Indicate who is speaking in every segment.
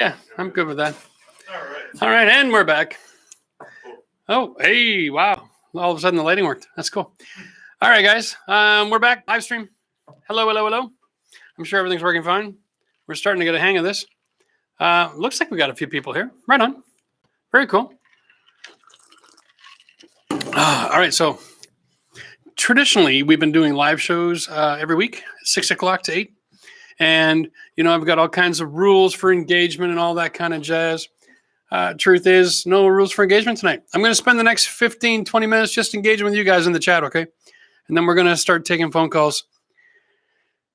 Speaker 1: Yeah, I'm good with that. All right, and we're back. Oh, hey, wow. All of a sudden the lighting worked. That's cool. All right, guys. We're back. Live stream. Hello, hello, hello. I'm sure everything's working fine. We're starting to get a hang of this. Looks like we got a few people here. Right on. Very cool. All right, so traditionally we've been doing live shows every week, 6 o'clock to 8. And, you know, I've got all kinds of rules for engagement and all that kind of jazz. Truth is, no rules for engagement tonight. I'm going to spend the next 15, 20 minutes just engaging with you guys in the chat, okay? And then we're going to start taking phone calls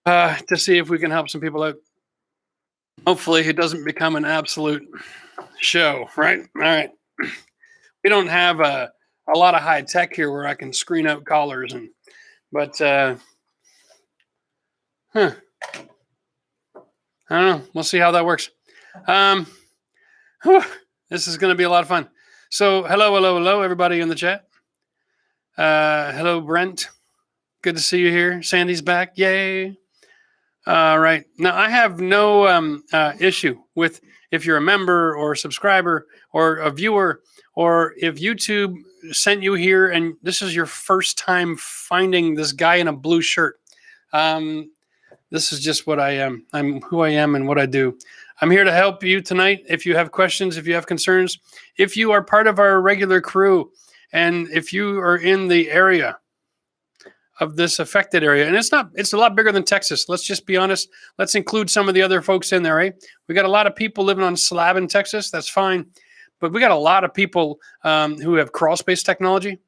Speaker 1: to see if we can help some people out. Hopefully it doesn't become an absolute show, right? All right. We don't have a lot of high tech here where I can screen out callers, but I don't know. We'll see how that works. This is going to be a lot of fun. So hello, hello, hello, everybody in the chat. Hello, Brent. Good to see you here. Sandy's back. Yay. All right. Now, I have no issue with if you're a member or a subscriber or a viewer, or if YouTube sent you here and this is your first time finding this guy in a blue shirt. This is just what I am. I'm who I am and what I do. I'm here to help you tonight. If you have questions, if you have concerns, if you are part of our regular crew, and if you are in the area of this affected area, and it's a lot bigger than Texas. Let's just be honest. Let's include some of the other folks in there, right? We got a lot of people living on slab in Texas. That's fine. But we got a lot of people who have crawl space technology,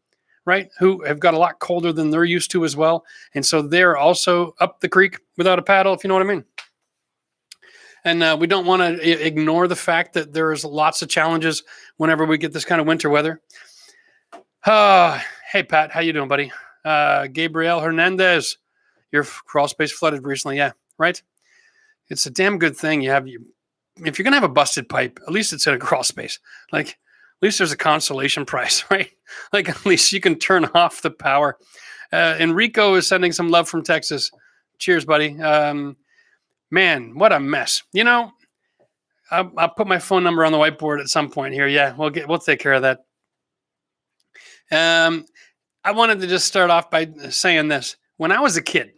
Speaker 1: right? Who have got a lot colder than they're used to as well. And so they're also up the creek without a paddle, if you know what I mean. And we don't want to ignore the fact that there's lots of challenges whenever we get this kind of winter weather. Hey, Pat, how you doing, buddy? Gabriel Hernandez, your crawl space flooded recently. Yeah, right? It's a damn good thing you have. If you're going to have a busted pipe, at least it's in a crawl space. Like, at least there's a consolation prize, right? Like, at least you can turn off the power. Enrico is sending some love from Texas. Cheers, buddy. Man, what a mess. You know, I'll put my phone number on the whiteboard at some point here. Yeah, we'll take care of that. I wanted to just start off by saying this. When I was a kid,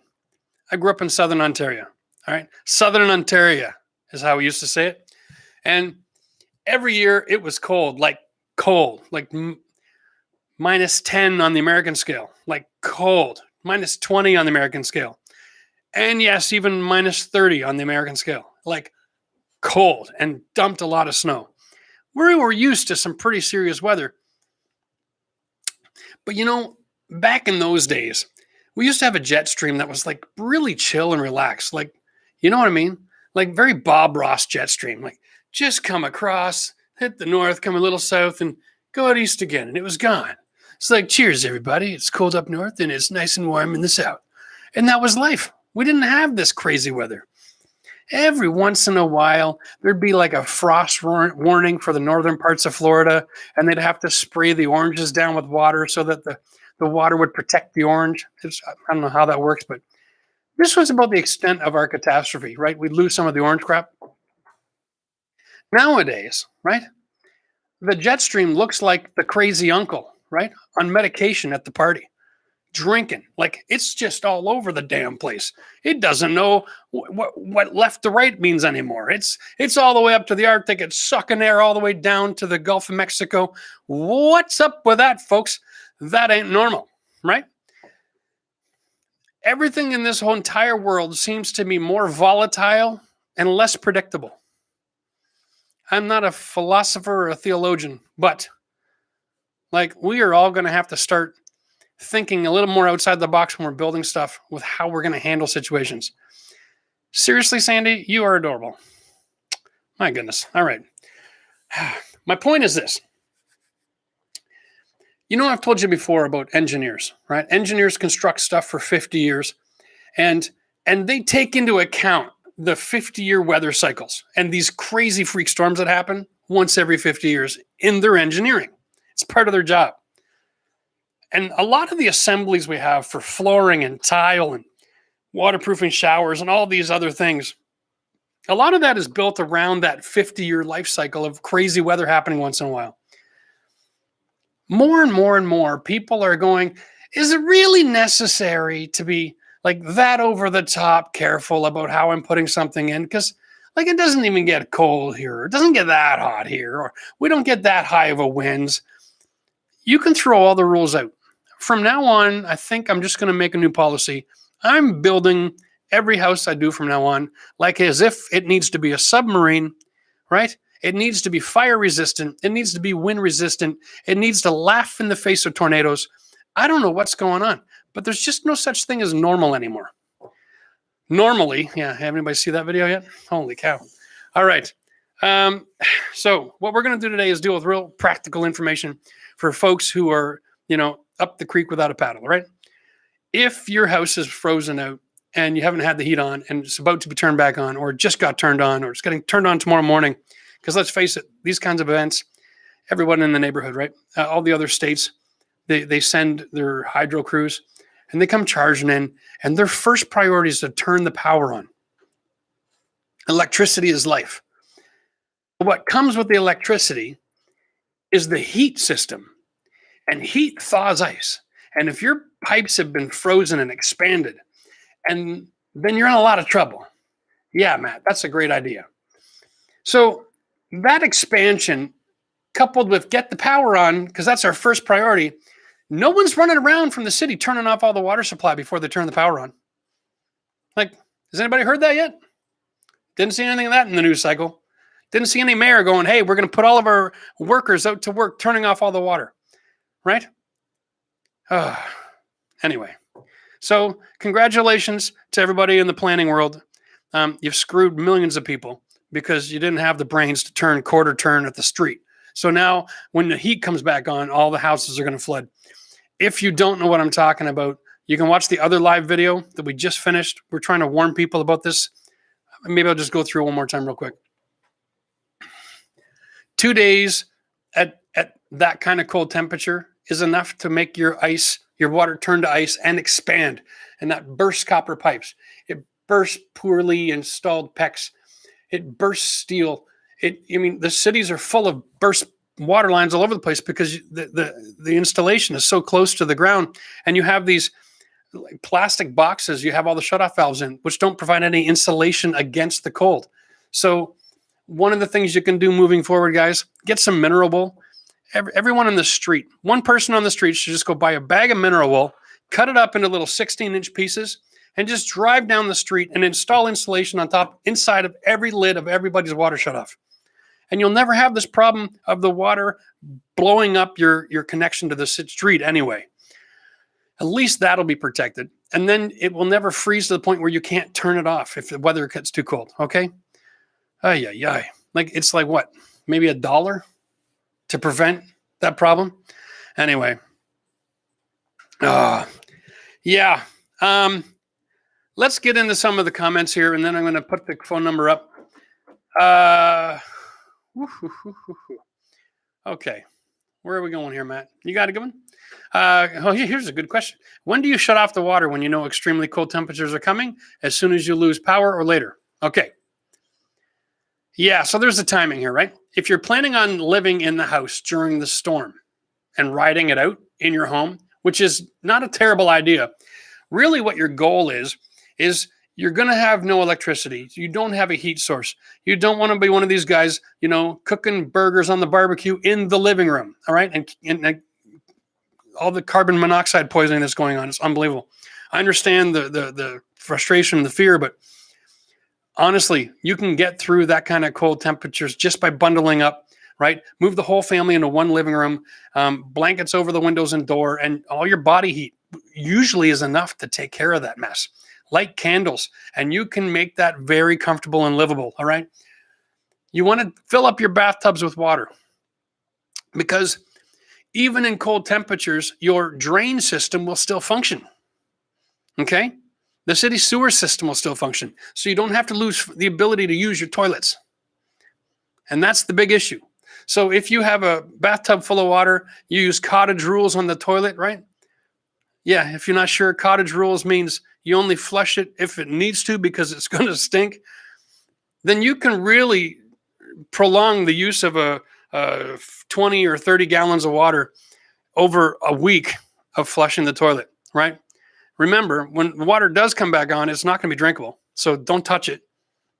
Speaker 1: I grew up in Southern Ontario. All right. Southern Ontario is how we used to say it. And every year it was cold, like minus 10 on the American scale, like cold, minus 20 on the American scale. And yes, even minus 30 on the American scale, like cold, and dumped a lot of snow. We were used to some pretty serious weather. But you know, back in those days, we used to have a jet stream that was like really chill and relaxed. Like, you know what I mean? Like very Bob Ross jet stream. Like just come across, hit the north, come a little south, and go out east again. And it was gone. It's like, cheers, everybody. It's cold up north and it's nice and warm in the south. And that was life. We didn't have this crazy weather. Every once in a while, there'd be like a frost warning for the northern parts of Florida, and they'd have to spray the oranges down with water so that the water would protect the orange. I don't know how that works, but this was about the extent of our catastrophe, right? We'd lose some of the orange crop. Nowadays, right, the jet stream looks like the crazy uncle, right, on medication at the party. Drinking, like it's just all over the damn place. It doesn't know what left to right means anymore. It's all the way up to the Arctic. It's sucking air all the way down to the Gulf of Mexico. What's up with that, folks? That ain't normal, right? Everything in this whole entire world seems to be more volatile and less predictable. I'm not a philosopher or a theologian, but like we are all going to have to start thinking a little more outside the box when we're building stuff with how we're going to handle situations. Seriously, Sandy, you are adorable. My goodness. All right. My point is this. You know, I've told you before about engineers, right? Engineers construct stuff for 50 years, and they take into account the 50-year weather cycles and these crazy freak storms that happen once every 50 years in their engineering. It's part of their job. And a lot of the assemblies we have for flooring and tile and waterproofing showers and all these other things, A lot of that is built around that 50-year life cycle of crazy weather happening once in a while. More and more and more people are going, is it really necessary to be like that over the top careful about how I'm putting something in? Because like it doesn't even get cold here. Or it doesn't get that hot here. Or we don't get that high of a winds. You can throw all the rules out. From now on, I think I'm just going to make a new policy. I'm building every house I do from now on like as if it needs to be a submarine, right? It needs to be fire resistant. It needs to be wind resistant. It needs to laugh in the face of tornadoes. I don't know what's going on, but there's just no such thing as normal anymore. Normally, yeah, anybody see that video yet? Holy cow. All right. So what we're going to do today is deal with real practical information for folks who are, up the creek without a paddle, right? If your house is frozen out and you haven't had the heat on and it's about to be turned back on or just got turned on or it's getting turned on tomorrow morning, because let's face it, these kinds of events, everyone in the neighborhood, right? All the other states, they send their hydro crews and they come charging in and their first priority is to turn the power on. Electricity is life. What comes with the electricity is the heat system, and heat thaws ice. And if your pipes have been frozen and expanded, and then you're in a lot of trouble. Yeah, Matt, that's a great idea. So that expansion coupled with get the power on, because that's our first priority. No one's running around from the city turning off all the water supply before they turn the power on. Like, has anybody heard that yet? Didn't see anything of that in the news cycle. Didn't see any mayor going, hey, we're going to put all of our workers out to work turning off all the water. Right? Anyway, so congratulations to everybody in the planning world. You've screwed millions of people because you didn't have the brains to turn quarter turn at the street. So now when the heat comes back on, all the houses are going to flood. If you don't know what I'm talking about, you can watch the other live video that we just finished. We're trying to warn people about this. Maybe I'll just go through one more time real quick. 2 days at that kind of cold temperature is enough to make your water turn to ice and expand. And that bursts copper pipes. It bursts poorly installed PEX. It bursts steel. The cities are full of burst water lines all over the place because the installation is so close to the ground. And you have these plastic boxes you have all the shutoff valves in, which don't provide any insulation against the cold. So one of the things you can do moving forward, guys, get some mineral wool. Everyone on the street, one person on the street should just go buy a bag of mineral wool, cut it up into little 16-inch pieces, and just drive down the street and install insulation on top, inside of every lid of everybody's water shutoff. And you'll never have this problem of the water blowing up your connection to the street anyway. At least that'll be protected. And then it will never freeze to the point where you can't turn it off if the weather gets too cold, okay? Like it's like what? Maybe $1 to prevent that problem? Anyway. Yeah. Let's get into some of the comments here, and then I'm going to put the phone number up. Okay. Where are we going here, Matt? You got a good one? Here's a good question. When do you shut off the water when you know extremely cold temperatures are coming? As soon as you lose power or later? Okay. Yeah, so there's the timing here, right? If you're planning on living in the house during the storm and riding it out in your home, which is not a terrible idea, really what your goal is you're going to have no electricity. You don't have a heat source. You don't want to be one of these guys, cooking burgers on the barbecue in the living room, all right? And all the carbon monoxide poisoning that's going on, it's unbelievable. I understand the frustration, the fear, but honestly, you can get through that kind of cold temperatures just by bundling up, right? Move the whole family into one living room, blankets over the windows and door, and all your body heat usually is enough to take care of that mess. Light candles, and you can make that very comfortable and livable, all right? You want to fill up your bathtubs with water because even in cold temperatures, your drain system will still function, okay? The city sewer system will still function, so you don't have to lose the ability to use your toilets. And that's the big issue. So if you have a bathtub full of water, you use cottage rules on the toilet, right? Yeah, if you're not sure, cottage rules means you only flush it if it needs to because it's going to stink. then you can really prolong the use of a 20 or 30 gallons of water over a week of flushing the toilet, right? Remember, when the water does come back on, it's not going to be drinkable. So don't touch it.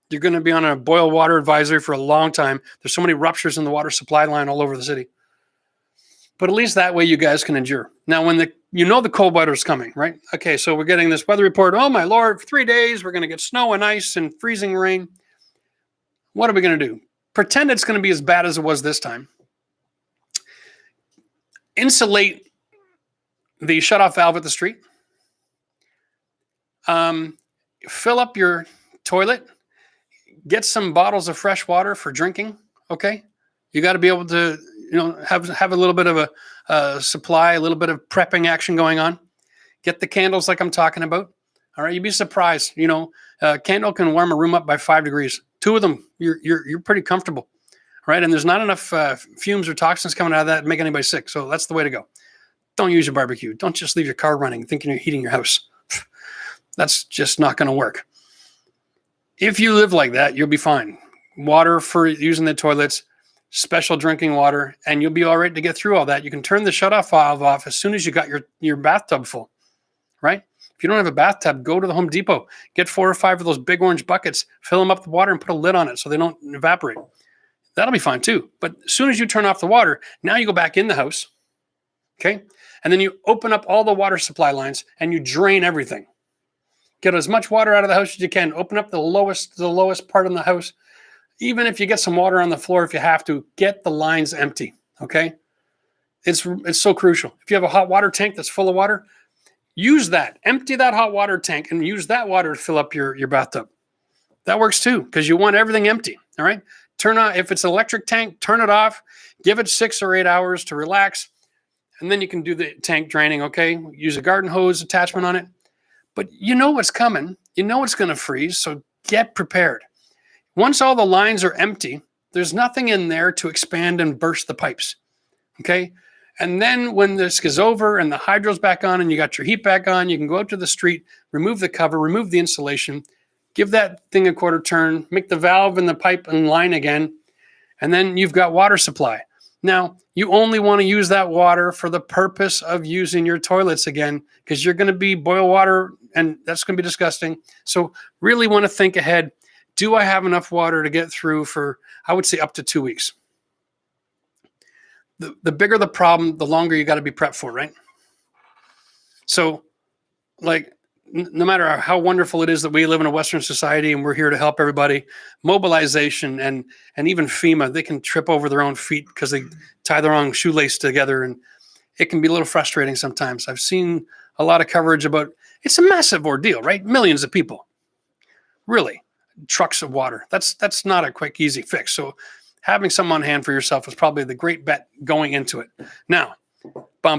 Speaker 1: You're going to be on a boil water advisory for a long time. There's so many ruptures in the water supply line all over the city. But at least that way you guys can endure. Now, when the cold weather is coming, right? Okay, so we're getting this weather report. Oh, my Lord, for 3 days, we're going to get snow and ice and freezing rain. What are we going to do? Pretend it's going to be as bad as it was this time. Insulate the shutoff valve at the street. Fill up your toilet. Get some bottles of fresh water for drinking. Okay, you got to be able to, have a little bit of a supply, a little bit of prepping action going on. Get the candles like I'm talking about. All right, you'd be surprised. Candle can warm a room up by 5 degrees. 2 of them, you're pretty comfortable, right? And there's not enough fumes or toxins coming out of that to make anybody sick. So that's the way to go. Don't use your barbecue. Don't just leave your car running thinking you're heating your house. That's just not going to work. If you live like that, you'll be fine. Water for using the toilets, special drinking water, and you'll be all right to get through all that. You can turn the shutoff valve off as soon as you got your bathtub full, right? If you don't have a bathtub, go to the Home Depot. Get 4 or 5 of those big orange buckets, fill them up with water, and put a lid on it so they don't evaporate. That'll be fine too. But as soon as you turn off the water, now you go back in the house, okay? And then you open up all the water supply lines and you drain everything. Get as much water out of the house as you can. Open up the lowest part in the house. Even if you get some water on the floor, if you have to, get the lines empty, okay? It's so crucial. If you have a hot water tank that's full of water, use that. Empty that hot water tank and use that water to fill up your bathtub. That works too, because you want everything empty, all right? Turn on, if it's an electric tank, turn it off. Give it 6 or 8 hours to relax, and then you can do the tank draining, okay? Use a garden hose attachment on it. But you know what's coming. You know it's going to freeze, so get prepared. Once all the lines are empty, there's nothing in there to expand and burst the pipes, okay? And then when this is over and the hydro's back on and you got your heat back on, you can go out to the street, remove the cover, remove the insulation, give that thing a quarter turn, make the valve and the pipe in line again, and then you've got water supply. Now, you only want to use that water for the purpose of using your toilets again, because you're going to be boil water and that's going to be disgusting. So really want to think ahead. Do I have enough water to get through for, I would say, up to 2 weeks? The bigger the problem, the longer you got to be prepped for, right? So, like, no matter how wonderful it is that we live in a Western society and we're here to help everybody, mobilization and even FEMA, they can trip over their own feet because they tie the wrong shoelace together, and it can be a little frustrating sometimes. I've seen a lot of coverage about, it's a massive ordeal, right? Millions of people. Really? Trucks of water. That's not a quick, easy fix. So having some on hand for yourself is probably the great bet going into it. Now, I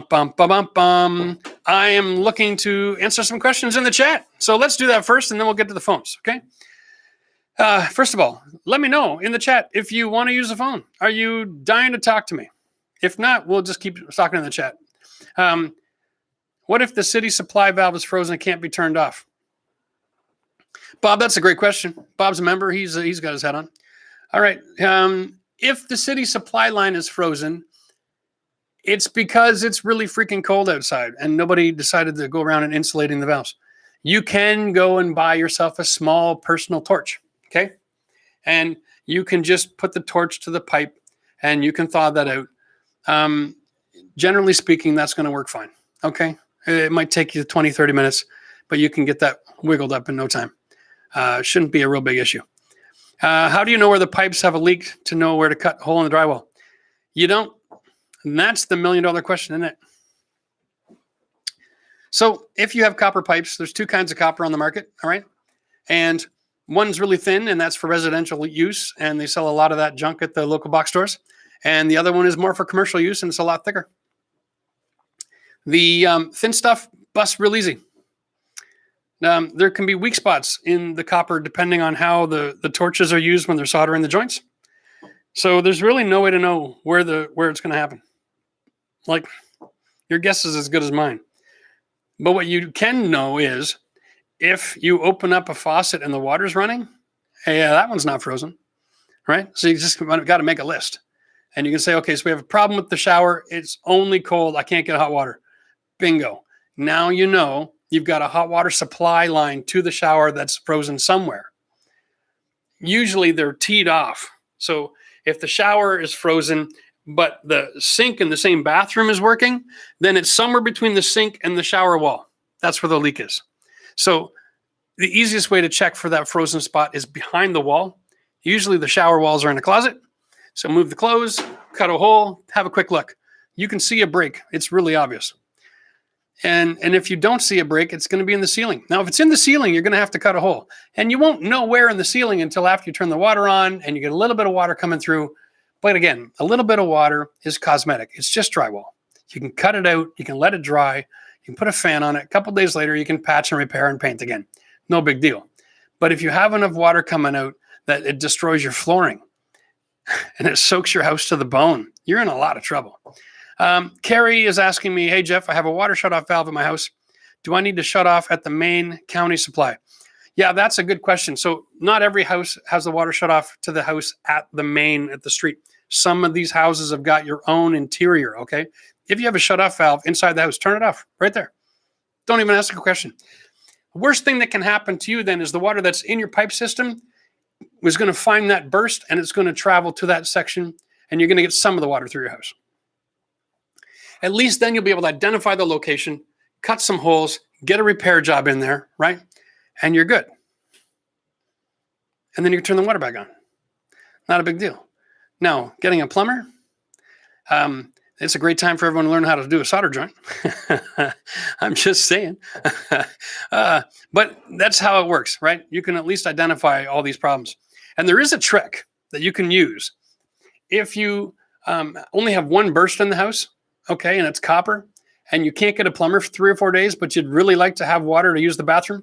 Speaker 1: am looking to answer some questions in the chat. So let's do that first, and then we'll get to the phones, okay? First of all, let me know in the chat if you want to use the phone. Are you dying to talk to me? If not, we'll just keep talking in the chat. What if the city supply valve is frozen and can't be turned off? Bob, that's a great question. Bob's a member. He's got his hat on. All right. If the city supply line is frozen, it's because it's really freaking cold outside and nobody decided to go around and insulating the valves. You can go and buy yourself a small personal torch, okay? And you can just put the torch to the pipe and you can thaw that out. Generally speaking, that's going to work fine, okay? It might take you 20, 30 minutes, but you can get that wiggled up in no time. Shouldn't be a real big issue. How do you know where the pipes have a leak to know where to cut a hole in the drywall? You don't. And that's the $1 million question, isn't it? So if you have copper pipes, there's 2 kinds of copper on the market, all right? And one's really thin, and that's for residential use, and they sell a lot of that junk at the local box stores. And the other one is more for commercial use, and it's a lot thicker. The thin stuff busts real easy. There can be weak spots in the copper depending on how the torches are used when they're soldering the joints. So there's really no way to know where it's going to happen. Like, your guess is as good as mine. But what you can know is if you open up a faucet and the water's running Hey, yeah, that one's not frozen, right? So you just got to make a list. And you can say, okay, so we have a problem with the shower. It's only cold. I can't get hot water. Bingo. Now you know you've got a hot water supply line to the shower that's frozen somewhere. Usually they're teed off. So if the shower is frozen, but the sink in the same bathroom is working, then it's somewhere between the sink and the shower wall. That's where the leak is. So the easiest way to check for that frozen spot is behind the wall. Usually the shower walls are in a closet. So move the clothes, cut a hole, have a quick look. You can see a break. It's really obvious. And if you don't see a break, it's going to be in the ceiling. Now, if it's in the ceiling, you're going to have to cut a hole. And you won't know where in the ceiling until after you turn the water on and you get a little bit of water coming through. But again, a little bit of water is cosmetic. It's just drywall. You can cut it out. You can let it dry. You can put a fan on it. A couple of days later, you can patch and repair and paint again. No big deal. But if you have enough water coming out that it destroys your flooring and it soaks your house to the bone, you're in a lot of trouble. Carrie is asking me, hey, Jeff, I have a water shutoff valve in my house. Do I need to shut off at the main county supply? Yeah, that's a good question. So not every house has the water shut off to the house at the main, at the street. Some of these houses have got your own interior, okay? If you have a shutoff valve inside the house, turn it off right there. Don't even ask a question. The worst thing that can happen to you then is the water that's in your pipe system is going to find that burst and it's going to travel to that section and you're going to get some of the water through your house. At least then you'll be able to identify the location, cut some holes, get a repair job in there, right? And you're good. And then you can turn the water back on. Not a big deal. Now, getting a plumber, it's a great time for everyone to learn how to do a solder joint. I'm just saying. But that's how it works, right? You can at least identify all these problems. And there is a trick that you can use. If you only have one burst in the house, okay, and it's copper, and you can't get a plumber for 3 or 4 days, but you'd really like to have water to use the bathroom,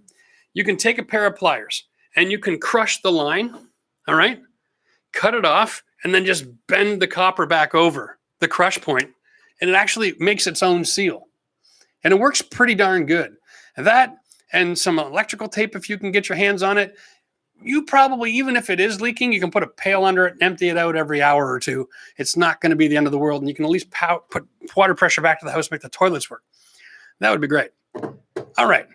Speaker 1: you can take a pair of pliers and you can crush the line, all right? Cut it off and then just bend the copper back over the crush point, and it actually makes its own seal. And it works pretty darn good. That and some electrical tape, if you can get your hands on it, you probably, even if it is leaking, you can put a pail under it and empty it out every hour or two. It's not going to be the end of the world. And you can at least put water pressure back to the house, make the toilets work. That would be great. All right.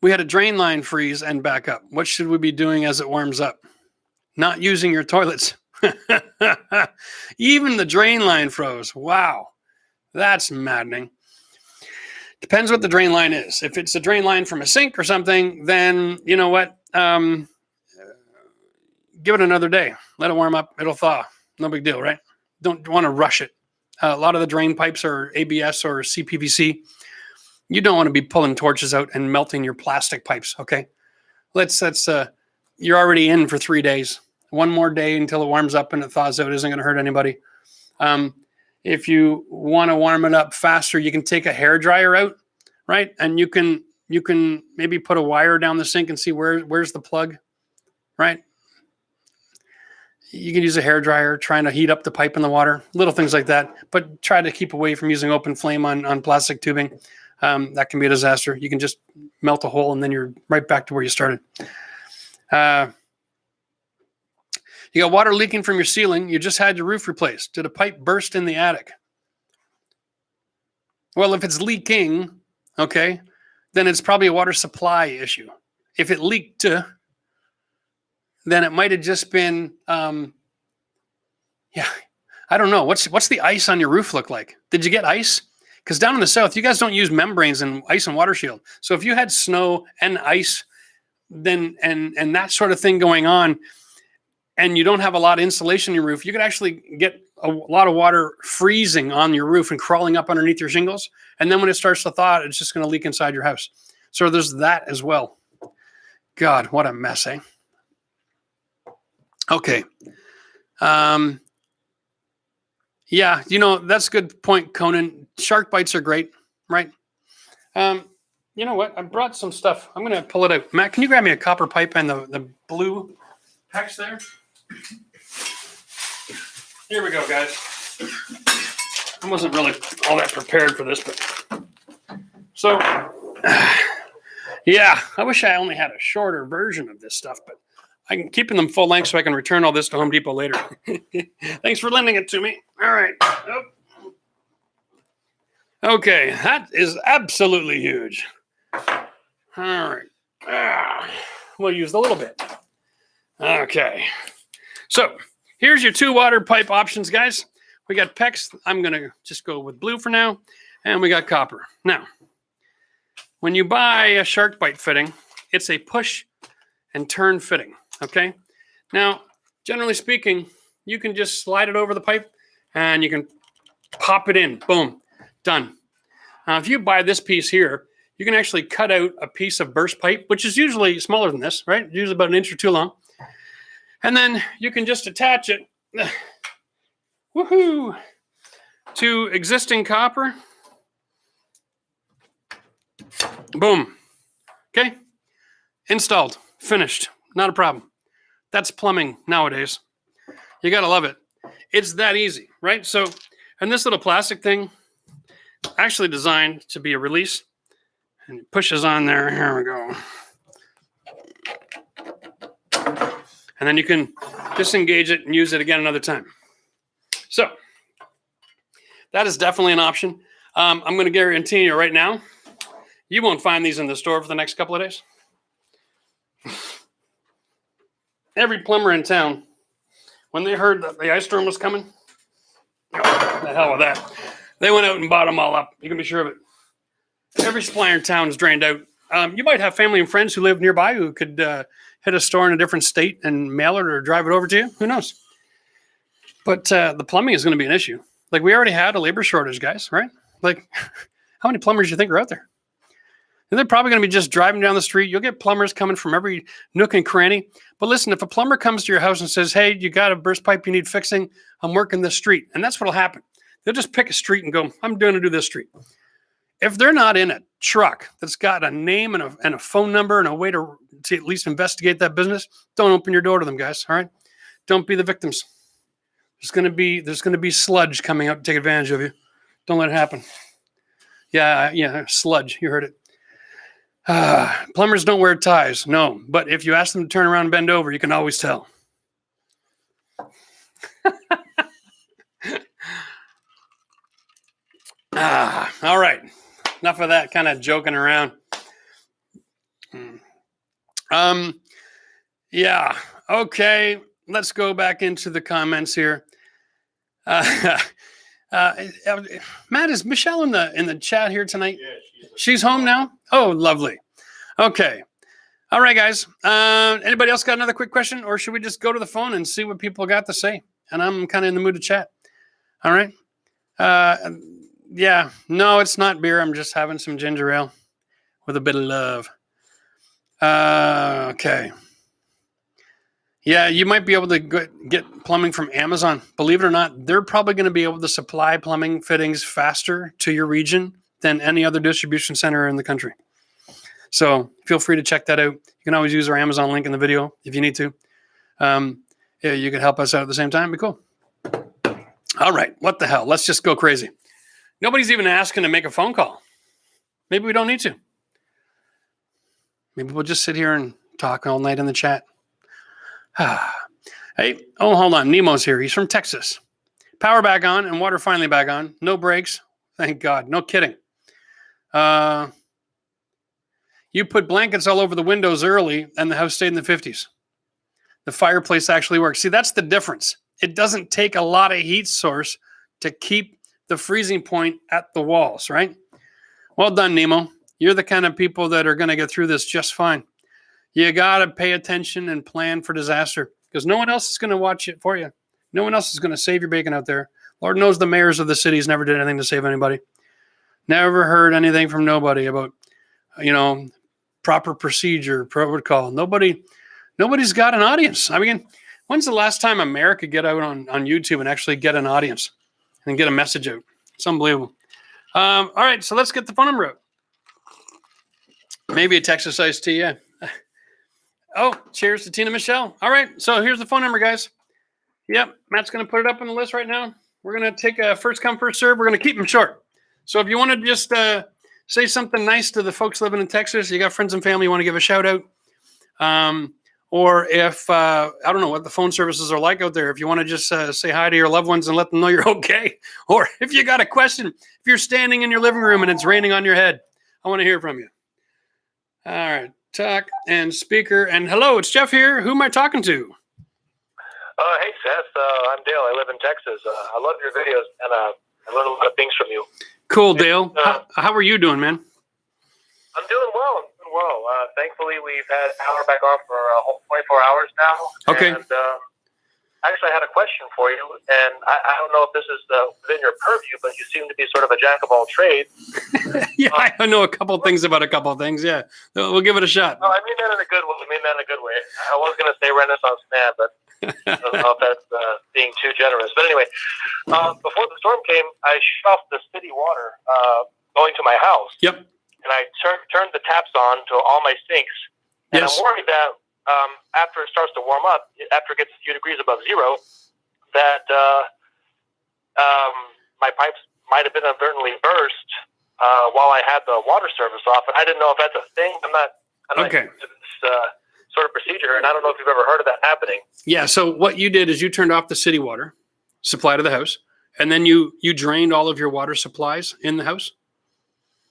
Speaker 1: We had a drain line freeze and back up. What should we be doing as it warms up? Not using your toilets. Even the drain line froze. Wow. That's maddening. Depends what the drain line is. If it's a drain line from a sink or something, then you know what? Give it another day. Let it warm up. It'll thaw. No big deal, right? Don't want to rush it. A lot of the drain pipes are ABS or CPVC. You don't want to be pulling torches out and melting your plastic pipes, okay? You're already in for 3 days. One more day until it warms up and it thaws out isn't going to hurt anybody. If you want to warm it up faster, you can take a hairdryer out, right? And you can maybe put a wire down the sink and see where's the plug, right? You can use a hairdryer trying to heat up the pipe in the water, little things like that. But try to keep away from using open flame on plastic tubing. That can be a disaster. You can just melt a hole and then you're right back to where you started. You got water leaking from your ceiling. You just had your roof replaced. Did a pipe burst in the attic? Well, if it's leaking, okay, then it's probably a water supply issue. If it leaked, then it might have just been, I don't know. What's the ice on your roof look like? Did you get ice? Because down in the south, you guys don't use membranes and ice and water shield. So if you had snow and ice, then and that sort of thing going on, and you don't have a lot of insulation in your roof, you could actually get a lot of water freezing on your roof and crawling up underneath your shingles. And then when it starts to thaw, it's just going to leak inside your house. So there's that as well. God, what a mess, eh? Okay. Yeah, that's a good point, Conan. Shark bites are great, right? You know what? I brought some stuff. I'm going to pull it out. Matt, can you grab me a copper pipe and the blue hex there? Here we go, guys. I wasn't really all that prepared for this, but so, Yeah, I wish I only had a shorter version of this stuff, but I'm keeping them full length so I can return all this to Home Depot later. Thanks for lending it to me. All right. Oh. Okay, that is absolutely huge. All right. We'll use a little bit. Okay. So here's your 2 water pipe options, guys. We got PEX. I'm going to just go with blue for now. And we got copper. Now, when you buy a shark bite fitting, it's a push and turn fitting. Okay. Now, generally speaking, you can just slide it over the pipe and you can pop it in. Boom. Done. If you buy this piece here, you can actually cut out a piece of burst pipe, which is usually smaller than this, right? Usually about 1 inch or 2 long. And then you can just attach it woohoo, to existing copper. Boom. Okay. Installed. Finished. Not a problem. That's plumbing nowadays. You got to love it. It's that easy, right? So, and this little plastic thing, actually designed to be a release, and it pushes on there. Here we go. And then you can disengage it and use it again another time. So that is definitely an option. I'm going to guarantee you right now, you won't find these in the store for the next couple of days. Every plumber in town, when they heard that the ice storm was coming, oh, the hell with that. They went out and bought them all up. You can be sure of it. Every supplier in town is drained out. You might have family and friends who live nearby who could hit a store in a different state and mail it or drive it over to you. Who knows? But the plumbing is going to be an issue. Like, we already had a labor shortage, guys, right? Like, how many plumbers do you think are out there? And they're probably going to be just driving down the street. You'll get plumbers coming from every nook and cranny. But listen, if a plumber comes to your house and says, hey, you got a burst pipe you need fixing, I'm working this street. And that's what will happen. They'll just pick a street and go, I'm going to do this street. If they're not in a truck that's got a name and a phone number and a way to at least investigate that business, don't open your door to them, guys. All right? Don't be the victims. There's going to be sludge coming out to take advantage of you. Don't let it happen. Yeah, sludge. You heard it. Plumbers don't wear ties. No, but if you ask them to turn around and bend over, you can always tell. All right. Enough of that kind of joking around. Yeah. Okay. Let's go back into the comments here. Matt, is Michelle in the chat here tonight? Yeah, she's home now? Oh, lovely. Okay. All right, guys. Anybody else got another quick question, or should we just go to the phone and see what people got to say? And I'm kind of in the mood to chat. All right. Yeah, no, it's not beer. I'm just having some ginger ale with a bit of love. Okay. Yeah, you might be able to get plumbing from Amazon. Believe it or not, they're probably going to be able to supply plumbing fittings faster to your region than any other distribution center in the country. So feel free to check that out. You can always use our Amazon link in the video if you need to. Yeah, you can help us out at the same time. Be cool. All right, what the hell? Let's just go crazy. Nobody's even asking to make a phone call. Maybe we don't need to. Maybe we'll just sit here and talk all night in the chat. Hey, oh, hold on. Nemo's here. He's from Texas. Power back on and water finally back on. No breaks. Thank God. No kidding. You put blankets all over the windows early and the house stayed in the 50s. The fireplace actually works. See, that's the difference. It doesn't take a lot of heat source to keep the freezing point at the walls, right? Well done, Nemo. You're the kind of people that are going to get through this just fine. You got to pay attention and plan for disaster because no one else is going to watch it for you. No one else is going to save your bacon out there. Lord knows the mayors of the cities never did anything to save anybody. Never heard anything from nobody about, proper procedure, protocol. Nobody's got an audience. I mean, when's the last time America get out on YouTube and actually get an audience and get a message out? It's unbelievable. All right, so let's get the phone number out. Maybe a Texas iced tea, yeah. Oh, cheers to Tina Michelle. All right, so here's the phone number, guys. Yep, Matt's going to put it up on the list right now. We're going to take a first come, first serve. We're going to keep them short. So if you want to just say something nice to the folks living in Texas. You got friends and family you want to give a shout out. Or if, I don't know what the phone services are like out there. If you want to just say hi to your loved ones and let them know you're okay. Or if you got a question, if you're standing in your living room and it's raining on your head, I want to hear from you. All right. Talk and speaker. And hello, it's Jeff here. Who am I talking to?
Speaker 2: Hey, Seth. I'm Dale. I live in Texas. I love your videos, and I learn a lot of things from you.
Speaker 1: Cool, Dale. How are you doing, man?
Speaker 2: I'm doing well. Thankfully, we've had power back on for a whole 24 hours now.
Speaker 1: Okay.
Speaker 2: And actually, I had a question for you, and I don't know if this is within your purview, but you seem to be sort of a jack of all trades.
Speaker 1: Yeah, I know a couple things about a couple of things. Yeah, we'll give it a shot.
Speaker 2: No, I mean that in a good way. I was going to say Renaissance man, but I don't know if that's being too generous. But anyway, before the storm came, I shut off the city water going to my house.
Speaker 1: Yep.
Speaker 2: And I turned the taps on to all my sinks. And
Speaker 1: Yes.
Speaker 2: I'm worried that after it starts to warm up, after it gets a few degrees above zero, that my pipes might have been inadvertently burst while I had the water service off. And I didn't know if that's a thing. I'm not
Speaker 1: Okay.
Speaker 2: used to this sort of procedure, and I don't know if you've ever heard of that happening.
Speaker 1: Yeah. So what you did is you turned off the city water supply to the house, and then you drained all of your water supplies in the house.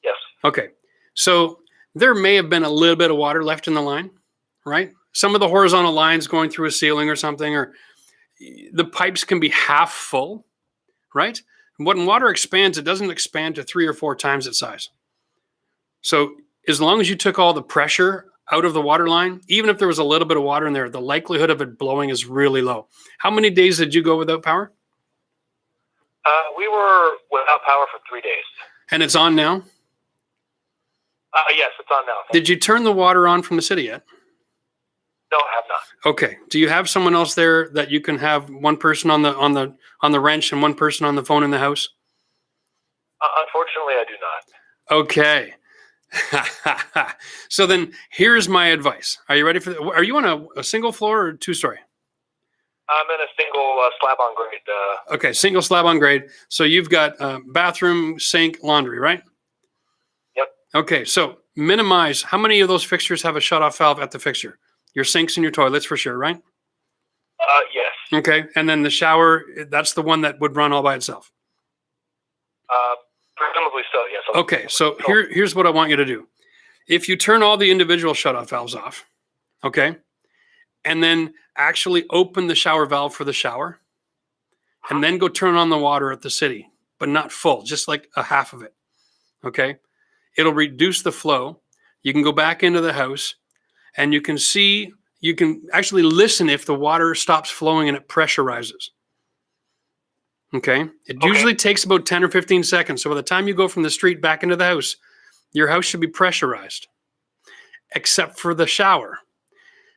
Speaker 2: Yes.
Speaker 1: Okay. So there may have been a little bit of water left in the line, right? Some of the horizontal lines going through a ceiling or something, or the pipes can be half full, right? When water expands, it doesn't expand to 3 or 4 times its size. So as long as you took all the pressure out of the water line, even if there was a little bit of water in there, the likelihood of it blowing is really low. How many days did you go without power?
Speaker 2: We were without power for 3 days.
Speaker 1: And it's on now?
Speaker 2: Yes, it's on now.
Speaker 1: Did you turn the water on from the city yet?
Speaker 2: No, I have not.
Speaker 1: Okay. Do you have someone else there that you can have one person on the wrench and one person on the phone in the house?
Speaker 2: Unfortunately, I do not.
Speaker 1: Okay. So then here's my advice. Are you ready for Are you on a single floor or 2-story?
Speaker 2: I'm in a single slab on grade.
Speaker 1: Okay, single slab on grade. So you've got bathroom, sink, laundry, right?
Speaker 2: Yep.
Speaker 1: Okay, so minimize. How many of those fixtures have a shutoff valve at the fixture? Your sinks and your toilets for sure, right?
Speaker 2: Yes.
Speaker 1: Okay, and then the shower, that's the one that would run all by itself.
Speaker 2: Presumably so, yes.
Speaker 1: Okay, so here's what I want you to do. If you turn all the individual shutoff valves off, okay, and then actually open the shower valve for the shower, and then go turn on the water at the city, but not full, just like a half of it, okay? It'll reduce the flow. You can go back into the house, and you can actually listen if the water stops flowing and it pressurizes. Okay. It usually takes about 10 or 15 seconds. So by the time you go from the street back into the house, your house should be pressurized, except for the shower.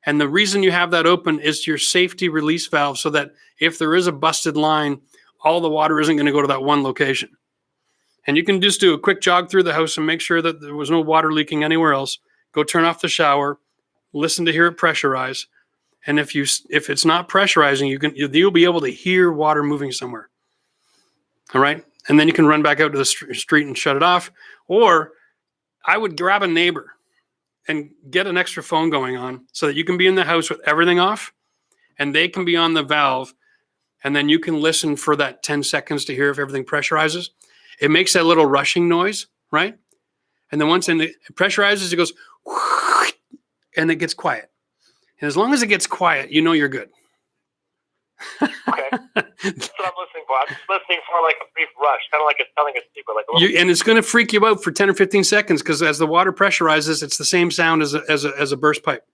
Speaker 1: And the reason you have that open is your safety release valve, so that if there is a busted line, all the water isn't going to go to that one location. And you can just do a quick jog through the house and make sure that there was no water leaking anywhere else. Go turn off the shower, listen to hear it pressurize. And if it's not pressurizing, you'll be able to hear water moving somewhere. All right. And then you can run back out to the street and shut it off. Or I would grab a neighbor and get an extra phone going on so that you can be in the house with everything off and they can be on the valve. And then you can listen for that 10 seconds to hear if everything pressurizes. It makes that little rushing noise, right? And then once it pressurizes, it goes and it gets quiet. And as long as it gets quiet, you know you're good.
Speaker 2: Okay. That's what I'm listening for. I'm just listening for like a brief rush, kind of like it's telling a secret. Like
Speaker 1: and it's going to freak you out for 10 or 15 seconds because as the water pressurizes, it's the same sound as a burst pipe.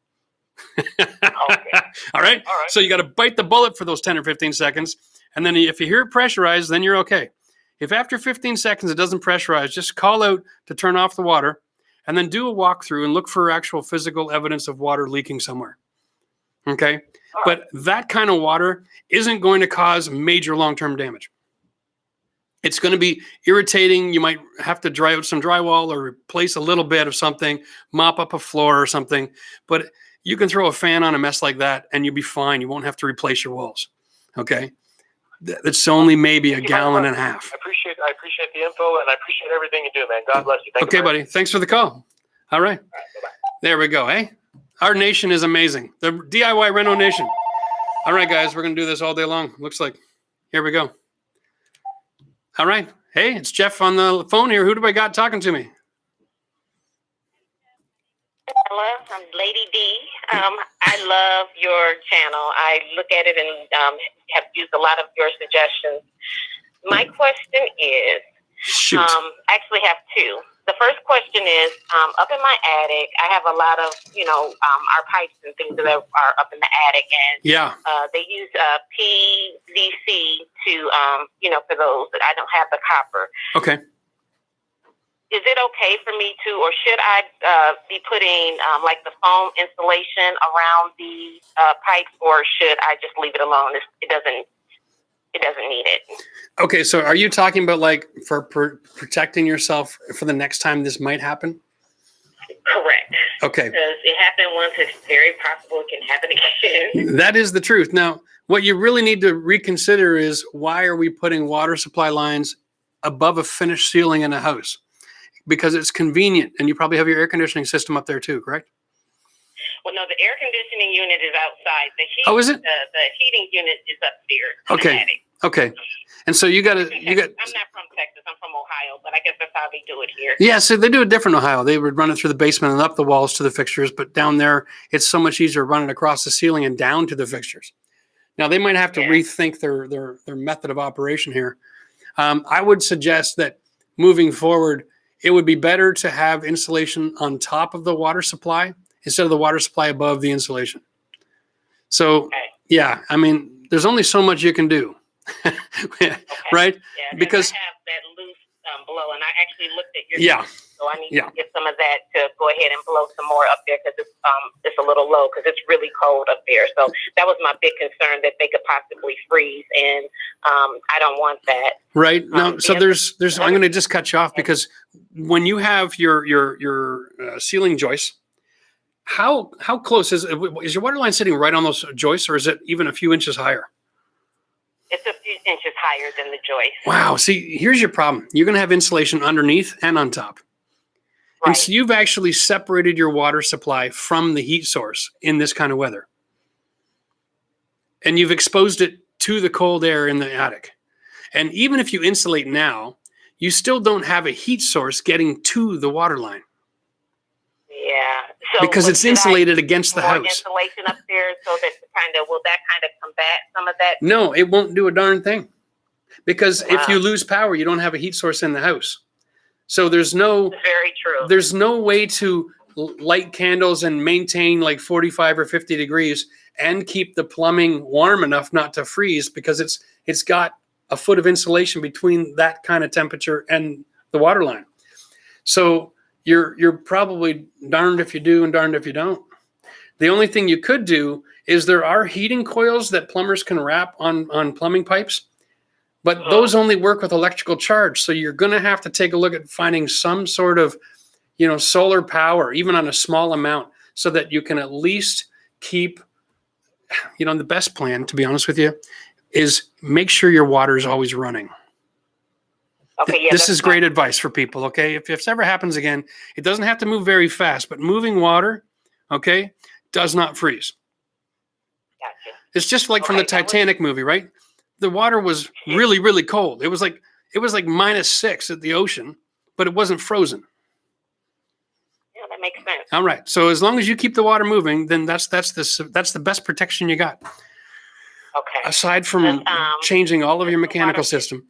Speaker 2: Okay.
Speaker 1: All right? So you got to bite the bullet for those 10 or 15 seconds. And then if you hear it pressurized, then you're okay. If after 15 seconds it doesn't pressurize, just call out to turn off the water and then do a walkthrough and look for actual physical evidence of water leaking somewhere. Okay? But that kind of water isn't going to cause major long-term damage. It's going to be irritating. You might have to dry out some drywall or replace a little bit of something, mop up a floor or something. But you can throw a fan on a mess like that and you'll be fine. You won't have to replace your walls. Okay? It's only maybe a
Speaker 2: Thank you very
Speaker 1: gallon
Speaker 2: much.
Speaker 1: and a half.
Speaker 2: I appreciate the info, and I appreciate everything you do, man. God bless you. Thank
Speaker 1: Okay,
Speaker 2: you.
Speaker 1: buddy. Thanks for the call. All right.
Speaker 2: Bye-bye.
Speaker 1: There we go. Hey, our nation is amazing. The DIY Reno Nation. All right, guys, we're going to do this all day long. Looks like. Here we go. All right. Hey, it's Jeff on the phone here. Who do I got talking to me?
Speaker 3: Hello, I'm Lady D. I love your channel. I look at it and have used a lot of your suggestions. My question is,
Speaker 1: Shoot.
Speaker 3: I actually have two. The first question is, up in my attic, I have a lot of, our pipes and things that are up in the attic, and
Speaker 1: Yeah.
Speaker 3: they use PVC to, for those that I don't have the copper.
Speaker 1: Okay.
Speaker 3: Is it okay for me to, or should I be putting like the foam insulation around the pipes, or should I just leave it alone? It doesn't need it.
Speaker 1: Okay, so are you talking about like for protecting yourself for the next time this might happen?
Speaker 3: Correct.
Speaker 1: Okay.
Speaker 3: Because it happened once, it's very possible it can happen again.
Speaker 1: That is the truth. Now, what you really need to reconsider is, why are we putting water supply lines above a finished ceiling in a house? Because it's convenient, and you probably have your air conditioning system up there too, correct?
Speaker 3: Well, no, the air conditioning unit is outside. The heat,
Speaker 1: Oh, is it?
Speaker 3: The heating unit is upstairs.
Speaker 1: Okay.
Speaker 3: In the attic.
Speaker 1: Okay. And so you got.
Speaker 3: I'm not from Texas. I'm from Ohio, but I guess that's how they do it here.
Speaker 1: Yeah, so they do it different in Ohio. They would run it through the basement and up the walls to the fixtures, but down there, it's so much easier running across the ceiling and down to the fixtures. Now, they might have to rethink their method of operation here. I would suggest that moving forward, it would be better to have insulation on top of the water supply instead of the water supply above the insulation. So, yeah, I mean, there's only so much you can do. Right?
Speaker 3: Yeah,
Speaker 1: because
Speaker 3: I have that loose blow, and I actually looked at your so I need to get some of that to go ahead and blow some more up there, because it's a little low, because it's really cold up there. So that was my big concern, that they could possibly freeze, and I don't want that.
Speaker 1: Right. Now, so there's I'm going to just cut you off, because when you have your ceiling joists, how close is your water line sitting right on those joists, or is it even a few inches higher?
Speaker 3: It's a few inches higher than the joist.
Speaker 1: Wow. See, here's your problem. You're going to have insulation underneath and on top.
Speaker 3: Right.
Speaker 1: And so you've actually separated your water supply from the heat source in this kind of weather. And you've exposed it to the cold air in the attic. And even if you insulate now, you still don't have a heat source getting to the water line.
Speaker 3: Yeah. So
Speaker 1: because it's insulated against the house.
Speaker 3: Insulation up there, so that will that kind of combat some of that?
Speaker 1: No, it won't do a darn thing. Because if you lose power, you don't have a heat source in the house. So there's no
Speaker 3: very true.
Speaker 1: There's no way to light candles and maintain like 45 or 50 degrees and keep the plumbing warm enough not to freeze, because it's got a foot of insulation between that kind of temperature and the water line. So you're probably darned if you do and darned if you don't. The only thing you could do is, there are heating coils that plumbers can wrap on plumbing pipes, but those only work with electrical charge. So you're going to have to take a look at finding some sort of, solar power, even on a small amount, so that you can at least keep, the best plan, to be honest with you, is make sure your water is always running.
Speaker 3: Okay, yeah,
Speaker 1: this is great advice for people, okay? If this ever happens again, it doesn't have to move very fast, but moving water, okay, does not freeze.
Speaker 3: Gotcha.
Speaker 1: It's just like from the Titanic movie, right? The water was really, really cold. It was like -6 at the ocean, but it wasn't frozen.
Speaker 3: Yeah, that makes sense.
Speaker 1: All right. So as long as you keep the water moving, then that's the best protection you got.
Speaker 3: Okay.
Speaker 1: Aside from changing all of your mechanical system.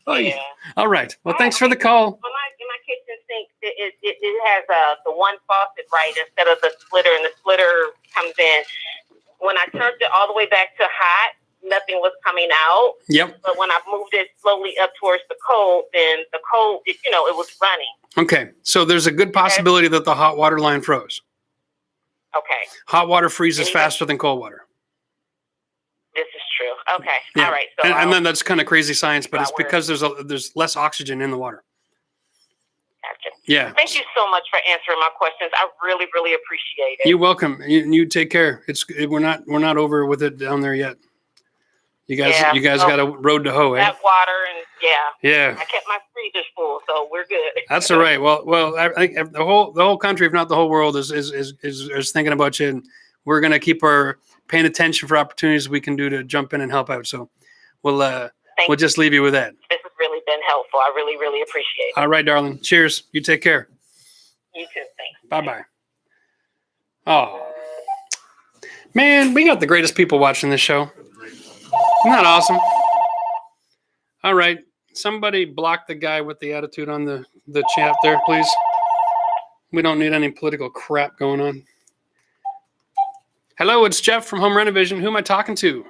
Speaker 3: Yeah.
Speaker 1: All right. Well, thanks for the call.
Speaker 3: In my kitchen sink, it has the one faucet, right, instead of the splitter, and the splitter comes in. When I turned it all the way back to hot, nothing was coming out.
Speaker 1: Yep.
Speaker 3: But when I moved it slowly up towards the cold, then the cold, it was running.
Speaker 1: Okay. So there's a good possibility that the hot water line froze.
Speaker 3: Okay.
Speaker 1: Hot water freezes faster than cold water.
Speaker 3: This is true. Okay.
Speaker 1: Yeah.
Speaker 3: All right. So
Speaker 1: and then that's kind of crazy science, but it's because there's less oxygen in the water.
Speaker 3: Gotcha.
Speaker 1: Yeah.
Speaker 3: Thank you so much for answering my questions. I really, really appreciate it.
Speaker 1: You're welcome. You take care. We're not over with it down there yet. You guys got a road to hoe, eh?
Speaker 3: That water and
Speaker 1: Yeah.
Speaker 3: I kept my freezers full, so we're good.
Speaker 1: That's all right. Well, I think the whole country, if not the whole world, is thinking about you, and we're gonna keep paying attention for opportunities we can do to jump in and help out. So we'll just leave you with that.
Speaker 3: This has really been helpful. I really, really appreciate it.
Speaker 1: All right, darling. Cheers. You take care.
Speaker 3: You too. Thanks.
Speaker 1: Bye-bye. Oh, man, we got the greatest people watching this show. Isn't that awesome? All right. Somebody block the guy with the attitude on the chat there, please. We don't need any political crap going on. Hello, it's Jeff from Home Renovision. Who am I talking to?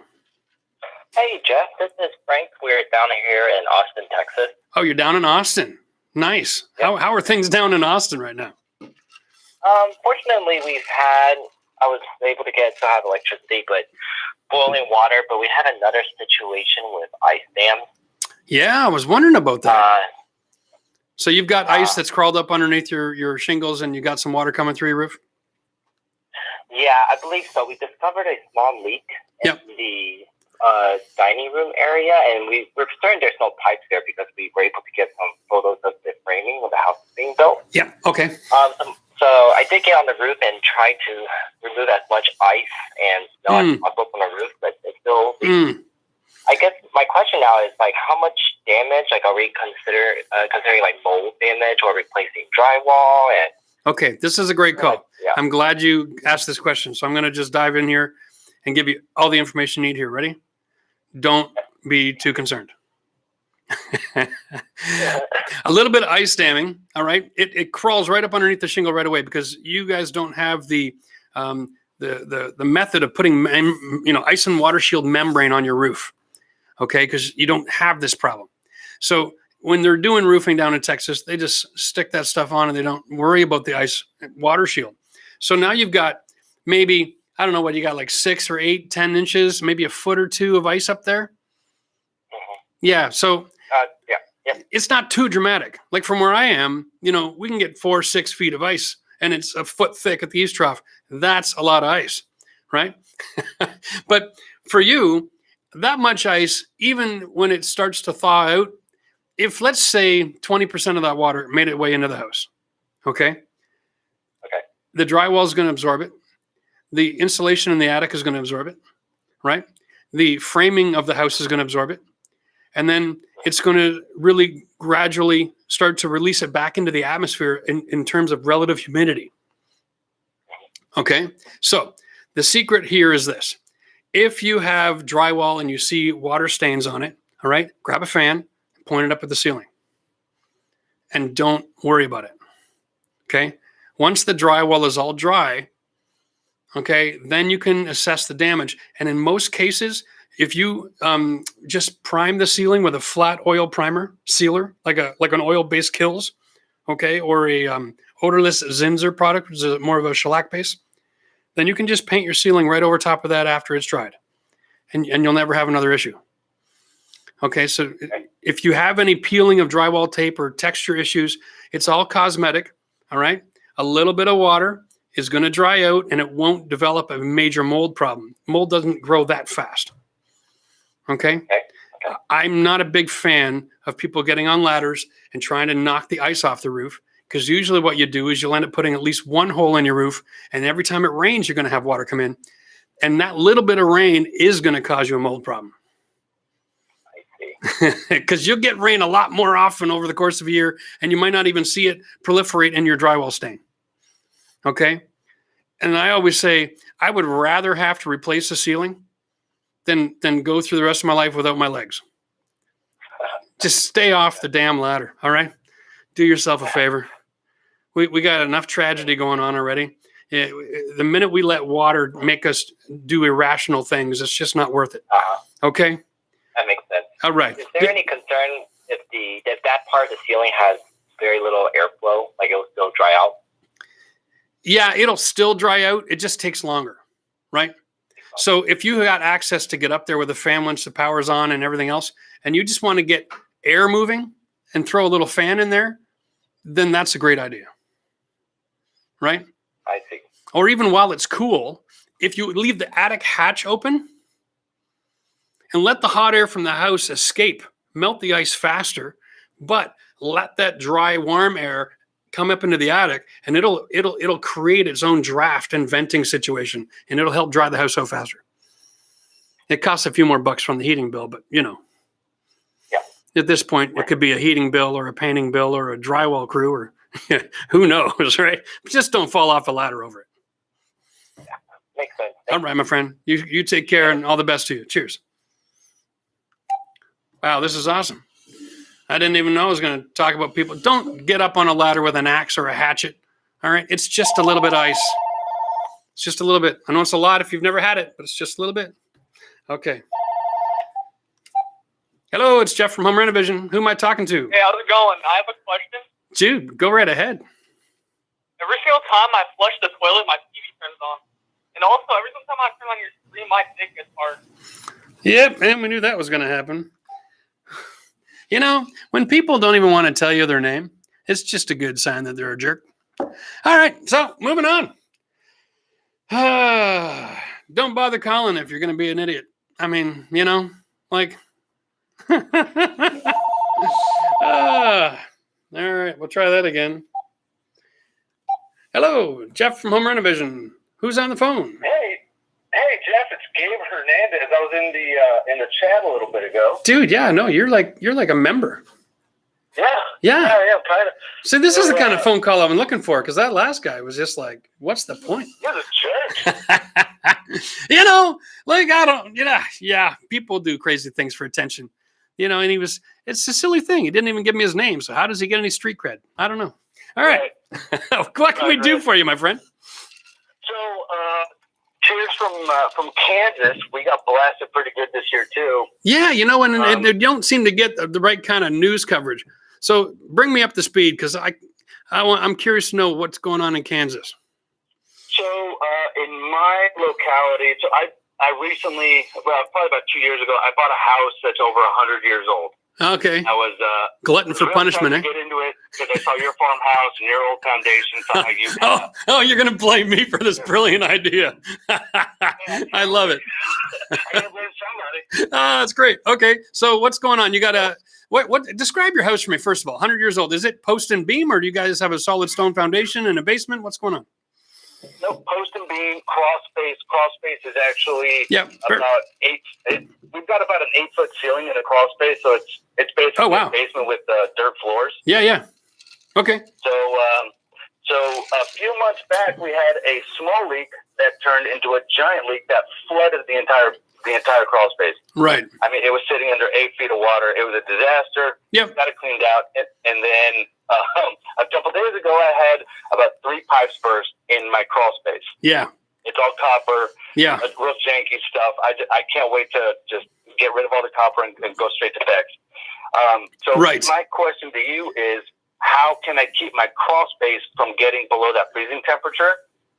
Speaker 4: Hey, Jeff. This is Frank. We're down here in Austin, Texas.
Speaker 1: Oh, you're down in Austin. Nice. Yep. How are things down in Austin right now?
Speaker 4: Fortunately, I was able to have electricity, but boiling water. But we had another situation with ice dams.
Speaker 1: Yeah, I was wondering about that. So you've got ice that's crawled up underneath your shingles, and you got some water coming through your roof?
Speaker 4: Yeah, I believe so. We discovered a small leak in the dining room area, and we're concerned there's no pipes there because we were able to get some photos of the framing when the house was being built.
Speaker 1: Yeah, okay.
Speaker 4: So I did get on the roof and try to remove as much ice and snow as possible from the roof, but it's still... I guess my question now is, how much damage, are we considering, mold damage or replacing drywall? And
Speaker 1: okay, this is a great call. I'm glad you asked this question. So I'm going to just dive in here and give you all the information you need here. Ready? Don't be too concerned. A little bit of ice damming, all right? It crawls right up underneath the shingle right away because you guys don't have the method of putting ice and water shield membrane on your roof. Okay, because you don't have this problem. So when they're doing roofing down in Texas, they just stick that stuff on and they don't worry about the ice water shield. So now you've got maybe, I don't know what you got, 6 or 8, 10 inches, maybe a foot or two of ice up there. Yeah, so it's not too dramatic. Like from where I am, we can get 4 or 6 feet of ice and it's a foot thick at the east trough. That's a lot of ice, right? But for you, that much ice, even when it starts to thaw out, if let's say 20% of that water made its way into the house, okay? The drywall is going to absorb it. The insulation in the attic is going to absorb it, right? The framing of the house is going to absorb it. And then it's going to really gradually start to release it back into the atmosphere in terms of relative humidity. Okay? So the secret here is this. If you have drywall and you see water stains on it, all right, grab a fan, point it up at the ceiling, and don't worry about it, okay? Once the drywall is all dry, okay, then you can assess the damage. And in most cases, if you just prime the ceiling with a flat oil primer sealer, like an oil-based Kills, okay, or a odorless Zinsser product, which is more of a shellac base, then you can just paint your ceiling right over top of that after it's dried. And you'll never have another issue. Okay, so if you have any peeling of drywall tape or texture issues, it's all cosmetic, all right? A little bit of water is going to dry out and it won't develop a major mold problem. Mold doesn't grow that fast. Okay? I'm not a big fan of people getting on ladders and trying to knock the ice off the roof, because usually what you do is you'll end up putting at least one hole in your roof, and every time it rains, you're going to have water come in. And that little bit of rain is going to cause you a mold problem. I see. Because you'll get rain a lot more often over the course of a year, and you might not even see it proliferate in your drywall stain. Okay? And I always say, I would rather have to replace the ceiling than go through the rest of my life without my legs. Just stay off the damn ladder, all right? Do yourself a favor. We got enough tragedy going on already. The minute we let water make us do irrational things, it's just not worth it. Okay?
Speaker 4: That makes sense.
Speaker 1: All right.
Speaker 4: Is there any concern if that part of the ceiling has very little airflow, like it will still dry out?
Speaker 1: Yeah, it'll still dry out. It just takes longer, right? So if you got access to get up there with the fan once the power's on and everything else, and you just want to get air moving and throw a little fan in there, then that's a great idea, right?
Speaker 4: I see.
Speaker 1: Or even while it's cool, if you leave the attic hatch open and let the hot air from the house escape, melt the ice faster, but let that dry, warm air come up into the attic, and it'll create its own draft and venting situation, and it'll help dry the house out faster. It costs a few more bucks from the heating bill, but at this point, it could be a heating bill or a painting bill or a drywall crew or who knows, right? Just don't fall off a ladder over it.
Speaker 2: Yeah, makes sense.
Speaker 1: All right, my friend. You take care, and all the best to you. Cheers. Wow, this is awesome. I didn't even know I was going to talk about people. Don't get up on a ladder with an axe or a hatchet. All right? It's just a little bit of ice. It's just a little bit. I know it's a lot if you've never had it, but it's just a little bit. Okay. Hello, it's Jeff from Home Renovision. Who am I talking to?
Speaker 5: Hey, how's it going? I have a question.
Speaker 1: Dude, go right ahead.
Speaker 5: Every single time I flush the toilet, my TV turns on. And also, every single time I turn on your screen, my dick gets hard.
Speaker 1: Yep, and we knew that was going to happen. You know, when people don't even want to tell you their name, it's just a good sign that they're a jerk. All right, so moving on. Don't bother calling if you're going to be an idiot. I mean, like... all right, we'll try that again. Hello, Jeff from Home Renovision. Who's on the phone?
Speaker 2: Hey, Jeff, it's Gabe Hernandez. I was in the chat a little bit ago.
Speaker 1: Dude, yeah, no, you're like a member.
Speaker 2: Yeah, kind of.
Speaker 1: See, this is the kind of phone call I've been looking for, because that last guy was just like, what's the point?
Speaker 2: You're the jerk.
Speaker 1: Like, I don't, yeah, people do crazy things for attention. And it's a silly thing. He didn't even give me his name. So how does he get any street cred? I don't know. All right. What can we do for you, my friend?
Speaker 2: So, cheers from Kansas. We got blasted pretty good this year, too.
Speaker 1: Yeah, and they don't seem to get the right kind of news coverage. So bring me up to speed, because I'm curious to know what's going on in Kansas.
Speaker 2: So, in my locality, so I recently, probably about 2 years ago, I bought a house that's over 100 years old.
Speaker 1: Okay.
Speaker 2: I was
Speaker 1: glutton for punishment, eh?
Speaker 2: Get into it because I saw your farmhouse and your old foundation.
Speaker 1: Oh, you're going to blame me for this brilliant idea. I love it.
Speaker 2: I gotta blame somebody.
Speaker 1: That's great. Okay, so what's going on? You got a what? Describe your house for me first of all. 100 years old. Is it post and beam, or do you guys have a solid stone foundation and a basement? What's going on?
Speaker 2: No, post and beam, crawl space. Crawl space is actually about 8. We've got about an 8-foot ceiling in a crawl space, so it's basically a basement with dirt floors.
Speaker 1: Yeah. Okay.
Speaker 2: So a few months back, we had a small leak that turned into a giant leak that flooded the entire crawl space.
Speaker 1: Right.
Speaker 2: I mean, it was sitting under 8 feet of water. It was a disaster.
Speaker 1: Yep.
Speaker 2: Got it cleaned out, and then a couple days ago, I had about 3 pipes burst in my crawl space.
Speaker 1: Yeah.
Speaker 2: It's all copper.
Speaker 1: Yeah.
Speaker 2: Real janky stuff. I can't wait to just get rid of all the copper and go straight to PEX. So my question to you is, how can I keep my crawl space from getting below that freezing temperature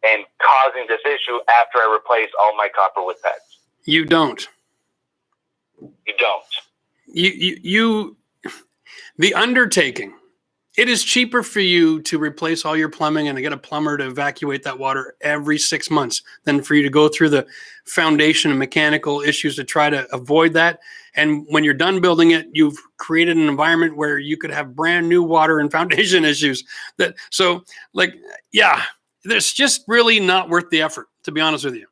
Speaker 2: and causing this issue after I replace all my copper with PEX?
Speaker 1: You don't.
Speaker 2: You don't.
Speaker 1: You the undertaking. It is cheaper for you to replace all your plumbing and to get a plumber to evacuate that water every 6 months than for you to go through the foundation and mechanical issues to try to avoid that. And when you're done building it, you've created an environment where you could have brand new water and foundation issues. It's just really not worth the effort, to be honest with you.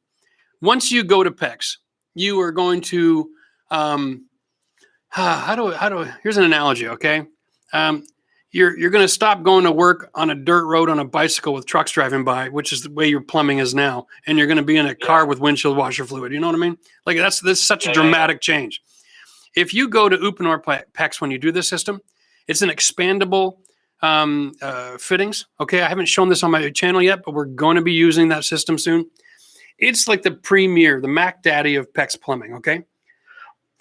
Speaker 1: Once you go to PEX, you are going to, here's an analogy, okay? You're going to stop going to work on a dirt road on a bicycle with trucks driving by, which is the way your plumbing is now, and you're going to be in a car with windshield washer fluid. You know what I mean? Like that's such a dramatic change. If you go to Uponor PEX when you do this system, it's an expandable fittings. Okay, I haven't shown this on my channel yet, but we're going to be using that system soon. It's like the premier, the Mac Daddy of PEX plumbing. Okay.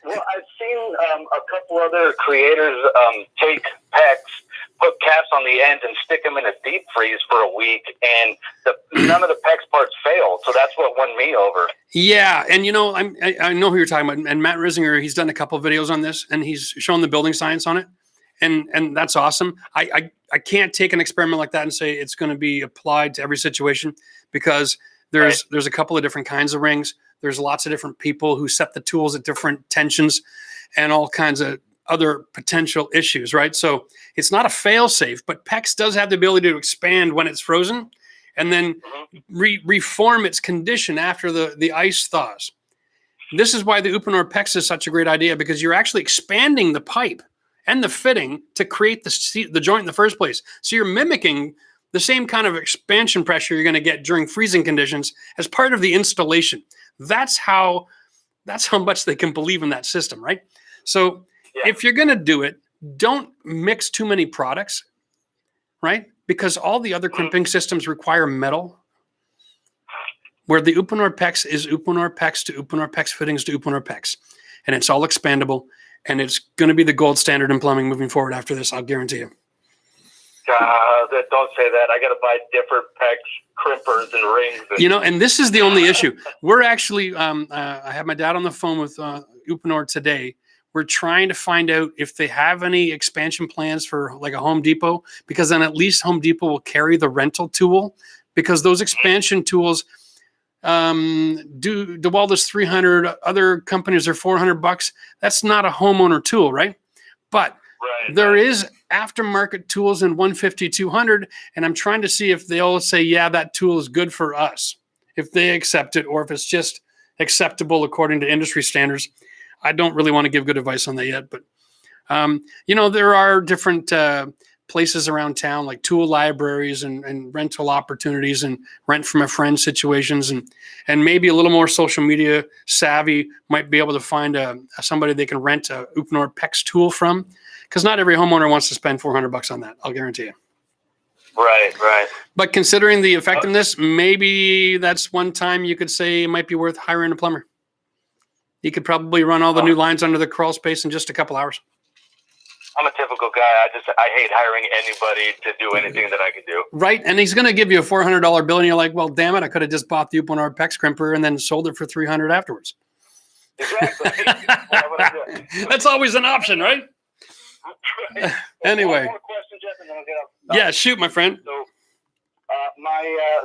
Speaker 2: Well, I've seen a couple other creators take PEX, put caps on the ends, and stick them in a deep freeze for a week, and none of the PEX parts failed. So that's what won me over. Yeah, and
Speaker 1: I know who you're talking about, and Matt Risinger, he's done a couple of videos on this, and he's shown the building science on it, and that's awesome. I can't take an experiment like that and say it's going to be applied to every situation, because There's a couple of different kinds of rings. There's lots of different people who set the tools at different tensions and all kinds of other potential issues, right? So it's not a fail-safe, but PEX does have the ability to expand when it's frozen and then reform its condition after the ice thaws. This is why the Uponor PEX is such a great idea, because you're actually expanding the pipe and the fitting to create the joint in the first place. So you're mimicking the same kind of expansion pressure you're going to get during freezing conditions as part of the installation. That's how much they can believe in that system, right? So if you're going to do it, don't mix too many products, right? Because all the other crimping systems require metal, where the Uponor PEX is Uponor PEX to Uponor PEX fittings to Uponor PEX. And it's all expandable, and it's going to be the gold standard in plumbing moving forward after this, I'll guarantee you.
Speaker 2: Don't say that. I got to buy different PEX crimpers and rings.
Speaker 1: And this is the only issue. We're actually, I had my dad on the phone with Uponor today. We're trying to find out if they have any expansion plans for like a Home Depot, because then at least Home Depot will carry the rental tool, because those expansion tools, DeWalt 300, other companies are $400. That's not a homeowner tool, right? But there is aftermarket tools in 150, 200, and I'm trying to see if they'll say, yeah, that tool is good for us, if they accept it, or if it's just acceptable according to industry standards. I don't really want to give good advice on that yet, but there are different places around town, like tool libraries and rental opportunities and rent from a friend situations, and maybe a little more social media savvy might be able to find somebody they can rent a Uponor PEX tool from, because not every homeowner wants to spend $400 on that, I'll guarantee you.
Speaker 2: Right.
Speaker 1: But considering the effectiveness, maybe that's one time you could say it might be worth hiring a plumber. He could probably run all the new lines under the crawl space in just a couple hours.
Speaker 2: I'm a typical guy. I hate hiring anybody to do anything that I can do.
Speaker 1: Right, and he's going to give you a $400 bill, and you're like, well, damn it, I could have just bought the Uponor PEX crimper and then sold it for $300 afterwards.
Speaker 2: Exactly.
Speaker 1: That's always an option, right? Anyway.
Speaker 2: One more question, Jeff, and then I'll get up.
Speaker 1: Yeah, shoot, my friend.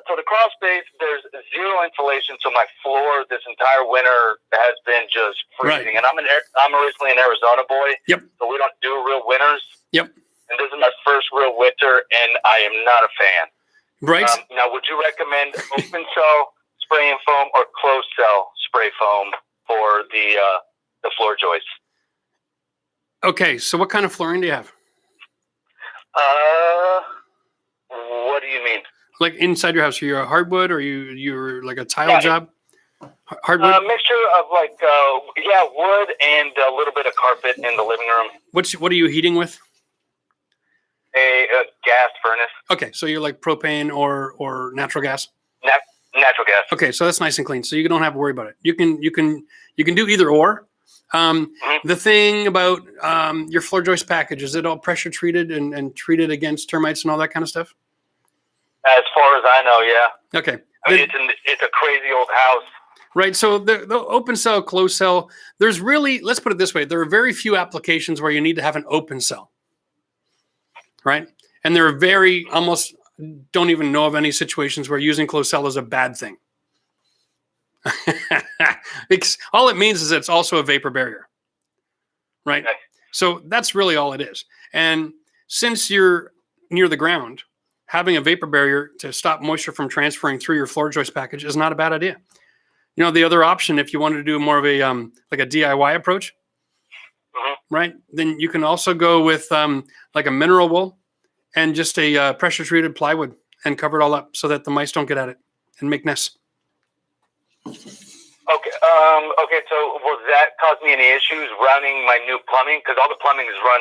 Speaker 2: So the crawl space, there's zero insulation, so my floor this entire winter has been just freezing.
Speaker 1: Right.
Speaker 2: And I'm originally an Arizona boy.
Speaker 1: Yep.
Speaker 2: So we don't do real winters.
Speaker 1: Yep.
Speaker 2: And this is my first real winter, and I am not a fan.
Speaker 1: Right.
Speaker 2: Now, would you recommend open cell spray and foam or closed cell spray foam for the floor joists?
Speaker 1: Okay, so what kind of flooring do you have?
Speaker 2: What do you mean?
Speaker 1: Like inside your house, are you a hardwood or you're like a tile job? Hardwood?
Speaker 2: A mixture of wood and a little bit of carpet in the living room.
Speaker 1: What are you heating with?
Speaker 2: A gas furnace.
Speaker 1: Okay, so you're like propane or natural gas?
Speaker 2: Natural gas.
Speaker 1: Okay, so that's nice and clean. So you don't have to worry about it. You can do either or. The thing about your floor joist package, is it all pressure treated and treated against termites and all that kind of stuff?
Speaker 2: As far as I know, yeah.
Speaker 1: Okay.
Speaker 2: I mean, it's a crazy old house.
Speaker 1: Right. So the open cell, closed cell, there's really, let's put it this way, there are very few applications where you need to have an open cell. Right. And there are almost don't even know of any situations where using closed cell is a bad thing. Because all it means is it's also a vapor barrier. Right. Okay. So that's really all it is. And since you're near the ground, having a vapor barrier to stop moisture from transferring through your floor joist package is not a bad idea. The other option, if you wanted to do more of a like a DIY approach, right? Then you can also go with like a mineral wool and just a pressure treated plywood and cover it all up so that the mice don't get at it and make nests.
Speaker 2: Okay. So will that cause me any issues running my new plumbing? Because all the plumbing is run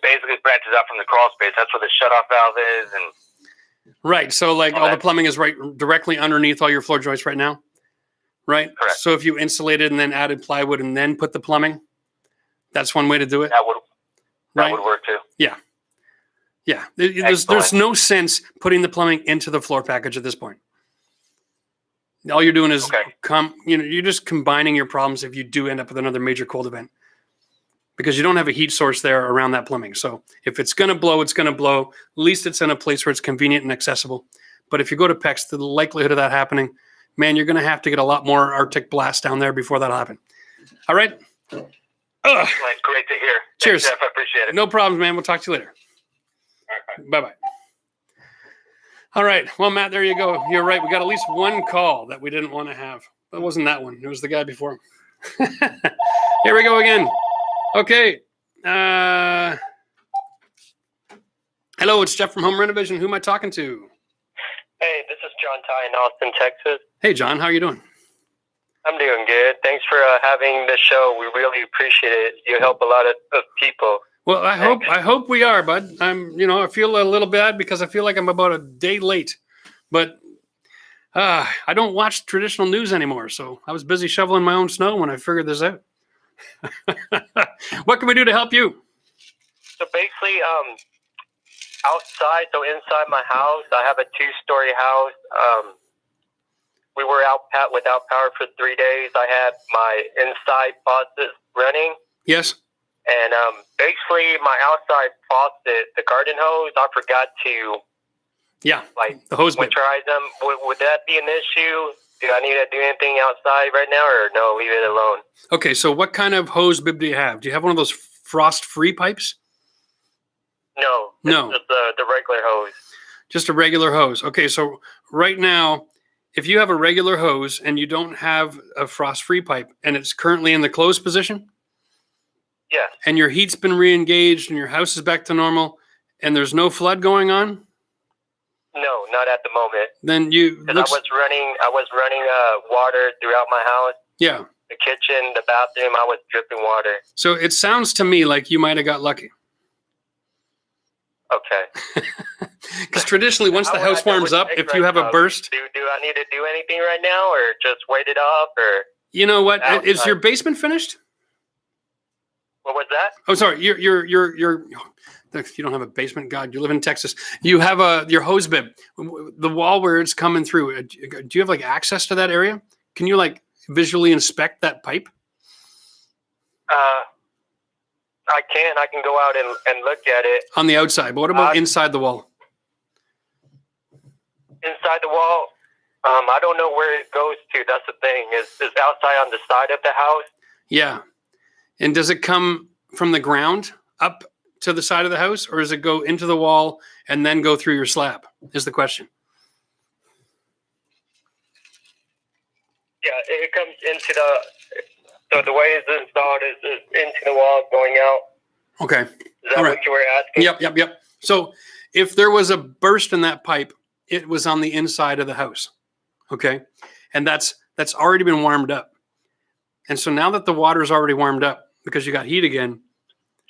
Speaker 2: basically branches out from the crawl space. That's where the shutoff valve is, and
Speaker 1: right. So like all the plumbing is right directly underneath all your floor joists right now. Right.
Speaker 2: Correct.
Speaker 1: So if you insulated and then added plywood and then put the plumbing, that's one way to do it.
Speaker 2: That would work too.
Speaker 1: Yeah. Yeah. There's no sense putting the plumbing into the floor package at this point. All you're doing is you're just combining your problems if you do end up with another major cold event, because you don't have a heat source there around that plumbing. So if it's going to blow, it's going to blow. At least it's in a place where it's convenient and accessible. But if you go to PEX, the likelihood of that happening man, you're going to have to get a lot more Arctic blast down there before that'll happen. All right.
Speaker 2: Great to hear.
Speaker 1: Cheers.
Speaker 2: Thanks, Jeff. I appreciate it.
Speaker 1: No problems, man. We'll talk to you later. Bye-bye. All right. Well, Matt, there you go. You're right. We got at least one call that we didn't want to have. That wasn't that one. It was the guy before him. Here we go again. Okay. Hello, it's Jeff from Home Renovision. Who am I talking to?
Speaker 2: Hey, this is John Ty in Austin, Texas.
Speaker 1: Hey, John. How are you doing?
Speaker 2: I'm doing good. Thanks for having the show. We really appreciate it. You help a lot of people.
Speaker 1: Well, I hope we are, bud. I feel a little bad because I feel like I'm about a day late, but I don't watch traditional news anymore. So I was busy shoveling my own snow when I figured this out. What can we do to help you?
Speaker 2: So basically, outside, so inside my house, I have a 2-story house. We were without power for 3 days. I had my inside faucet running.
Speaker 1: Yes.
Speaker 2: And basically, my outside faucet, the garden hose, I forgot to
Speaker 1: the hose bib.
Speaker 2: winterize them. Would that be an issue? Do I need to do anything outside right now, or no, leave it alone?
Speaker 1: Okay, so what kind of hose bib do you have? Do you have one of those frost-free pipes?
Speaker 2: No. Just the regular hose.
Speaker 1: Just a regular hose. Okay, so right now, if you have a regular hose and you don't have a frost-free pipe and it's currently in the closed position,
Speaker 2: yeah,
Speaker 1: and your heat's been re-engaged and your house is back to normal and there's no flood going on?
Speaker 2: No, not at the moment.
Speaker 1: Then
Speaker 2: I was running water throughout my house.
Speaker 1: Yeah.
Speaker 2: The kitchen, the bathroom, I was dripping water.
Speaker 1: So it sounds to me like you might have got lucky.
Speaker 2: Okay.
Speaker 1: Because traditionally, once the house warms up, if you have a burst...
Speaker 2: Do I need to do anything right now, or just wait it off, or...
Speaker 1: You know what? Is your basement finished?
Speaker 2: What was that?
Speaker 1: Oh, sorry. You don't have a basement. God, you live in Texas. You have your hose bib, the wall where it's coming through. Do you have like access to that area? Can you like visually inspect that pipe?
Speaker 2: I can. I can go out and look at it.
Speaker 1: On the outside. But what about inside the wall?
Speaker 2: Inside the wall, I don't know where it goes to. That's the thing. Is outside on the side of the house?
Speaker 1: Yeah. And does it come from the ground up to the side of the house, or does it go into the wall and then go through your slab? Is the question.
Speaker 2: Yeah, it comes into so the way it's installed is into the wall going out.
Speaker 1: Okay.
Speaker 2: Is that what you were asking?
Speaker 1: Yep. So if there was a burst in that pipe, it was on the inside of the house. Okay. And that's already been warmed up. And so now that the water is already warmed up because you got heat again,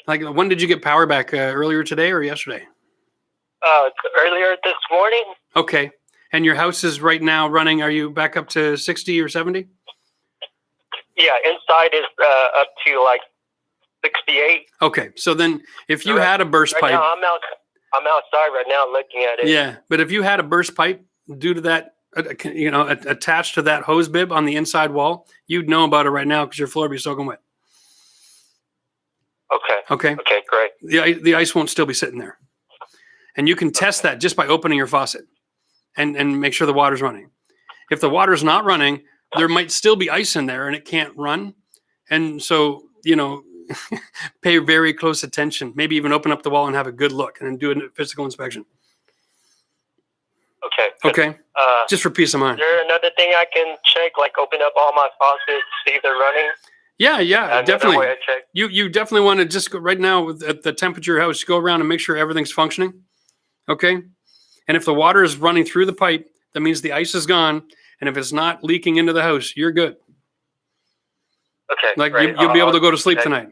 Speaker 1: like when did you get power back? Earlier today or yesterday?
Speaker 2: Earlier this morning.
Speaker 1: Okay. And your house is right now running. Are you back up to 60 or 70?
Speaker 2: Yeah, inside is up to like 68.
Speaker 1: Okay, so then if you had a burst pipe,
Speaker 2: now I'm outside right now looking at it.
Speaker 1: Yeah, but if you had a burst pipe due to that, attached to that hose bib on the inside wall, you'd know about it right now because your floor would be soaking wet. Okay, great. The ice won't still be sitting there, and you can test that just by opening your faucet and make sure the water's running. If the water's not running, there might still be ice in there and it can't run. And so, pay very close attention. Maybe even open up the wall and have a good look and do a physical inspection. Okay. Just for peace of mind.
Speaker 2: Is there another thing I can check, like open up all my faucets, see if they're running?
Speaker 1: Yeah, definitely. You definitely want to just go right now at the temperature of your house, go around and make sure everything's functioning. Okay. And if the water is running through the pipe, that means the ice is gone. And if it's not leaking into the house, you're good.
Speaker 2: Okay.
Speaker 1: Like
Speaker 2: great.
Speaker 1: you'll be able to go to sleep tonight.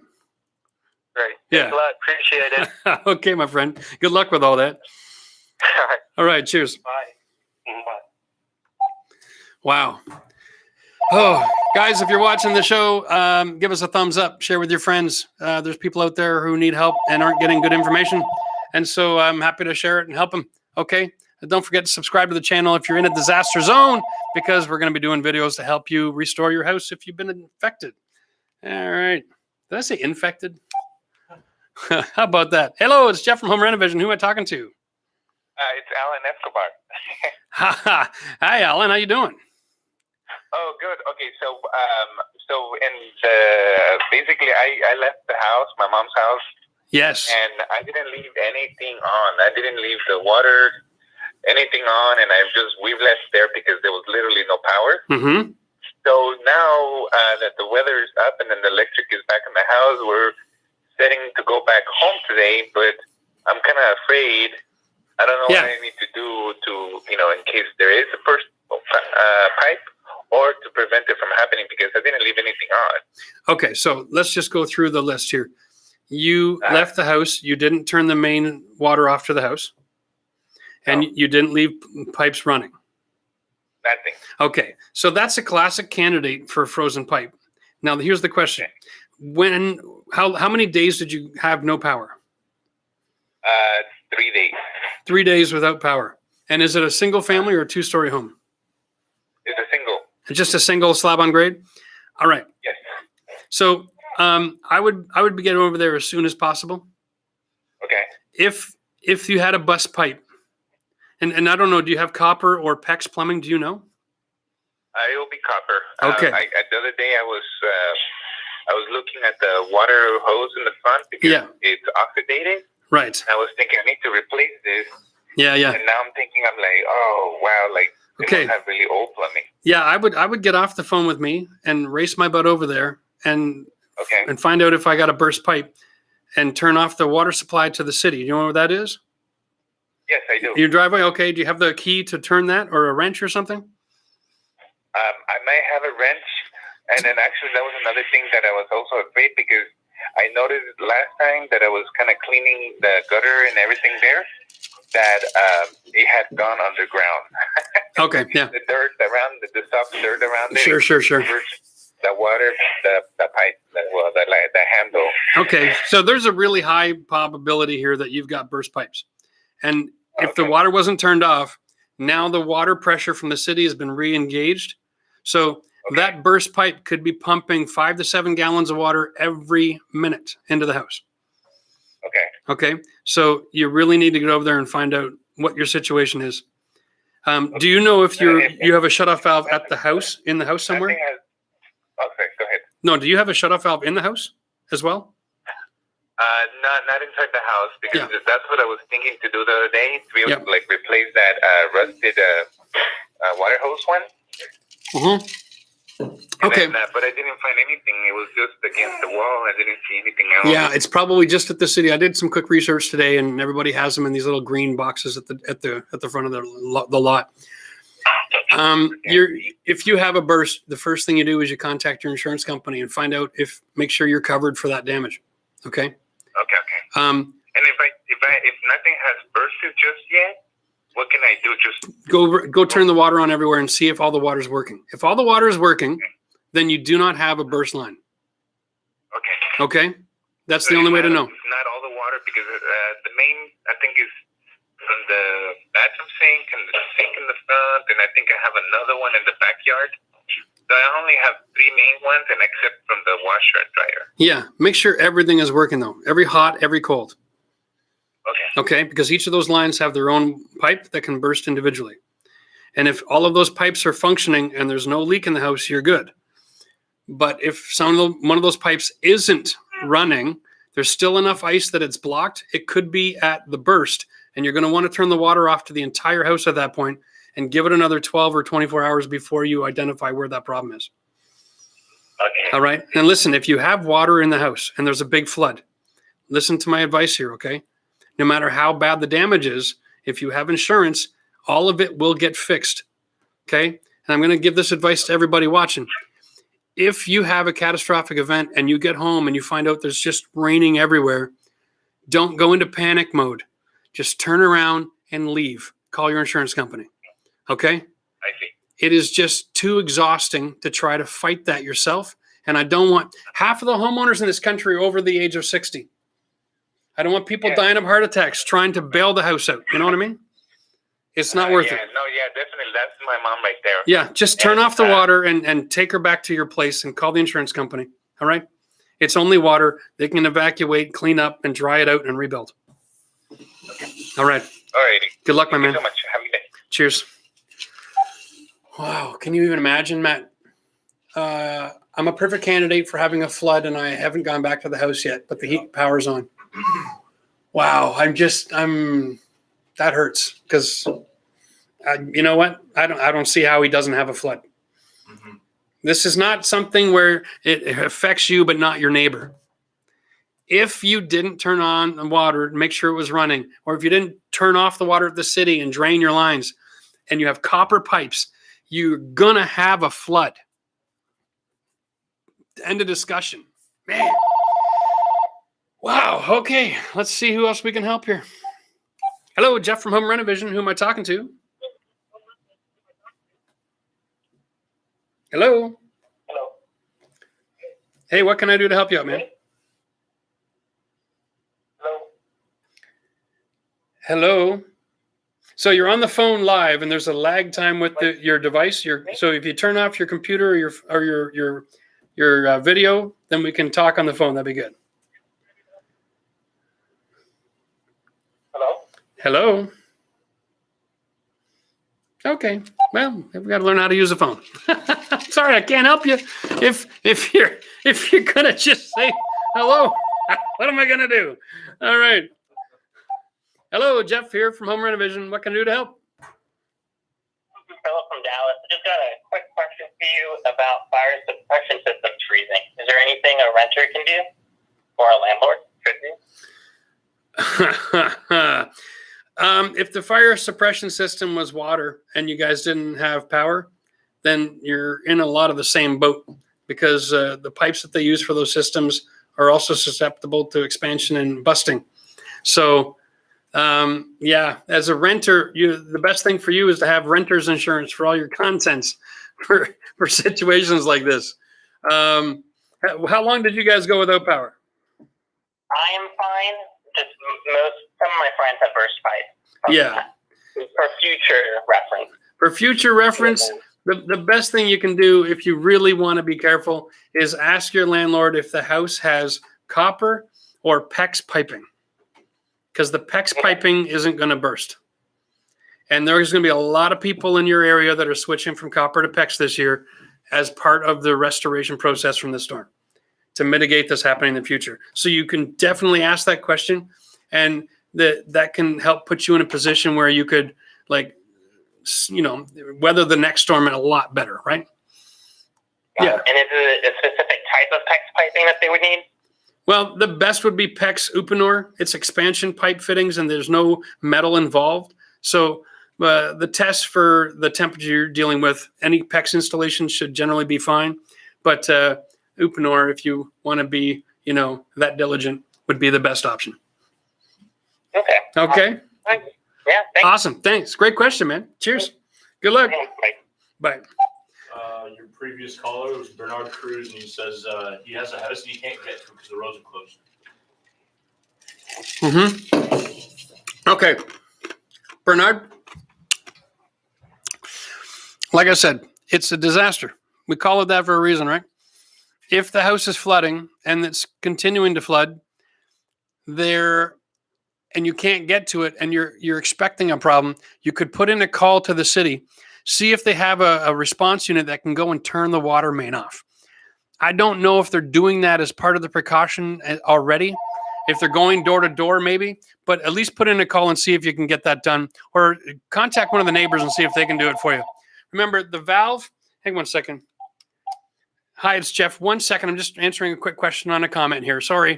Speaker 2: Great.
Speaker 1: Yeah.
Speaker 2: Thanks a lot. Appreciate it.
Speaker 1: Okay, my friend. Good luck with all that.
Speaker 2: All right.
Speaker 1: All right. Cheers.
Speaker 2: Bye. Bye.
Speaker 1: Wow. Oh, guys, if you're watching the show, give us a thumbs up. Share with your friends. There's people out there who need help and aren't getting good information. And so I'm happy to share it and help them. Okay. And don't forget to subscribe to the channel if you're in a disaster zone, because we're going to be doing videos to help you restore your house if you've been infected. All right. Did I say infected? How about that? Hello, it's Jeff from Home Renovision. Who am I talking to?
Speaker 2: It's Alan Escobar.
Speaker 1: Hi, Alan. How you doing?
Speaker 6: Oh, good. Okay, so basically, I left the house, my mom's house.
Speaker 1: Yes.
Speaker 6: And I didn't leave anything on. I didn't leave the water, anything on, and we've left there because there was literally no power.
Speaker 1: Mm-hmm.
Speaker 6: So now that the weather is up and then the electric is back in the house, we're setting to go back home today, but I'm kind of afraid. I don't know what I need to do to, in case there is a burst pipe, or to prevent it from happening, because I didn't leave anything on.
Speaker 1: Okay, so let's just go through the list here. You left the house. You didn't turn the main water off to the house. And you didn't leave pipes running.
Speaker 6: Nothing.
Speaker 1: Okay, so that's a classic candidate for a frozen pipe. Now, here's the question. How many days did you have no power?
Speaker 6: 3 days.
Speaker 1: 3 days without power. And is it a single family or a two-story home?
Speaker 6: It's a single.
Speaker 1: Just a single slab on grade? All right.
Speaker 6: Yes.
Speaker 1: So I would get over there as soon as possible.
Speaker 6: Okay.
Speaker 1: If you had a bus pipe, and I don't know, do you have copper or PEX plumbing? Do you know?
Speaker 6: It will be copper.
Speaker 1: Okay.
Speaker 6: The other day I was looking at the water hose in the front because it's oxidated.
Speaker 1: Right.
Speaker 6: I was thinking I need to replace this.
Speaker 1: Yeah.
Speaker 6: And now I'm thinking, I'm like, oh wow, like they must have really old plumbing.
Speaker 1: Yeah, I would get off the phone with me and race my butt over there and find out if I got a burst pipe and turn off the water supply to the city. You know where that is?
Speaker 6: Yes, I do.
Speaker 1: Your driveway, okay. Do you have the key to turn that, or a wrench or something?
Speaker 6: I might have a wrench. And then actually that was another thing that I was also afraid, because I noticed last time that I was kind of cleaning the gutter and everything there, that it had gone underground.
Speaker 1: Okay, yeah.
Speaker 6: The dirt around, the soft dirt around it.
Speaker 1: Sure.
Speaker 6: The water, the pipe, the handle.
Speaker 1: Okay, so there's a really high probability here that you've got burst pipes. And if the water wasn't turned off, now the water pressure from the city has been re-engaged. So that burst pipe could be pumping 5 to 7 gallons of water every minute into the house. Okay. So you really need to get over there and find out what your situation is. Do you know if you have a shutoff valve at the house, in the house somewhere?
Speaker 6: Okay, go ahead.
Speaker 1: No, do you have a shutoff valve in the house as well?
Speaker 6: Not inside the house, because that's what I was thinking to do the other day, to be able to replace that rusted water hose one.
Speaker 1: Mm-hmm. Okay.
Speaker 6: Then, but I didn't find anything. It was just against the wall. I didn't see anything else.
Speaker 1: Yeah, it's probably just at the city. I did some quick research today, and everybody has them in these little green boxes at the front of the lot. If you have a burst, the first thing you do is you contact your insurance company and make sure you're covered for that damage. Okay.
Speaker 6: And if nothing has bursted just yet, what can I do? Just
Speaker 1: go turn the water on everywhere and see if all the water's working. If all the water is working, then you do not have a burst line. Okay. That's the only way to know.
Speaker 6: Not all the water, because the main, I think, is from the bathroom sink and the sink in the front, and I think I have another one in the backyard. So I only have 3 main ones, and except from the washer and dryer.
Speaker 1: Yeah, make sure everything is working though. Every hot, every cold. Okay, because each of those lines have their own pipe that can burst individually. And if all of those pipes are functioning and there's no leak in the house, you're good. But if one of those pipes isn't running, there's still enough ice that it's blocked. It could be at the burst, and you're going to want to turn the water off to the entire house at that point and give it another 12 or 24 hours before you identify where that problem is. All right. And listen, if you have water in the house and there's a big flood, listen to my advice here, okay? No matter how bad the damage is, if you have insurance, all of it will get fixed, okay? And I'm going to give this advice to everybody watching. If you have a catastrophic event and you get home and you find out there's just raining everywhere, don't go into panic mode. Just turn around and leave. Call your insurance company, okay?
Speaker 6: I see.
Speaker 1: It is just too exhausting to try to fight that yourself. And I don't want half of the homeowners in this country are over the age of 60. I don't want people dying of heart attacks trying to bail the house out. You know what I mean? It's not worth it.
Speaker 6: No, definitely. That's my mom right there.
Speaker 1: Yeah, just turn off the water and take her back to your place and call the insurance company. All right? It's only water. They can evacuate, clean up, and dry it out and rebuild. All right.
Speaker 6: All righty.
Speaker 1: Good luck, my man.
Speaker 6: Thank you so much. Have a good day.
Speaker 1: Cheers. Wow. Can you even imagine, Matt? I'm a perfect candidate for having a flood, and I haven't gone back to the house yet, but the heat power's on. Wow, that hurts because you know what? I don't see how he doesn't have a flood. Mm-hmm. This is not something where it affects you, but not your neighbor. If you didn't turn on the water and make sure it was running, or if you didn't turn off the water of the city and drain your lines, and you have copper pipes, you're gonna have a flood. End of discussion. Man. Wow. Okay. Let's see who else we can help here. Hello, Jeff from Home Renovision. Who am I talking to? Hello.
Speaker 2: Hello.
Speaker 1: Hey, what can I do to help you out, man?
Speaker 2: Hello.
Speaker 1: Hello. So you're on the phone live, and there's a lag time with your device. So if you turn off your computer or your video, then we can talk on the phone. That'd be good.
Speaker 2: Hello.
Speaker 1: Hello. Okay. Well, we've got to learn how to use the phone. Sorry, I can't help you. If you're gonna just say hello, what am I gonna do? All right. Hello, Jeff here from Home Renovision. What can I do to help?
Speaker 4: This is Philip from Dallas. I just got a quick question for you about fire suppression systems freezing. Is there anything a renter can do or a landlord should do?
Speaker 1: If the fire suppression system was water and you guys didn't have power, then you're in a lot of the same boat because the pipes that they use for those systems are also susceptible to expansion and busting. So, yeah, as a renter, the best thing for you is to have renter's insurance for all your contents for situations like this. How long did you guys go without power?
Speaker 4: I am fine. Just some of my friends have burst pipes.
Speaker 1: Yeah.
Speaker 4: For future reference.
Speaker 1: For future reference, the best thing you can do if you really want to be careful is ask your landlord if the house has copper or PEX piping. Because the PEX piping isn't going to burst. And there's going to be a lot of people in your area that are switching from copper to PEX this year as part of the restoration process from the storm to mitigate this happening in the future. So you can definitely ask that question, and that can help put you in a position where you could, like, you know, weather the next storm a lot better, right? Yeah.
Speaker 4: And is it a specific type of PEX piping that they would need?
Speaker 1: Well, the best would be PEX Uponor. It's expansion pipe fittings, and there's no metal involved. So the test for the temperature you're dealing with, any PEX installation should generally be fine. But Uponor, if you want to be, you know, that diligent, would be the best option.
Speaker 4: Okay.
Speaker 1: Okay.
Speaker 4: Yeah. Thanks.
Speaker 1: Awesome. Thanks. Great question, man. Cheers. Good luck. Bye.
Speaker 7: Your previous caller was Bernard Cruz, and he says he has a house and he can't get to it because the roads are closed.
Speaker 1: Mm-hmm. Okay. Bernard, like I said, it's a disaster. We call it that for a reason, right? If the house is flooding and it's continuing to flood, and you can't get to it and you're expecting a problem, you could put in a call to the city, see if they have a response unit that can go and turn the water main off. I don't know if they're doing that as part of the precaution already, if they're going door to door maybe, but at least put in a call and see if you can get that done, or contact one of the neighbors and see if they can do it for you. Remember the valve, hang on 1 second. Hi, it's Jeff. 1 second. I'm just answering a quick question on a comment here. Sorry.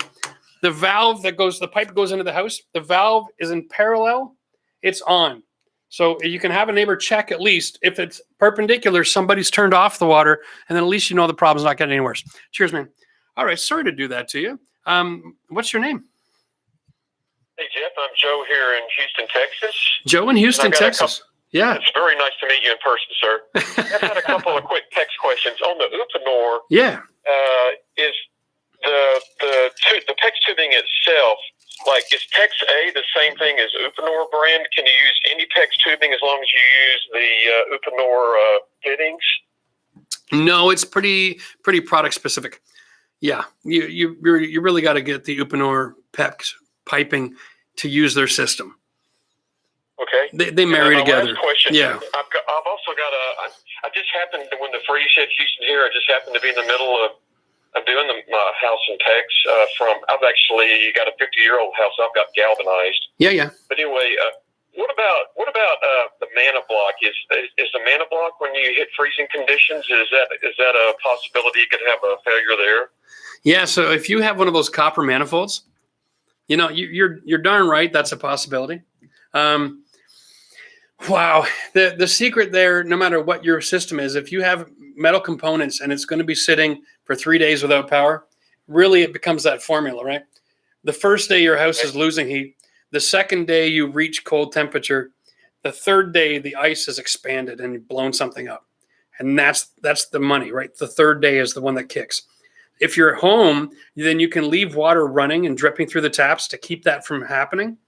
Speaker 1: The valve the pipe goes into the house. The valve is in parallel. It's on. So you can have a neighbor check at least. If it's perpendicular, somebody's turned off the water, and then at least you know the problem's not getting any worse. Cheers, man. All right. Sorry to do that to you. What's your name?
Speaker 2: Hey, Jeff. I'm Joe here in Houston, Texas.
Speaker 1: Joe in Houston, Texas. Yeah.
Speaker 2: It's very nice to meet you in person, sir. I've had a couple of quick text questions. On the Uponor,
Speaker 1: Yeah.
Speaker 2: is the PEX tubing itself, like, is PEX A the same thing as Uponor brand? Can you use any PEX tubing as long as you use the Uponor fittings?
Speaker 1: No, it's pretty product specific. Yeah, you really got to get the Uponor PEX piping to use their system.
Speaker 2: Okay.
Speaker 1: They marry together.
Speaker 2: Last question.
Speaker 1: Yeah.
Speaker 2: I've also got I just happened to, when the freeze hit Houston here, I just happened to be in the middle of doing my house in Tex. I've actually got a 50-year-old house. I've got galvanized.
Speaker 1: Yeah.
Speaker 2: But anyway, what about the mana block? Is the mana block when you hit freezing conditions? Is that a possibility you could have a failure there? Yeah. So if you have one of those copper manifolds, you're darn right. That's a possibility. Wow. The secret there, no matter what your system is, if you have metal components and it's going to be sitting for 3 days without power, really it becomes that formula, right? The first day your house is losing heat. The second day you reach cold temperature. The third day the ice has expanded and blown something up. And that's the money, right? The third day is the one that kicks. If you're at home, then you can leave water running and dripping through the taps to keep that from happening.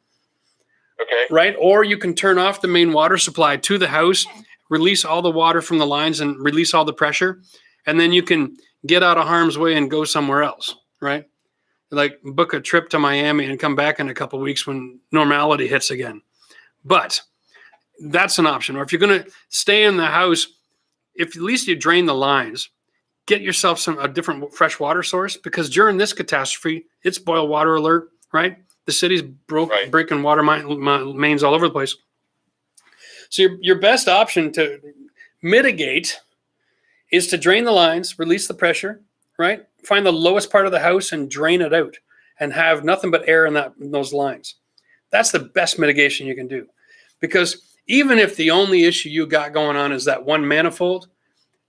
Speaker 2: Okay. Right? Or you can turn off the main water supply to the house, release all the water from the lines and release all the pressure. And then you can get out of harm's way and go somewhere else, right? Like book a trip to Miami and come back in a couple of weeks when normality hits again. But that's an option. Or if you're going to stay in the house, if at least you drain the lines, get yourself a different fresh water source, because during this catastrophe, it's boil water alert, right? The city's breaking water mains all over the place. So your best option to mitigate is to drain the lines, release the pressure, right? Find the lowest part of the house and drain it out and have nothing but air in those lines. That's the best mitigation you can do. Because even if the only issue you got going on is that one manifold,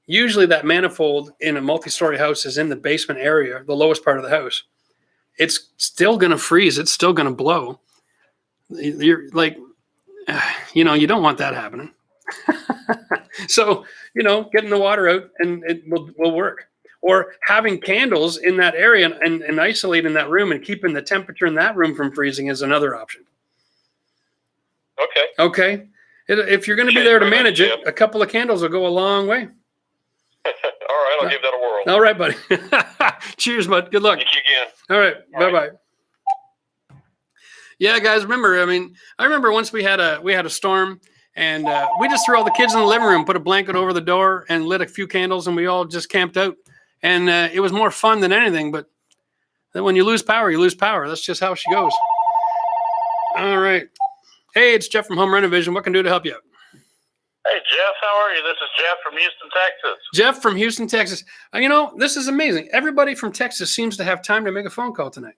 Speaker 2: usually that manifold in a multi-story house is in the basement area, the lowest part of the house. It's still going to freeze. It's still going to blow. You're like, you don't want that happening. So, getting the water out and it will work. Or having candles in that area and isolating that room and keeping the temperature in that room from freezing is another option. Okay. If you're going to be there to manage it, a couple of candles will go a long way. All right, I'll give that a whirl.
Speaker 1: All right, buddy. Cheers, bud. Good luck.
Speaker 2: Thank you again.
Speaker 1: All right. Bye-bye. Yeah, guys, I remember once we had a storm, and we just threw all the kids in the living room, put a blanket over the door, and lit a few candles, and we all just camped out. And it was more fun than anything, but then when you lose power, you lose power. That's just how she goes. All right. Hey, it's Jeff from Home Renovision. What can I do to help you out?
Speaker 2: Hey, Jeff, how are you? This is Jeff from Houston, Texas.
Speaker 1: Jeff from Houston, Texas. This is amazing. Everybody from Texas seems to have time to make a phone call tonight.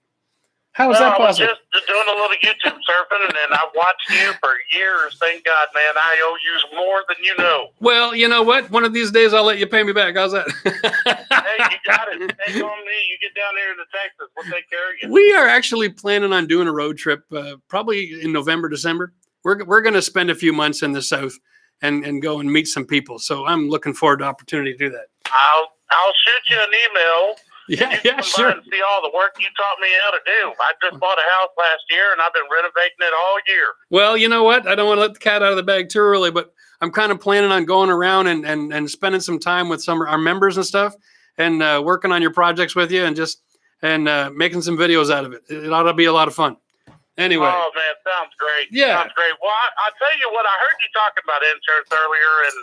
Speaker 1: How is that possible?
Speaker 2: I was just doing a little YouTube surfing, and I've watched you for years. Thank God, man. I owe you more than you know.
Speaker 1: Well, you know what? One of these days, I'll let you pay me back. How's that?
Speaker 2: Hey, you got it. Take on me. You get down there to Texas. We'll take care of you.
Speaker 1: We are actually planning on doing a road trip probably in November, December. We're going to spend a few months in the South and go and meet some people. So I'm looking forward to the opportunity to do that.
Speaker 2: I'll shoot you an email.
Speaker 1: Yeah, sure.
Speaker 2: And see all the work you taught me how to do. I just bought a house last year, and I've been renovating it all year.
Speaker 1: Well, you know what? I don't want to let the cat out of the bag too early, but I'm kind of planning on going around and spending some time with some of our members and stuff, and working on your projects with you, and making some videos out of it. It ought to be a lot of fun. Anyway.
Speaker 2: Oh, man, sounds great.
Speaker 1: Yeah.
Speaker 2: Sounds great. Well, I'll tell you what, I heard you talking about insurance earlier, and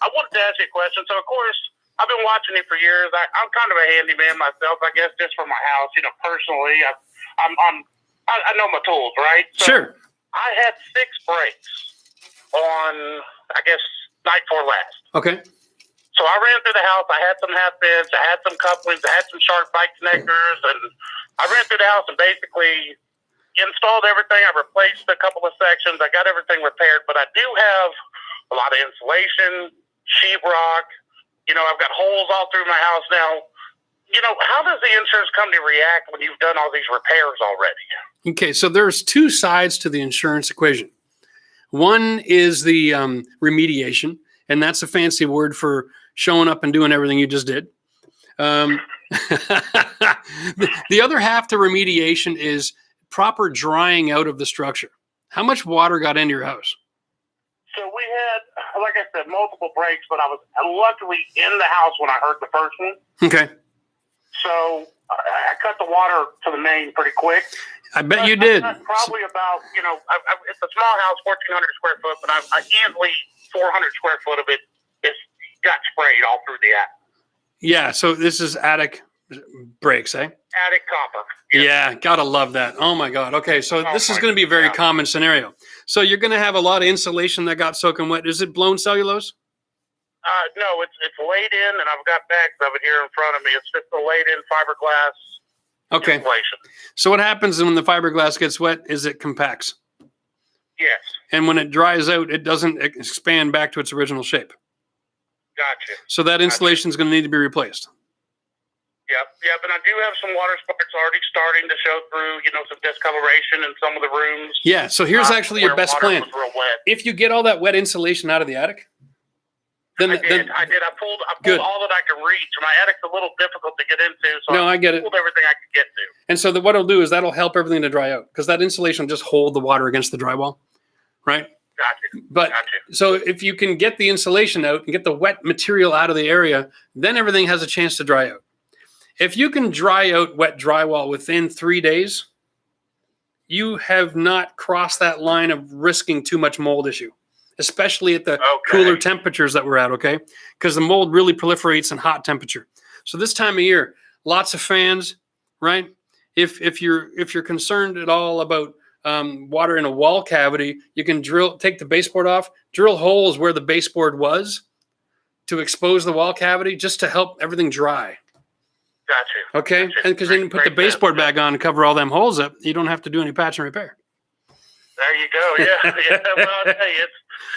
Speaker 2: I wanted to ask you a question. So, of course, I've been watching you for years. I'm kind of a handyman myself, I guess, just for my house. Personally, I know my tools, right? So
Speaker 1: sure.
Speaker 2: I had 6 breaks on, I guess, night before last.
Speaker 1: Okay.
Speaker 2: So I ran through the house. I had some half bits. I had some couplings. I had some sharp bike connectors, and I ran through the house and basically installed everything. I replaced a couple of sections. I got everything repaired, but I do have a lot of insulation, sheetrock. I've got holes all through my house now. How does the insurance company react when you've done all these repairs already?
Speaker 1: Okay, so there's 2 sides to the insurance equation. One is the remediation, and that's a fancy word for showing up and doing everything you just did. The other half to remediation is proper drying out of the structure. How much water got into your house?
Speaker 2: So we had, like I said, multiple breaks, but I was luckily in the house when I heard the first one.
Speaker 1: Okay.
Speaker 2: So I cut the water to the main pretty quick.
Speaker 1: I bet you did.
Speaker 2: Probably about, it's a small house, 1,400 square foot, but I easily 400 square foot of it got sprayed all through the attic.
Speaker 1: Yeah, so this is attic breaks, eh?
Speaker 2: Attic copper.
Speaker 1: Yeah, gotta love that. Oh my God. Okay, so this is going to be a very common scenario. So you're going to have a lot of insulation that got soaking wet. Is it blown cellulose?
Speaker 2: No, it's laid in, and I've got bags of it here in front of me. It's just a laid in fiberglass.
Speaker 1: Okay.
Speaker 2: Insulation.
Speaker 1: So what happens when the fiberglass gets wet is it compacts.
Speaker 2: Yes.
Speaker 1: And when it dries out, it doesn't expand back to its original shape.
Speaker 2: Gotcha.
Speaker 1: So that insulation is going to need to be replaced.
Speaker 2: Yep. And I do have some water spurts already starting to show through, some discoloration in some of the rooms.
Speaker 1: Yeah, so here's actually your best plan.
Speaker 2: Was real wet.
Speaker 1: If you get all that wet insulation out of the attic, then
Speaker 2: I did. I pulled all that I could reach. My attic's a little difficult to get into, so
Speaker 1: I get it.
Speaker 2: Pulled everything I could get to.
Speaker 1: And so what it'll do is that'll help everything to dry out because that insulation will just hold the water against the drywall, right?
Speaker 2: Gotcha.
Speaker 1: But so if you can get the insulation out and get the wet material out of the area, then everything has a chance to dry out. If you can dry out wet drywall within 3 days, you have not crossed that line of risking too much mold issue, especially at the cooler temperatures that we're at, okay? Because the mold really proliferates in hot temperature. So this time of year, lots of fans, right? If you're concerned at all about water in a wall cavity, you can take the baseboard off, drill holes where the baseboard was to expose the wall cavity just to help everything dry.
Speaker 2: Gotcha.
Speaker 1: Okay, and because then you put the baseboard back on and cover all them holes up, you don't have to do any patch and repair.
Speaker 2: There you go. Yeah. Well, I'll tell you,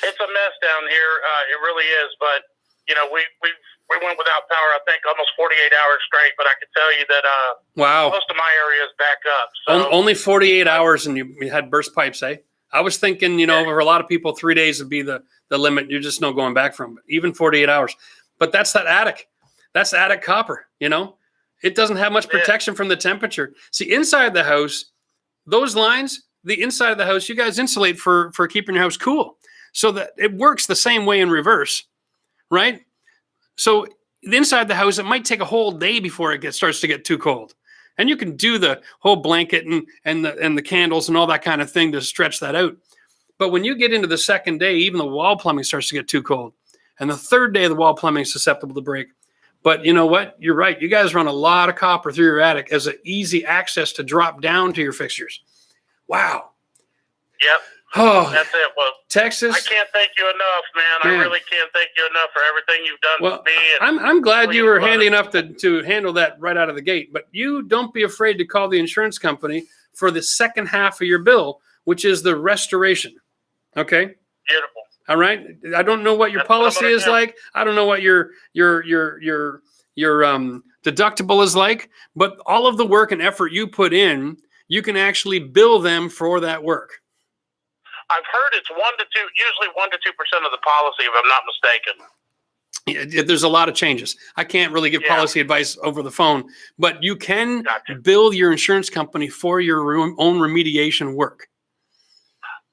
Speaker 2: it's a mess down here. It really is. But we went without power, I think, almost 48 hours straight. But I can tell you that most of my area is back up. So.
Speaker 1: Only 48 hours, and you had burst pipes, eh? I was thinking, for a lot of people, 3 days would be the limit. You're just no going back from. But even 48 hours. But that's that attic. That's attic copper. It doesn't have much protection from the temperature. See, inside the house, those lines, the inside of the house, you guys insulate for keeping your house cool. So that it works the same way in reverse, right? So the inside of the house, it might take a whole day before it starts to get too cold. And you can do the whole blanket and the candles and all that kind of thing to stretch that out. But when you get into the second day, even the wall plumbing starts to get too cold. And the third day, the wall plumbing is susceptible to break. But you know what? You're right. You guys run a lot of copper through your attic as an easy access to drop down to your fixtures. Wow.
Speaker 2: Yep.
Speaker 1: Oh,
Speaker 2: that's it. Well,
Speaker 1: Texas.
Speaker 2: I can't thank you enough, man. I really can't thank you enough for everything you've done for me.
Speaker 1: I'm glad you were handy enough to handle that right out of the gate. But you don't be afraid to call the insurance company for the second half of your bill, which is the restoration. Okay.
Speaker 2: Beautiful.
Speaker 1: All right. I don't know what your policy is like. I don't know what your deductible is like. But all of the work and effort you put in, you can actually bill them for that work.
Speaker 2: I've heard it's 1 to 2% of the policy, if I'm not mistaken.
Speaker 1: Yeah, there's a lot of changes. I can't really give policy advice over the phone, but you can bill your insurance company for your own remediation work.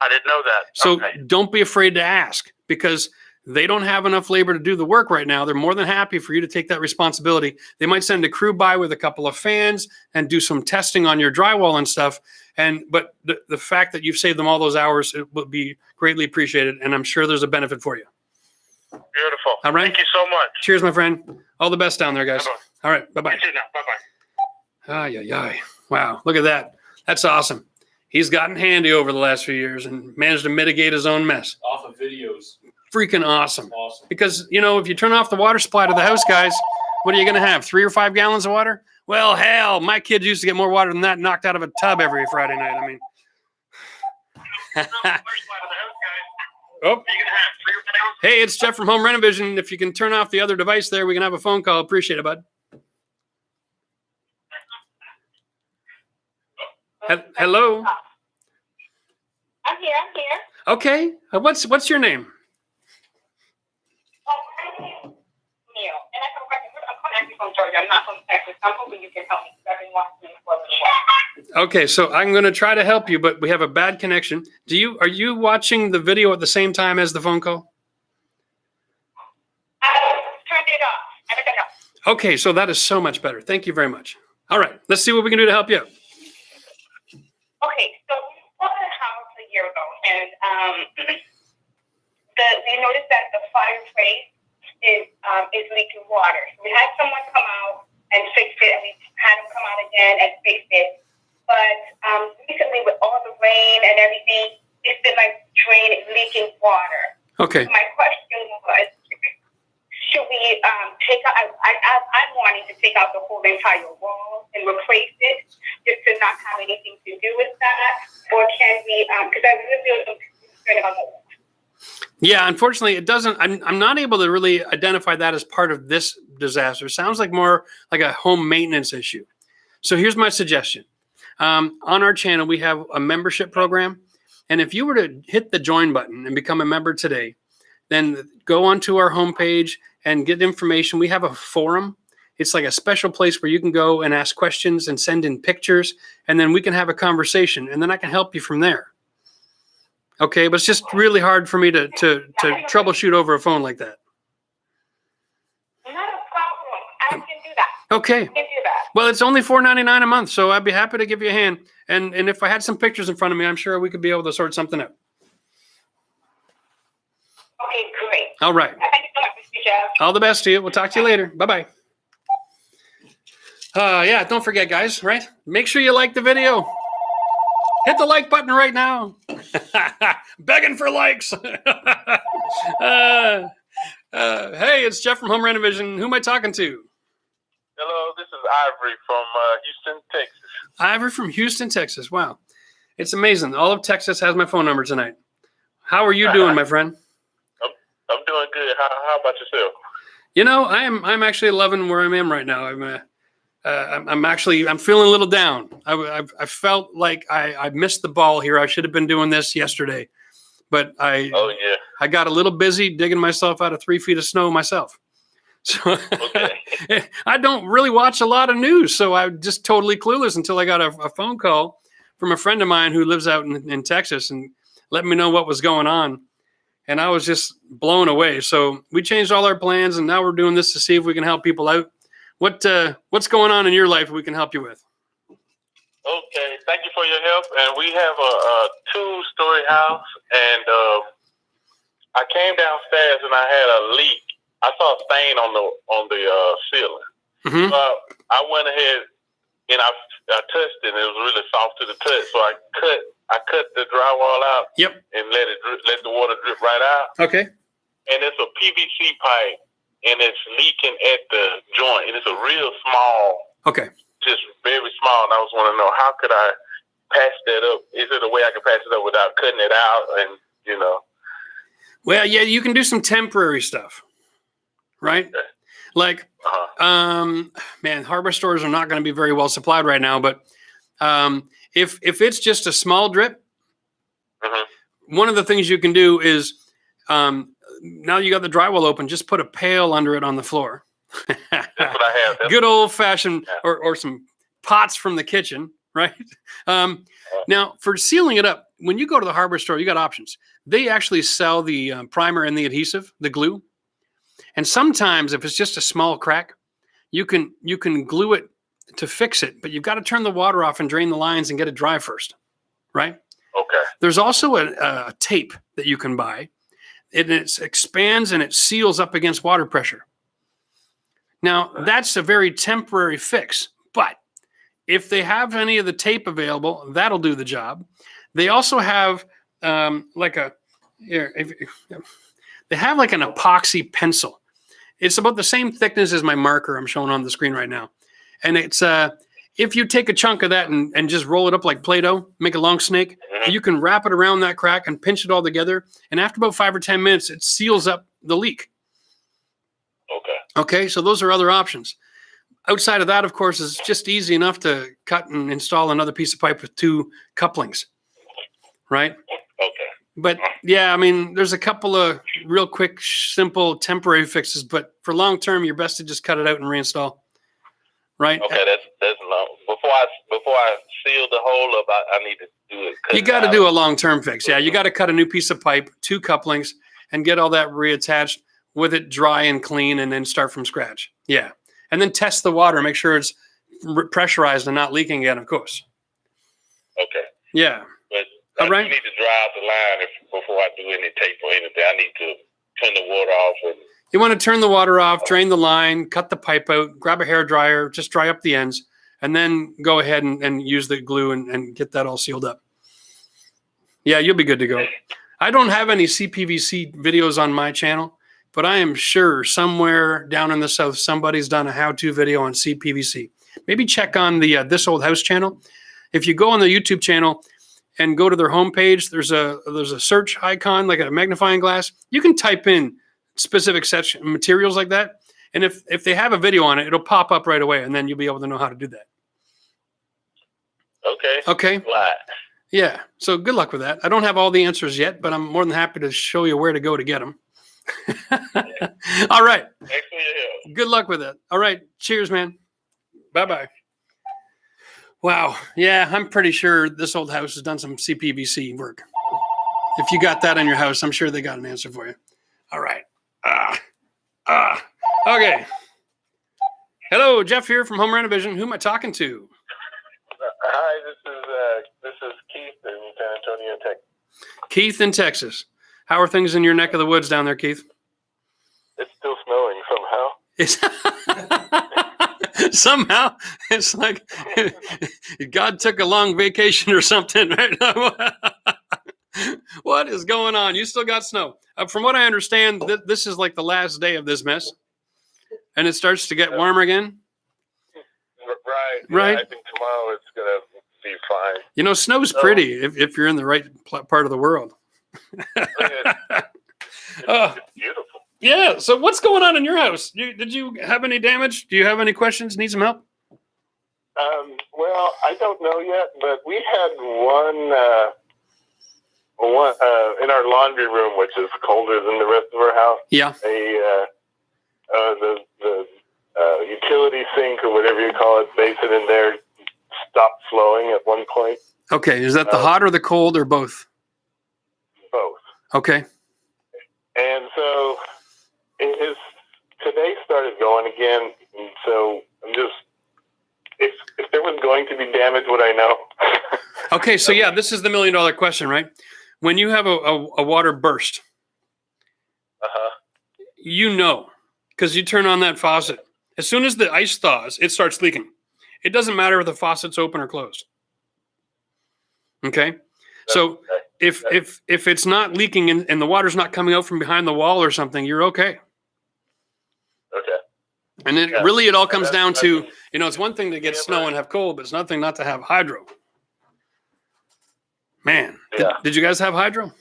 Speaker 2: I didn't know that.
Speaker 1: So don't be afraid to ask because they don't have enough labor to do the work right now. They're more than happy for you to take that responsibility. They might send a crew by with a couple of fans and do some testing on your drywall and stuff. But the fact that you've saved them all those hours, it will be greatly appreciated. And I'm sure there's a benefit for you.
Speaker 2: Beautiful.
Speaker 1: All right.
Speaker 2: Thank you so much.
Speaker 1: Cheers, my friend. All the best down there, guys.
Speaker 2: Bye-bye.
Speaker 1: All right. Bye-bye.
Speaker 2: You too now. Bye-bye.
Speaker 1: Wow. Look at that. That's awesome. He's gotten handy over the last few years and managed to mitigate his own mess.
Speaker 7: Off of videos.
Speaker 1: Freaking awesome. Because, if you turn off the water supply to the house, guys, what are you going to have? 3 or 5 gallons of water? Well, hell, my kids used to get more water than that knocked out of a tub every Friday night. I mean, oh. Hey, it's Jeff from Home Renovision. If you can turn off the other device there, we can have a phone call. Appreciate it, bud. Hello.
Speaker 3: I'm here.
Speaker 1: Okay. What's your name?
Speaker 3: Neil. And I have a question. I'm actually from Georgia. I'm not from Texas. I'm hoping you can help me. I've been watching it for a while.
Speaker 1: Okay, so I'm going to try to help you, but we have a bad connection. Are you watching the video at the same time as the phone call?
Speaker 3: I turned it off. Everything else.
Speaker 1: Okay, so that is so much better. Thank you very much. All right, let's see what we can do to help you out.
Speaker 3: Okay, so we bought a house a year ago, and we noticed that the fireplace is leaking water. So we had someone come out and fix it, and we had them come out again and fix it. But recently, with all the rain and everything, it's been like leaking water.
Speaker 1: Okay.
Speaker 3: My question was, should we take out? I'm wanting to take out the whole entire wall and replace it, just to not have anything to do with that, or can we? Because I really am concerned about that.
Speaker 1: Yeah, unfortunately, it doesn't. I'm not able to really identify that as part of this disaster. Sounds like more like a home maintenance issue. So here's my suggestion. On our channel, we have a membership program. And if you were to hit the join button and become a member today, then go onto our homepage and get information. We have a forum. It's like a special place where you can go and ask questions and send in pictures, and then we can have a conversation, and then I can help you from there. Okay, but it's just really hard for me to troubleshoot over a phone like that.
Speaker 3: Not a problem. I can do that.
Speaker 1: Okay.
Speaker 3: I can do that.
Speaker 1: Well, it's only $4.99 a month, so I'd be happy to give you a hand. And if I had some pictures in front of me, I'm sure we could be able to sort something out.
Speaker 3: Okay, great.
Speaker 1: All right.
Speaker 3: Thank you so much, Mr. Jeff.
Speaker 1: All the best to you. We'll talk to you later. Bye-bye. Yeah, don't forget, guys, right? Make sure you like the video. Hit the like button right now. Begging for likes. Hey, it's Jeff from Home Renovision. Who am I talking to?
Speaker 6: Hello, this is Ivory from Houston, Texas.
Speaker 1: Ivory from Houston, Texas. Wow. It's amazing. All of Texas has my phone number tonight. How are you doing, my friend?
Speaker 6: I'm doing good. How about yourself?
Speaker 1: You know, I'm actually loving where I am right now. I'm feeling a little down. I felt like I missed the ball here. I should have been doing this yesterday, but I got a little busy digging myself out of 3 feet of snow myself. So I don't really watch a lot of news, so I'm just totally clueless until I got a phone call from a friend of mine who lives out in Texas and let me know what was going on. And I was just blown away. So we changed all our plans, and now we're doing this to see if we can help people out. What's going on in your life we can help you with?
Speaker 6: Okay, thank you for your help. And we have a 2-story house, and I came downstairs and I had a leak. I saw a stain on the ceiling. Mm-hmm. So I went ahead and I touched it, and it was really soft to the touch. So I cut the drywall out. Yep. And let the water drip right out. Okay. And it's a PVC pipe, and it's leaking at the joint, and it's a real small. Okay. Just very small, and I was wanting to know, how could I patch that up? Is there a way I could patch it up without cutting it out? And Well, yeah, you can do some temporary stuff, right? Okay. Like, man, hardware stores are not going to be very well supplied right now. But if it's just a small drip, one of the things you can do is, now you got the drywall open, just put a pail under it on the floor. That's what I have. Good old fashioned, or some pots from the kitchen, right? Now, for sealing it up, when you go to the hardware store, you got options. They actually sell the primer and the adhesive, the glue. And sometimes, if it's just a small crack, you can glue it to fix it, but you've got to turn the water off and drain the lines and get it dry first, right? Okay. There's also a tape that you can buy. It expands and it seals up against water pressure. Now, that's a very temporary fix, but if they have any of the tape available, that'll do the job. They also have they have like an epoxy pencil. It's about the same thickness as my marker I'm showing on the screen right now. And it's if you take a chunk of that and just roll it up like Play-Doh, make a long snake, you can wrap it around that crack and pinch it all together. And after about 5 or 10 minutes, it seals up the leak. Okay, so those are other options. Outside of that, of course, is just easy enough to cut and install another piece of pipe with 2 couplings, right? Okay. But yeah, I mean, there's a couple of real quick, simple, temporary fixes, but for long term, you're best to just cut it out and reinstall, right? Okay, that's long. Before I seal the hole up, I need to do it. You got to do a long term fix. Yeah, you got to cut a new piece of pipe, 2 couplings, and get all that reattached with it dry and clean, and then start from scratch. Yeah, and then test the water, make sure it's pressurized and not leaking again, of course. Okay.
Speaker 1: Yeah.
Speaker 6: But
Speaker 1: All right.
Speaker 6: I need to dry out the line before I do any tape or anything. I need to turn the water off.
Speaker 1: You want to turn the water off, drain the line, cut the pipe out, grab a hair dryer, just dry up the ends, and then go ahead and use the glue and get that all sealed up. Yeah, you'll be good to go. I don't have any CPVC videos on my channel, but I am sure somewhere down in the South, somebody's done a how-to video on CPVC. Maybe check on the This Old House channel. If you go on the YouTube channel and go to their homepage, there's a search icon, like a magnifying glass. You can type in specific section materials like that. And if they have a video on it, it'll pop up right away, and then you'll be able to know how to do that.
Speaker 6: Okay.
Speaker 1: Okay.
Speaker 6: Right.
Speaker 1: Yeah. So good luck with that. I don't have all the answers yet, but I'm more than happy to show you where to go to get them. All right.
Speaker 6: Thanks for your help.
Speaker 1: Good luck with it. All right. Cheers, man. Bye-bye. Wow. Yeah, I'm pretty sure This Old House has done some CPVC work. If you got that in your house, I'm sure they got an answer for you. All right. Okay. Hello, Jeff here from Home Renovision. Who am I talking to?
Speaker 6: Hi, this is Keith in San Antonio, Texas.
Speaker 1: Keith in Texas. How are things in your neck of the woods down there, Keith?
Speaker 6: It's still snowing somehow.
Speaker 1: It's somehow it's like God took a long vacation or something, right? What is going on? You still got snow. From what I understand, this is like the last day of this mess, and it starts to get warmer again.
Speaker 6: Right.
Speaker 1: Right.
Speaker 6: Yeah, I think tomorrow it's gonna be fine.
Speaker 1: You know, snow's pretty if you're in the right part of the world.
Speaker 6: It's beautiful.
Speaker 1: Yeah. So what's going on in your house? Did you have any damage? Do you have any questions? Need some help?
Speaker 6: Well, I don't know yet, but we had one in our laundry room, which is colder than the rest of our house.
Speaker 1: Yeah.
Speaker 6: The utility sink or whatever you call it, basin in there stopped flowing at one point.
Speaker 1: Okay. Is that the hot or the cold or both?
Speaker 6: Both.
Speaker 1: Okay.
Speaker 6: And so today started going again. And so I'm just, if there was going to be damage, would I know?
Speaker 1: Okay. So yeah, this is the $1 million question, right? When you have a water burst, you know, because you turn on that faucet. As soon as the ice thaws, it starts leaking. It doesn't matter if the faucet's open or closed. Okay. So if it's not leaking and the water's not coming out from behind the wall or something, you're okay.
Speaker 6: Okay.
Speaker 1: And then really it all comes down to, you know, it's one thing to get snow and have cold, but it's nothing not to have hydro. Man, did you guys have hydro?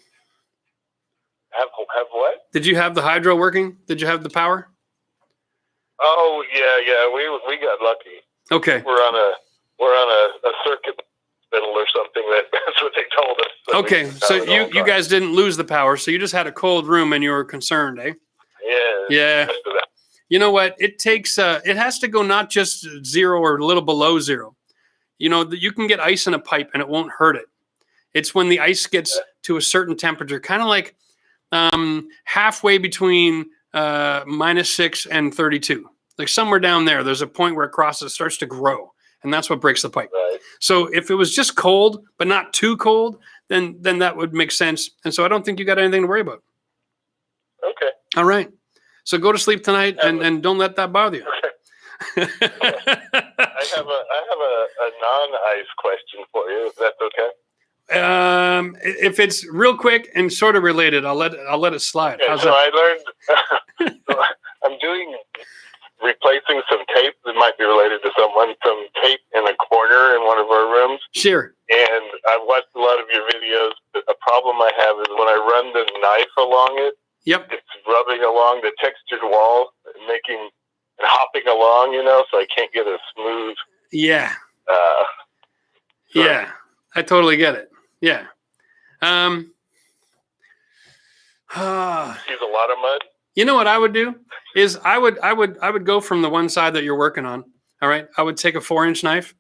Speaker 6: Have what?
Speaker 1: Did you have the hydro working? Did you have the power?
Speaker 6: Oh yeah. We got lucky.
Speaker 1: Okay.
Speaker 6: We're on a circuit hospital or something. That's what they told us. So
Speaker 1: okay. So you guys didn't lose the power. So you just had a cold room and you were concerned, eh?
Speaker 6: Yeah.
Speaker 1: Yeah. You know what? It takes, it has to go not just 0 or a little below 0. You know, you can get ice in a pipe and it won't hurt it. It's when the ice gets to a certain temperature, kind of like halfway between -6 and 32. Like somewhere down there, there's a point where it crosses, starts to grow, and that's what breaks the pipe.
Speaker 6: Right.
Speaker 1: So if it was just cold, but not too cold, then that would make sense. And so I don't think you got anything to worry about.
Speaker 6: Okay.
Speaker 1: All right. So go to sleep tonight and don't let that bother you.
Speaker 6: Okay. I have a non-ice question for you, if that's okay.
Speaker 1: If it's real quick and sort of related, I'll let it slide.
Speaker 6: Okay,
Speaker 1: How's
Speaker 6: so
Speaker 1: that?
Speaker 6: I learned I'm replacing some tape that might be related to someone, some tape in a corner in one of our rooms.
Speaker 1: Sure.
Speaker 6: And I've watched a lot of your videos. A problem I have is when I run the knife along it,
Speaker 1: Yep.
Speaker 6: it's rubbing along the textured wall and hopping along, you know, so I can't get a smooth.
Speaker 1: Yeah. Yeah. I totally get it. Yeah.
Speaker 6: Use a lot of mud.
Speaker 1: You know what I would do is I would go from the one side that you're working on. All right. I would take a 4-inch knife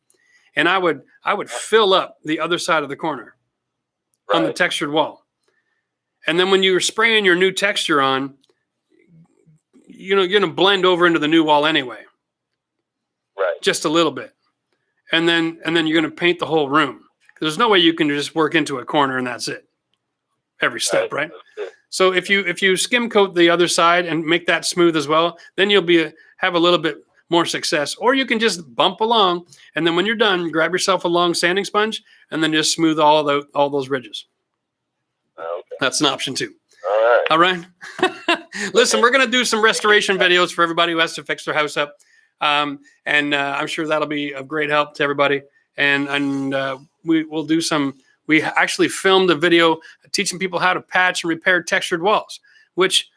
Speaker 1: and I would fill up the other side of the corner on the textured wall. And then when you're spraying your new texture on, you know, you're going to blend over into the new wall anyway.
Speaker 6: Right.
Speaker 1: Just a little bit. And then you're going to paint the whole room. There's no way you can just work into a corner and that's it. Every step, right? So if you skim coat the other side and make that smooth as well, then you'll have a little bit more success. Or you can just bump along, and then when you're done, grab yourself a long sanding sponge and then just smooth all those ridges.
Speaker 2: Okay.
Speaker 1: That's an option too.
Speaker 2: All right.
Speaker 1: All right. Listen, we're going to do some restoration videos for everybody who has to fix their house up. And I'm sure that'll be of great help to everybody. And we will do some, we actually filmed a video teaching people how to patch and repair textured walls, which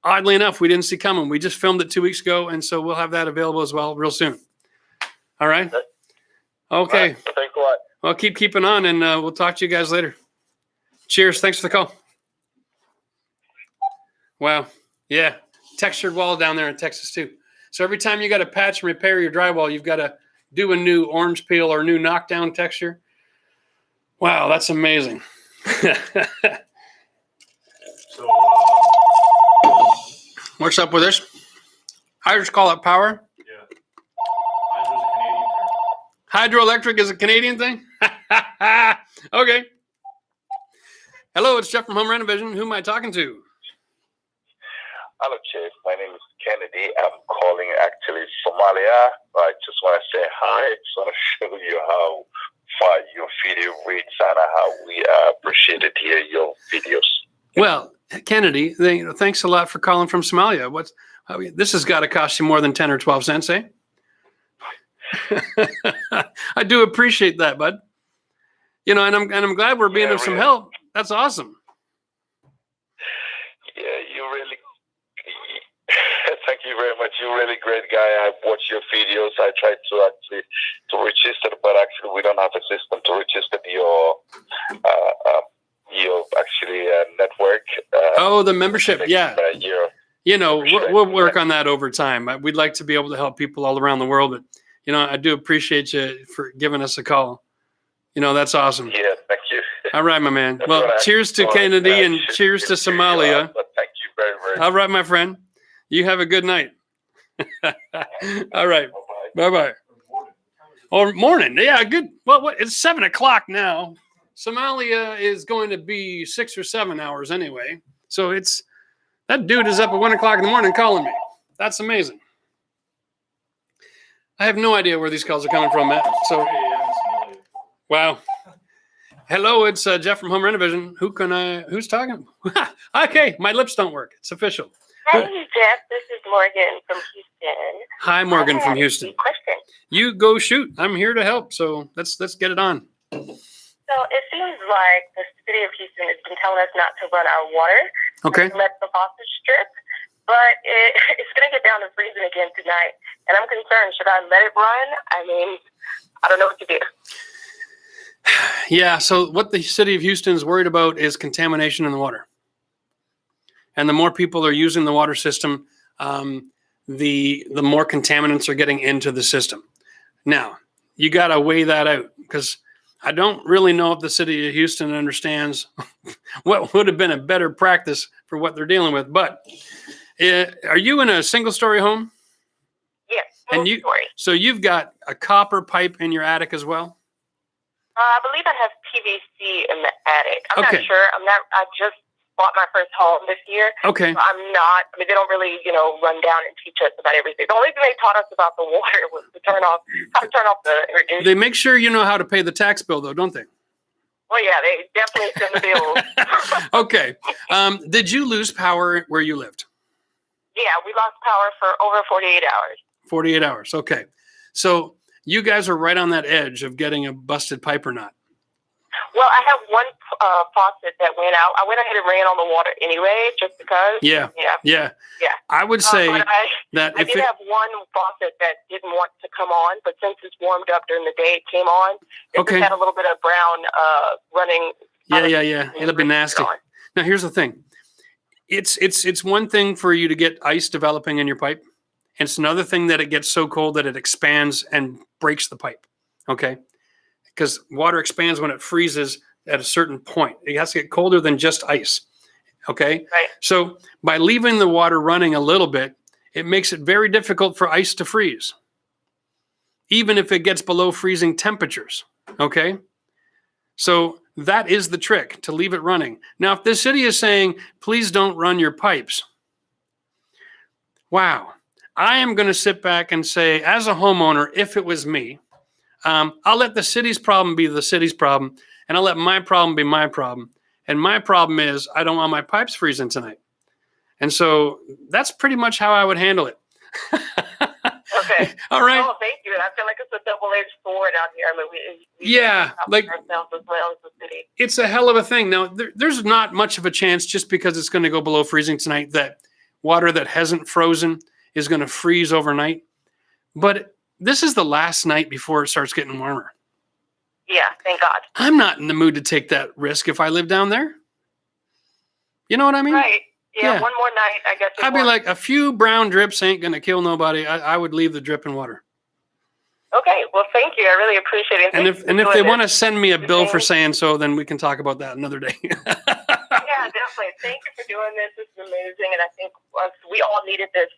Speaker 1: oddly enough, we didn't see coming. We just filmed it 2 weeks ago. And so we'll have that available as well real soon. All right. Okay.
Speaker 2: All right. Thanks a lot.
Speaker 1: Well, keep keeping on, and we'll talk to you guys later. Cheers. Thanks for the call. Wow. Yeah. Textured wall down there in Texas too. So every time you got to patch and repair your drywall, you've got to do a new orange peel or new knockdown texture. Wow. That's amazing.
Speaker 7: So,
Speaker 1: What's up with this? I just call it power.
Speaker 7: yeah. Hydro's a Canadian term.
Speaker 1: Hydroelectric is a Canadian thing? Okay. Hello, it's Jeff from Home Renovision. Who am I talking to?
Speaker 8: Hello, Chief. My name is Kennedy. I'm calling actually Somalia. I just want to say hi. I just want to show you how far your video reads and how we appreciate it here, your videos.
Speaker 1: Well, Kennedy, thanks a lot for calling from Somalia. This has got to cost you more than 10 or 12 cents, eh? I do appreciate that, bud. You know, and I'm glad we're being of some help. That's awesome.
Speaker 8: Yeah, you really. Thank you very much. You're a really great guy. I watch your videos. I tried to register, but actually we don't have a system to register your network.
Speaker 1: The membership. Yeah. You know, we'll work on that over time. We'd like to be able to help people all around the world, but you know, I do appreciate you for giving us a call. You know, that's awesome.
Speaker 8: Yeah, thank you.
Speaker 1: All right, my man. Well, cheers to Kennedy and cheers to Somalia.
Speaker 8: Thank you very much.
Speaker 1: All right, my friend. You have a good night. All right. Bye-bye. Or morning. Yeah, good. Well, it's 7 o'clock now. Somalia is going to be 6 or 7 hours anyway. So that dude is up at 1 o'clock in the morning calling me. That's amazing. I have no idea where these calls are coming from, Matt. So, wow. Hello, it's Jeff from Home Renovision. Who's talking? Okay, my lips don't work. It's official.
Speaker 3: Hey, Jeff, this is Morgan from Houston.
Speaker 1: Hi, Morgan from Houston.
Speaker 3: Question.
Speaker 1: You go shoot. I'm here to help. So let's get it on.
Speaker 3: So it seems like the city of Houston has been telling us not to run our water.
Speaker 1: Okay.
Speaker 3: Let the faucet strip. But it's going to get down to freezing again tonight. And I'm concerned. Should I let it run? I mean, I don't know what to do.
Speaker 1: Yeah. So what the city of Houston is worried about is contamination in the water. And the more people are using the water system, the more contaminants are getting into the system. Now, you got to weigh that out because I don't really know if the city of Houston understands what would have been a better practice for what they're dealing with. But are you in a single-story home?
Speaker 3: Yes,
Speaker 1: story. So you've got a copper pipe in your attic as well?
Speaker 3: I believe I have PVC in the attic. I'm
Speaker 1: Okay.
Speaker 3: not sure. I just bought my first home this year.
Speaker 1: Okay.
Speaker 3: So they don't really, run down and teach us about everything. The only thing they taught us about the water was how to turn off the irrigation.
Speaker 1: They make sure you know how to pay the tax bill, though, don't they?
Speaker 3: Well, yeah, they definitely send the bills.
Speaker 1: Okay. Did you lose power where you lived?
Speaker 3: Yeah, we lost power for over 48 hours.
Speaker 1: 48 hours. Okay. So you guys are right on that edge of getting a busted pipe or not.
Speaker 3: Well, I have one faucet that went out. I went ahead and ran on the water anyway, just because.
Speaker 1: Yeah. I would say that
Speaker 3: I did have one faucet that didn't want to come on, but since it's warmed up during the day, it came on. It just had a little bit of brown running.
Speaker 1: Yeah. It'll be nasty. Now, here's the thing. It's one thing for you to get ice developing in your pipe. And it's another thing that it gets so cold that it expands and breaks the pipe. Okay. Because water expands when it freezes at a certain point. It has to get colder than just ice. Okay?
Speaker 3: Right.
Speaker 1: So by leaving the water running a little bit, it makes it very difficult for ice to freeze, even if it gets below freezing temperatures. Okay? So that is the trick, to leave it running. Now, if the city is saying, please don't run your pipes, wow, I am going to sit back and say, as a homeowner, if it was me, I'll let the city's problem be the city's problem, and I'll let my problem be my problem. And my problem is I don't want my pipes freezing tonight. And so that's pretty much how I would handle it.
Speaker 3: Okay.
Speaker 1: All right.
Speaker 3: Oh, thank you. I feel like it's a double-edged sword out here. I mean, we
Speaker 1: yeah, like
Speaker 3: ourselves as well as the city.
Speaker 1: It's a hell of a thing. Now, there's not much of a chance, just because it's going to go below freezing tonight, that water that hasn't frozen is going to freeze overnight. But this is the last night before it starts getting warmer.
Speaker 3: Yeah, thank God.
Speaker 1: I'm not in the mood to take that risk if I live down there. You know what I mean?
Speaker 3: Right. Yeah,
Speaker 1: Yeah.
Speaker 3: one more night, I guess.
Speaker 1: I'd be like, a few brown drips ain't going to kill nobody. I would leave the dripping water.
Speaker 3: okay, well, thank you. I really appreciate it.
Speaker 1: And if they want to send me a bill for saying so, then we can talk about that another day.
Speaker 3: Yeah, definitely. Thank you for doing this. This is amazing. And I think we all needed this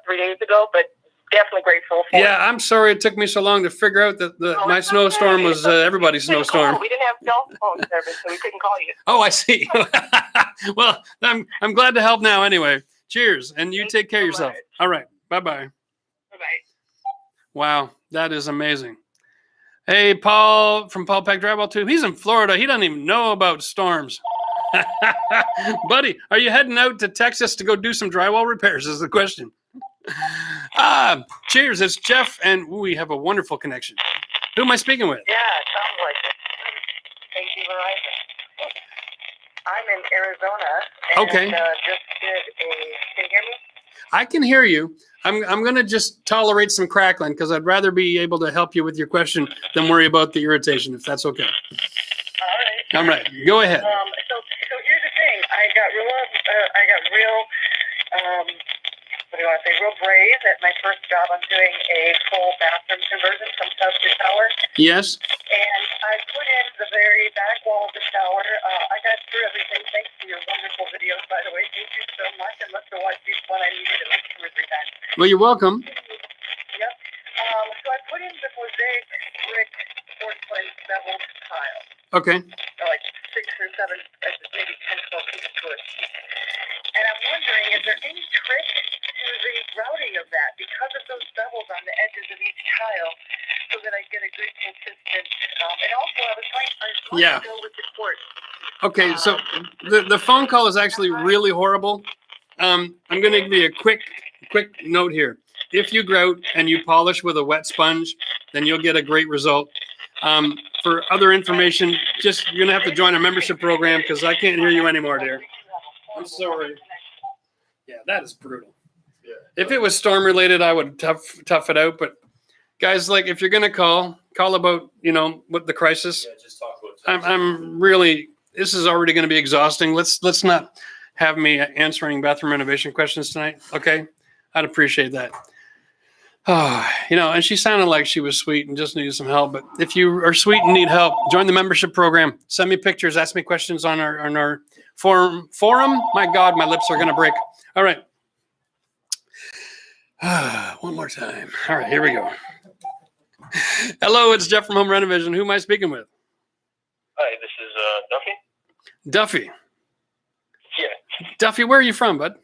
Speaker 3: 3 days ago, but definitely grateful for
Speaker 1: Yeah, I'm sorry it took me so long to figure out that my snowstorm was everybody's snowstorm.
Speaker 3: We didn't have cell phone service, so we couldn't call you.
Speaker 1: Oh, I see. Well, I'm glad to help now anyway. Cheers, and you take care of yourself. All right, bye-bye.
Speaker 3: Bye-bye.
Speaker 1: Wow, that is amazing. Hey, Paul from Paul Peck Drywall 2. He's in Florida. He doesn't even know about storms. Buddy, are you heading out to Texas to go do some drywall repairs is the question. Cheers, it's Jeff, and we have a wonderful connection. Who am I speaking with?
Speaker 3: Yeah, it sounds like it. Thank you, Verizon. I'm in Arizona. And,
Speaker 1: Okay.
Speaker 3: Just did can you hear me?
Speaker 1: I can hear you. I'm going to just tolerate some crackling because I'd rather be able to help you with your question than worry about the irritation, if that's okay.
Speaker 3: All right.
Speaker 1: All right, go ahead.
Speaker 3: So here's the thing. I got real, what do you want to say, real brave at my first job. I'm doing a full bathroom conversion from tub to shower.
Speaker 1: Yes.
Speaker 3: And I put in the very back wall of the shower. I got through everything. Thanks to your wonderful videos, by the way. Thank you so much. I must have watched each one. I needed it like 2 or 3 times.
Speaker 1: Well, you're welcome.
Speaker 3: Yep. So I put in the mosaic brick porcelain beveled tile.
Speaker 1: Okay.
Speaker 3: Like 6 or 7, maybe 10, 12 feet to it. And I'm wondering, is there any trick to the routing of that because of those bevels on the edges of each tile, so that I get a good consistent? And also, I was trying to go with the quartz.
Speaker 1: Okay, so the phone call is actually really horrible. I'm going to give you a quick note here. If you grout and you polish with a wet sponge, then you'll get a great result. For other information, you're going to have to join a membership program because I can't hear you anymore, dear. I'm sorry. Yeah, that is brutal.
Speaker 7: Yeah.
Speaker 1: If it was storm related, I would tough it out. But guys, like if you're going to call about, what the crisis.
Speaker 7: Yeah, just talk about it.
Speaker 1: I'm really, this is already going to be exhausting. Let's not have me answering bathroom renovation questions tonight. Okay. I'd appreciate that. And she sounded like she was sweet and just needed some help. But if you are sweet and need help, join the membership program. Send me pictures. Ask me questions on our forum. My God, my lips are going to break. All right. One more time. All right, here we go. Hello, it's Jeff from Home Renovision. Who am I speaking with?
Speaker 2: Hi, this is Duffy.
Speaker 1: Duffy.
Speaker 2: Yeah.
Speaker 1: Duffy, where are you from, bud?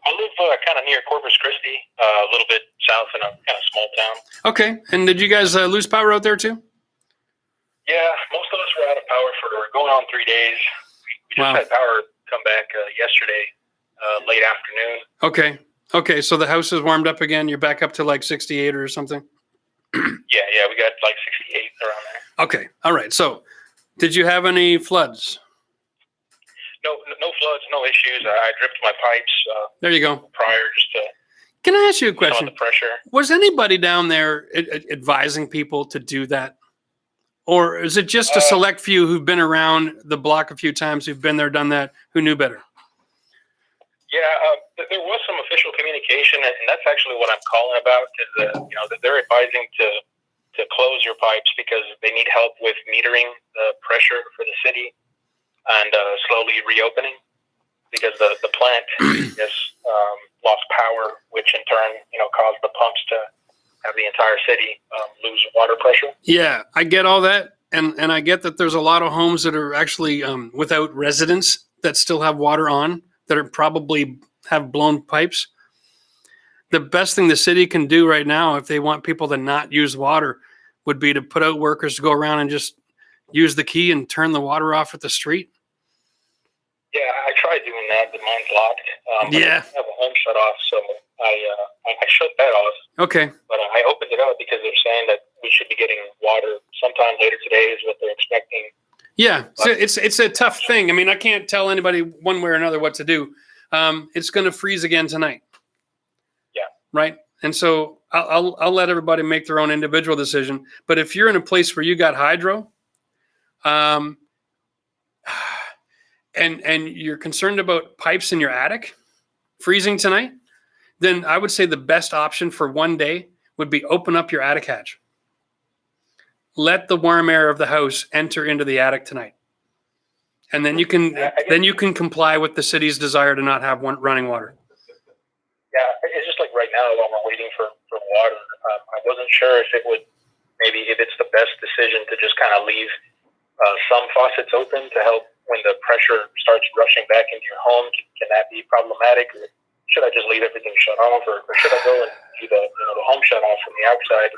Speaker 2: I live kind of near Corpus Christi, a little bit south in a kind of small town.
Speaker 1: Okay. And did you guys lose power out there too?
Speaker 2: Yeah, most of us were out of power for going on 3 days. We just had power come back yesterday, late afternoon.
Speaker 1: Okay. So the house is warmed up again. You're back up to like 68 or something?
Speaker 2: Yeah, we got like 68 around there.
Speaker 1: Okay. All right. So did you have any floods?
Speaker 2: No floods, no issues. I dripped my pipes.
Speaker 1: There you go.
Speaker 2: Prior, just to.
Speaker 1: Can I ask you a question?
Speaker 2: The pressure.
Speaker 1: Was anybody down there advising people to do that? Or is it just a select few who've been around the block a few times, who've been there, done that, who knew better?
Speaker 2: Yeah, there was some official communication, and that's actually what I'm calling about, is that they're advising to close your pipes because they need help with metering the pressure for the city and slowly reopening, because the plant has lost power, which in turn caused the pumps to have the entire city lose water pressure.
Speaker 1: Yeah, I get all that. and I get that there's a lot of homes that are actually without residents that still have water on, that are probably have blown pipes. The best thing the city can do right now, if they want people to not use water, would be to put out workers to go around and just use the key and turn the water off at the street.
Speaker 2: Yeah, I tried doing that, but mine's locked.
Speaker 1: Yeah.
Speaker 2: I have a home shut off, so I shut that off.
Speaker 1: Okay.
Speaker 2: But I opened it up because they're saying that we should be getting water sometime later today is what they're expecting.
Speaker 1: Yeah, so it's a tough thing. I mean, I can't tell anybody one way or another what to do. It's going to freeze again tonight.
Speaker 2: Yeah.
Speaker 1: Right. And so I'll let everybody make their own individual decision. But if you're in a place where you got hydro, and you're concerned about pipes in your attic freezing tonight, then I would say the best option for one day would be open up your attic hatch. Let the warm air of the house enter into the attic tonight. And then you can comply with the city's desire to not have running water.
Speaker 2: Yeah, it's just like right now while we're waiting for water, I wasn't sure if it's the best decision to just kind of leave some faucets open to help when the pressure starts rushing back into your home. Can that be problematic? Or should I just leave everything shut off, or should I go and do the home shut off from the outside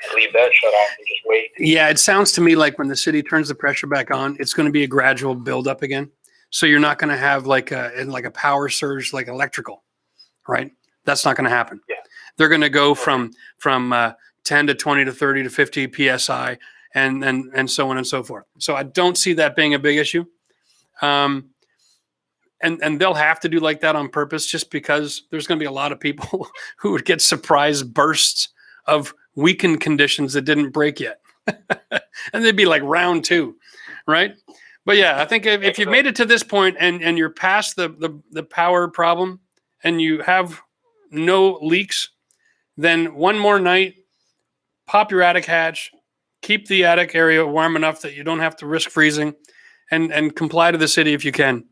Speaker 2: and leave that shut off and just wait? Yeah,
Speaker 1: it sounds to me like when the city turns the pressure back on, it's going to be a gradual build up again. So you're not going to have like a power surge like electrical, right? That's not going to happen.
Speaker 2: Yeah. They're
Speaker 1: going to go from 10 to 20 to 30 to 50 psi and so on and so forth. So I don't see that being a big issue. And they'll have to do like that on purpose, just because there's going to be a lot of people who would get surprise bursts of weakened conditions that didn't break yet. And they'd be like round two, right? But yeah, I think if you've made it to this point and you're past the power problem and you have no leaks, then one more night, pop your attic hatch, keep the attic area warm enough that you don't have to risk freezing, and comply to the city if you can.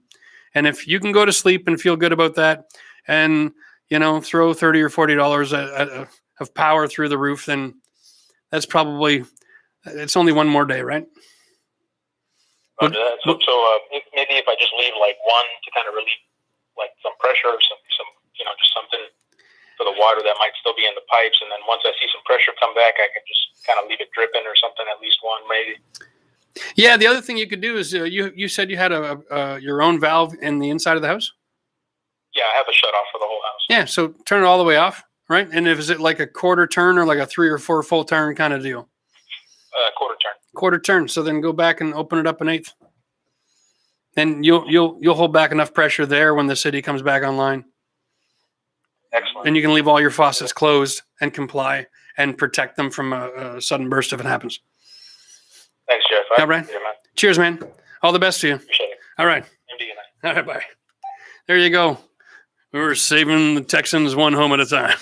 Speaker 1: And if you can go to sleep and feel good about that, and throw $30 or $40 of power through the roof, then it's only one more day, right?
Speaker 2: So maybe if I just leave like one to kind of relieve like some pressure or some just something for the water that might still be in the pipes, and then once I see some pressure come back, I can just kind of leave it dripping or something, at least one maybe.
Speaker 1: Yeah, the other thing you could do is you said you had your own valve in the inside of the house?
Speaker 2: Yeah, I have a shut off for the whole house.
Speaker 1: Yeah, so turn it all the way off, right? And is it like a quarter turn or like a 3 or 4 full turn kind of deal?
Speaker 2: Quarter turn.
Speaker 1: Quarter turn. So then go back and open it up an eighth. And you'll hold back enough pressure there when the city comes back online.
Speaker 2: Excellent.
Speaker 1: And you can leave all your faucets closed and comply and protect them from a sudden burst if it happens.
Speaker 2: Thanks, Jeff.
Speaker 1: All right. Cheers, man. All the best to you.
Speaker 2: Appreciate it.
Speaker 1: All right. All right, bye. There you go. We're saving the Texans one home at a time.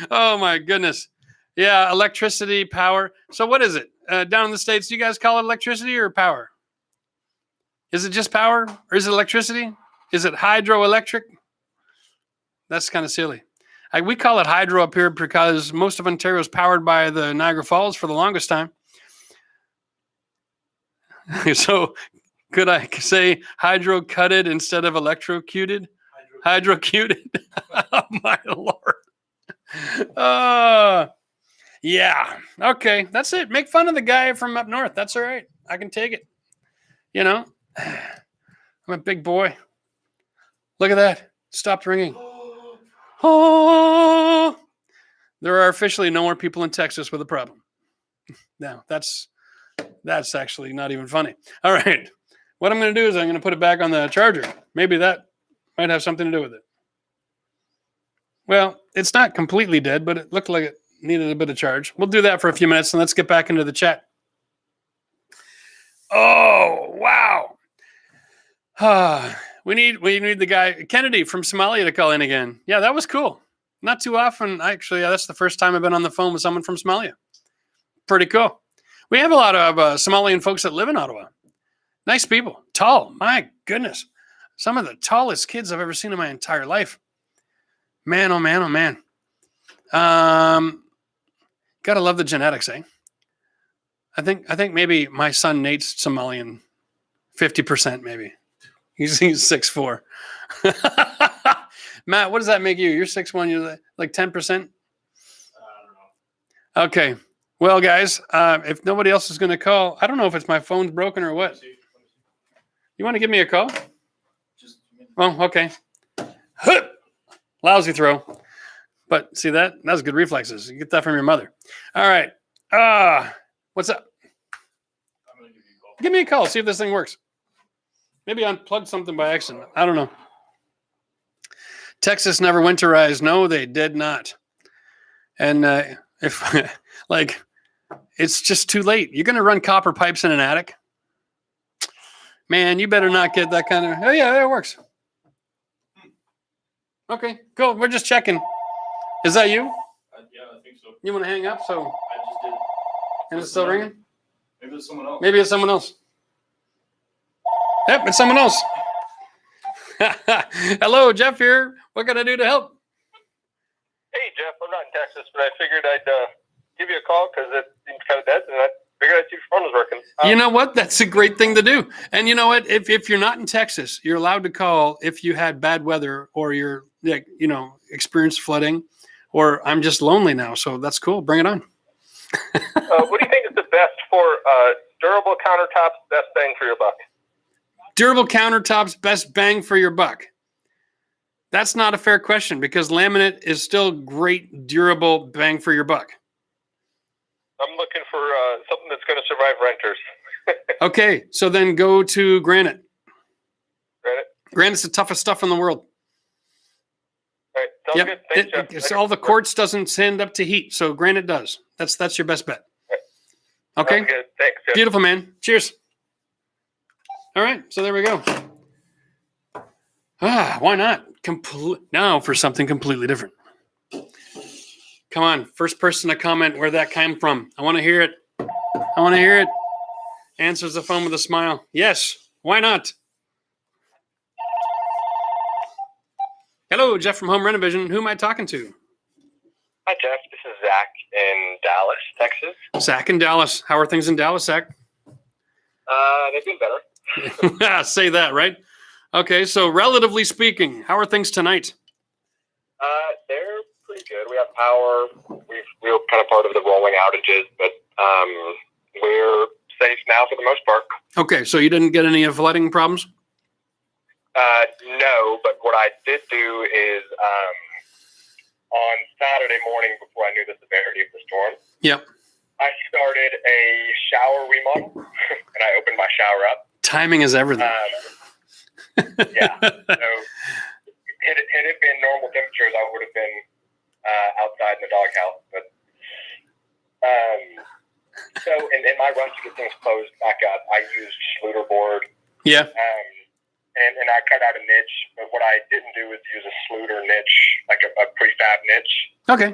Speaker 1: Oh, my goodness. Yeah, electricity, power. So what is it? Down in the States, do you guys call it electricity or power? Is it just power or is it electricity? Is it hydroelectric? That's kind of silly. We call it hydro up here because most of Ontario is powered by the Niagara Falls for the longest time. So could I say hydro-cutted instead of electrocuted? Hydrocuted? Oh, my Lord. Yeah. Okay. That's it. Make fun of the guy from up north. That's all right. I can take it. I'm a big boy. Look at that. Stopped ringing. Oh. There are officially no more people in Texas with a problem. Now, that's actually not even funny. All right. What I'm going to do is I'm going to put it back on the charger. Maybe that might have something to do with it. Well, it's not completely dead, but it looked like it needed a bit of charge. We'll do that for a few minutes, and let's get back into the chat. Oh, wow. We need the guy, Kennedy from Somalia, to call in again. Yeah, that was cool. Not too often. Actually, that's the first time I've been on the phone with someone from Somalia. Pretty cool. We have a lot of Somalian folks that live in Ottawa. Nice people. Tall. My goodness. Some of the tallest kids I've ever seen in my entire life. Man, oh, man, oh, man. Gotta love the genetics, eh? I think maybe my son Nate's Somalian, 50% maybe. He's 6'4". Matt, what does that make you? You're 6'1". You're like 10%.
Speaker 7: I don't know.
Speaker 1: Okay. Well, guys, if nobody else is going to call, I don't know if it's my phone's broken or what. You want to give me a call? Oh, okay. Lousy throw. But see that? That's good reflexes. You get that from your mother. All right. What's up?
Speaker 7: I'm gonna give you a call.
Speaker 1: Give me a call. See if this thing works. Maybe I unplugged something by accident. I don't know. Texas never winterized. No, they did not. And if like, it's just too late. You're going to run copper pipes in an attic? Man, you better not get that kind of. Oh yeah, it works. Okay, cool. We're just checking. Is that you?
Speaker 7: Yeah, I think so.
Speaker 1: You want to hang up? So,
Speaker 7: I just did.
Speaker 1: and it's still ringing?
Speaker 7: Maybe it's someone else.
Speaker 1: Maybe it's someone else. Yep, it's someone else. Hello, Jeff here. What can I do to help?
Speaker 2: Hey, Jeff, I'm not in Texas, but I figured I'd give you a call because it seems kind of dead, and I figured I'd see if your phone was working.
Speaker 1: You know what? That's a great thing to do. And you know what? If you're not in Texas, you're allowed to call if you had bad weather or you're, experienced flooding, or I'm just lonely now. So that's cool. Bring it on.
Speaker 2: What do you think is the best for durable countertops, best bang for your buck?
Speaker 1: Durable countertops, best bang for your buck. That's not a fair question because laminate is still great, durable bang for your buck.
Speaker 2: I'm looking for something that's going to survive renters.
Speaker 1: Okay, so then go to granite.
Speaker 2: Granite?
Speaker 1: Granite's the toughest stuff in the world.
Speaker 2: All right, sounds good. Thanks, Jeff.
Speaker 1: It's all the quartz doesn't stand up to heat, so granite does. That's your best bet. Okay?
Speaker 2: Sounds good. Thanks, Jeff.
Speaker 1: Beautiful, man. Cheers. All right, so there we go. Why not? Now for something completely different. Come on, first person to comment where that came from. I want to hear it. I want to hear it. Answers the phone with a smile. Yes, why not? Hello, Jeff from Home Renovision. Who am I talking to?
Speaker 2: Hi, Jeff. This is Zach in Dallas, Texas.
Speaker 1: Zach in Dallas. How are things in Dallas, Zach?
Speaker 2: They've been better.
Speaker 1: Say that, right? Okay, so relatively speaking, how are things tonight?
Speaker 2: They're pretty good. We have power. We're kind of part of the rolling outages, but we're safe now for the most part.
Speaker 1: Okay, so you didn't get any flooding problems?
Speaker 2: No, but what I did do is on Saturday morning, before I knew the severity of the storm,
Speaker 1: yep,
Speaker 2: I started a shower remodel, and I opened my shower up.
Speaker 1: Timing is everything.
Speaker 2: Yeah. So had it been normal temperatures, I would have been outside in the doghouse. But so in my rush to get things closed back up, I used Schluter board.
Speaker 1: Yeah.
Speaker 2: And I cut out a niche, but what I didn't do is use a Schluter niche, like a prefab niche.
Speaker 1: Okay.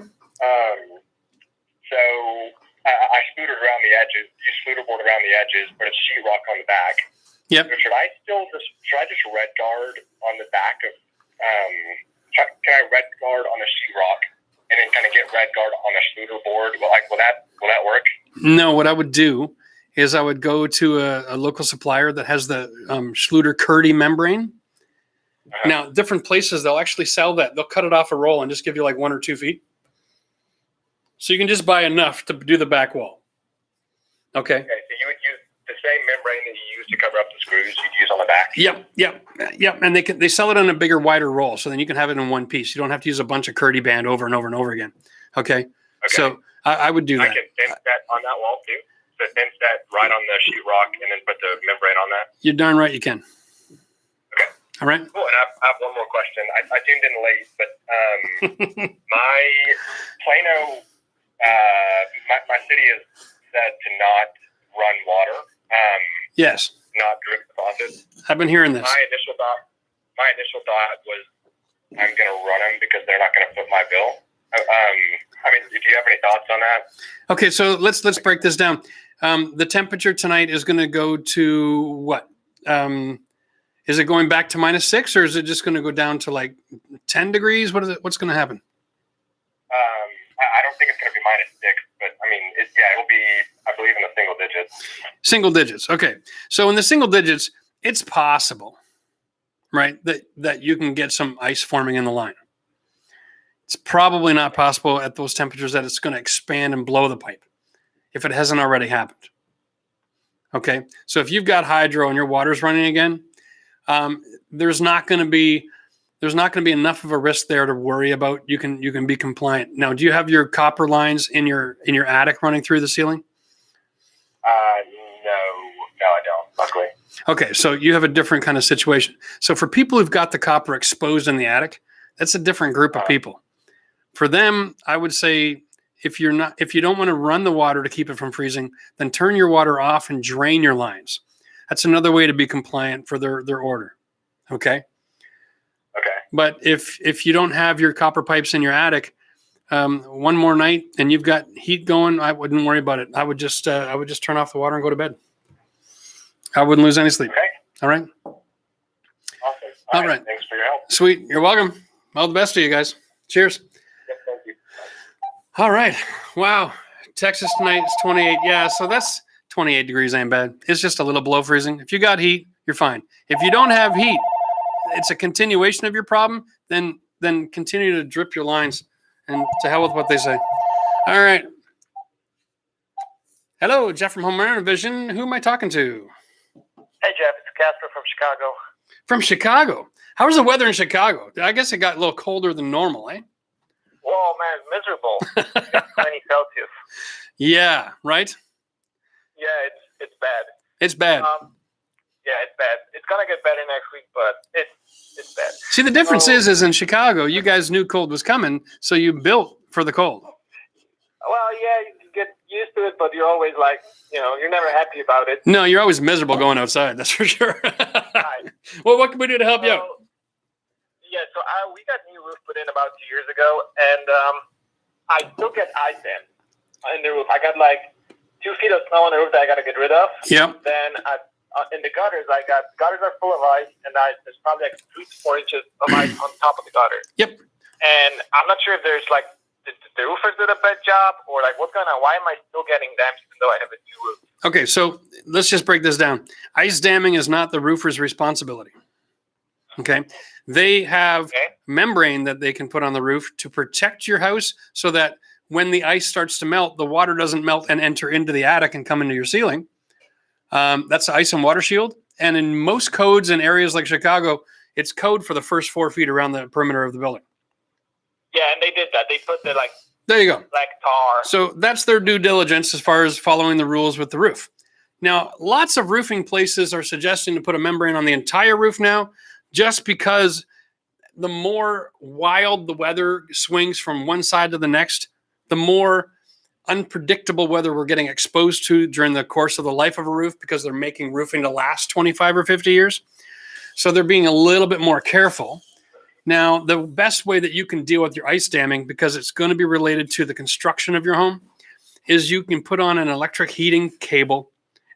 Speaker 2: So I Schlutered around the edges, used Schluter board around the edges, but it's sheetrock on the back.
Speaker 1: Yep.
Speaker 2: So should I just red guard on the back of? Can I red guard on a sheetrock and then kind of get red guard on a Schluter board? Will that work?
Speaker 1: No, what I would do is I would go to a local supplier that has the Schluter Curdy membrane.
Speaker 2: Uh-huh.
Speaker 1: Now, different places, they'll actually sell that. They'll cut it off a roll and just give you like 1 or 2 feet. So you can just buy enough to do the back wall. Okay.
Speaker 2: Okay, so you would use the same membrane that you use to cover up the screws you'd use on the back?
Speaker 1: Yep. And they sell it on a bigger, wider roll, so then you can have it in one piece. You don't have to use a bunch of Curdy band over and over and over again. Okay. So I would do that.
Speaker 2: I can fence that on that wall too? So fence that right on the sheetrock and then put the membrane on that?
Speaker 1: You're darn right you can.
Speaker 2: Okay.
Speaker 1: All right.
Speaker 2: Cool. And I have one more question. I tuned in late, but my Plano, my city has said to not run water.
Speaker 1: Yes.
Speaker 2: Not drip the faucets.
Speaker 1: I've been hearing this.
Speaker 2: My initial thought was I'm going to run them because they're not going to foot my bill. Do you have any thoughts on that?
Speaker 1: Okay, so let's break this down. The temperature tonight is going to go to what? Is it going back to -6, or is it just going to go down to like 10 degrees? What's going to happen?
Speaker 2: I don't think it's going to be -6, but I mean, it'll be, I believe, in the single digits.
Speaker 1: Single digits. Okay. So in the single digits, it's possible, right, that you can get some ice forming in the line. It's probably not possible at those temperatures that it's going to expand and blow the pipe if it hasn't already happened. Okay. So if you've got hydro and your water's running again, there's not going to be enough of a risk there to worry about. You can be compliant. Now, do you have your copper lines in your attic running through the ceiling?
Speaker 2: No, I don't, luckily.
Speaker 1: Okay, so you have a different kind of situation. So for people who've got the copper exposed in the attic, that's a different group of people. For them, I would say if you don't want to run the water to keep it from freezing, then turn your water off and drain your lines. That's another way to be compliant for their order. Okay.
Speaker 2: Okay.
Speaker 1: But if you don't have your copper pipes in your attic, one more night and you've got heat going, I wouldn't worry about it. I would just turn off the water and go to bed. I wouldn't lose any sleep.
Speaker 2: Okay.
Speaker 1: All right.
Speaker 2: Awesome.
Speaker 1: All right.
Speaker 2: Thanks for your help.
Speaker 1: Sweet. You're welcome. All the best to you guys. Cheers.
Speaker 2: Yep, thank you.
Speaker 1: All right. Wow. Texas tonight is 28. Yeah. So that's 28 degrees ain't bad. It's just a little below freezing. If you got heat, you're fine. If you don't have heat, it's a continuation of your problem, then continue to drip your lines and to hell with what they say. All right. Hello, Jeff from Home Renovision. Who am I talking to?
Speaker 2: Hey, Jeff, it's Casper from Chicago.
Speaker 1: From Chicago. How's the weather in Chicago? I guess it got a little colder than normal, eh?
Speaker 2: Whoa, man, it's miserable. It's 20 Celsius.
Speaker 1: Yeah, right?
Speaker 2: Yeah, it's bad.
Speaker 1: It's bad.
Speaker 2: Yeah, it's bad. It's gonna get better next week, but it's bad.
Speaker 1: See, the difference is in Chicago, you guys knew cold was coming, so you built for the cold.
Speaker 2: Well, yeah, you get used to it, but you're always like, you're never happy about it.
Speaker 1: No, you're always miserable going outside. That's for sure.
Speaker 2: Right.
Speaker 1: Well, what can we do to help you out?
Speaker 2: Yeah, so we got new roof put in about 2 years ago, and I still get ice in the roof. I got like 2 feet of snow on the roof that I got to get rid of.
Speaker 1: Yep.
Speaker 2: Then in the gutters, gutters are full of ice, and there's probably like 3 to 4 inches of ice on top of the gutter.
Speaker 1: Yep.
Speaker 2: And I'm not sure if there's like the roofers did a bad job or like what's going on. Why am I still getting damage even though I have a new roof?
Speaker 1: Okay, so let's just break this down. Ice damming is not the roofer's responsibility. Okay. They have membrane that they can put on the roof to protect your house so that when the ice starts to melt, the water doesn't melt and enter into the attic and come into your ceiling. That's the ice and water shield. And in most codes in areas like Chicago, it's code for the first 4 feet around the perimeter of the building.
Speaker 2: Yeah, and they did that. They put the
Speaker 1: there you go.
Speaker 2: black tar.
Speaker 1: So that's their due diligence as far as following the rules with the roof. Now, lots of roofing places are suggesting to put a membrane on the entire roof now, just because the more wild the weather swings from one side to the next, the more unpredictable weather we're getting exposed to during the course of the life of a roof, because they're making roofing to last 25 or 50 years. So they're being a little bit more careful. Now, the best way that you can deal with your ice damming, because it's going to be related to the construction of your home, is you can put on an electric heating cable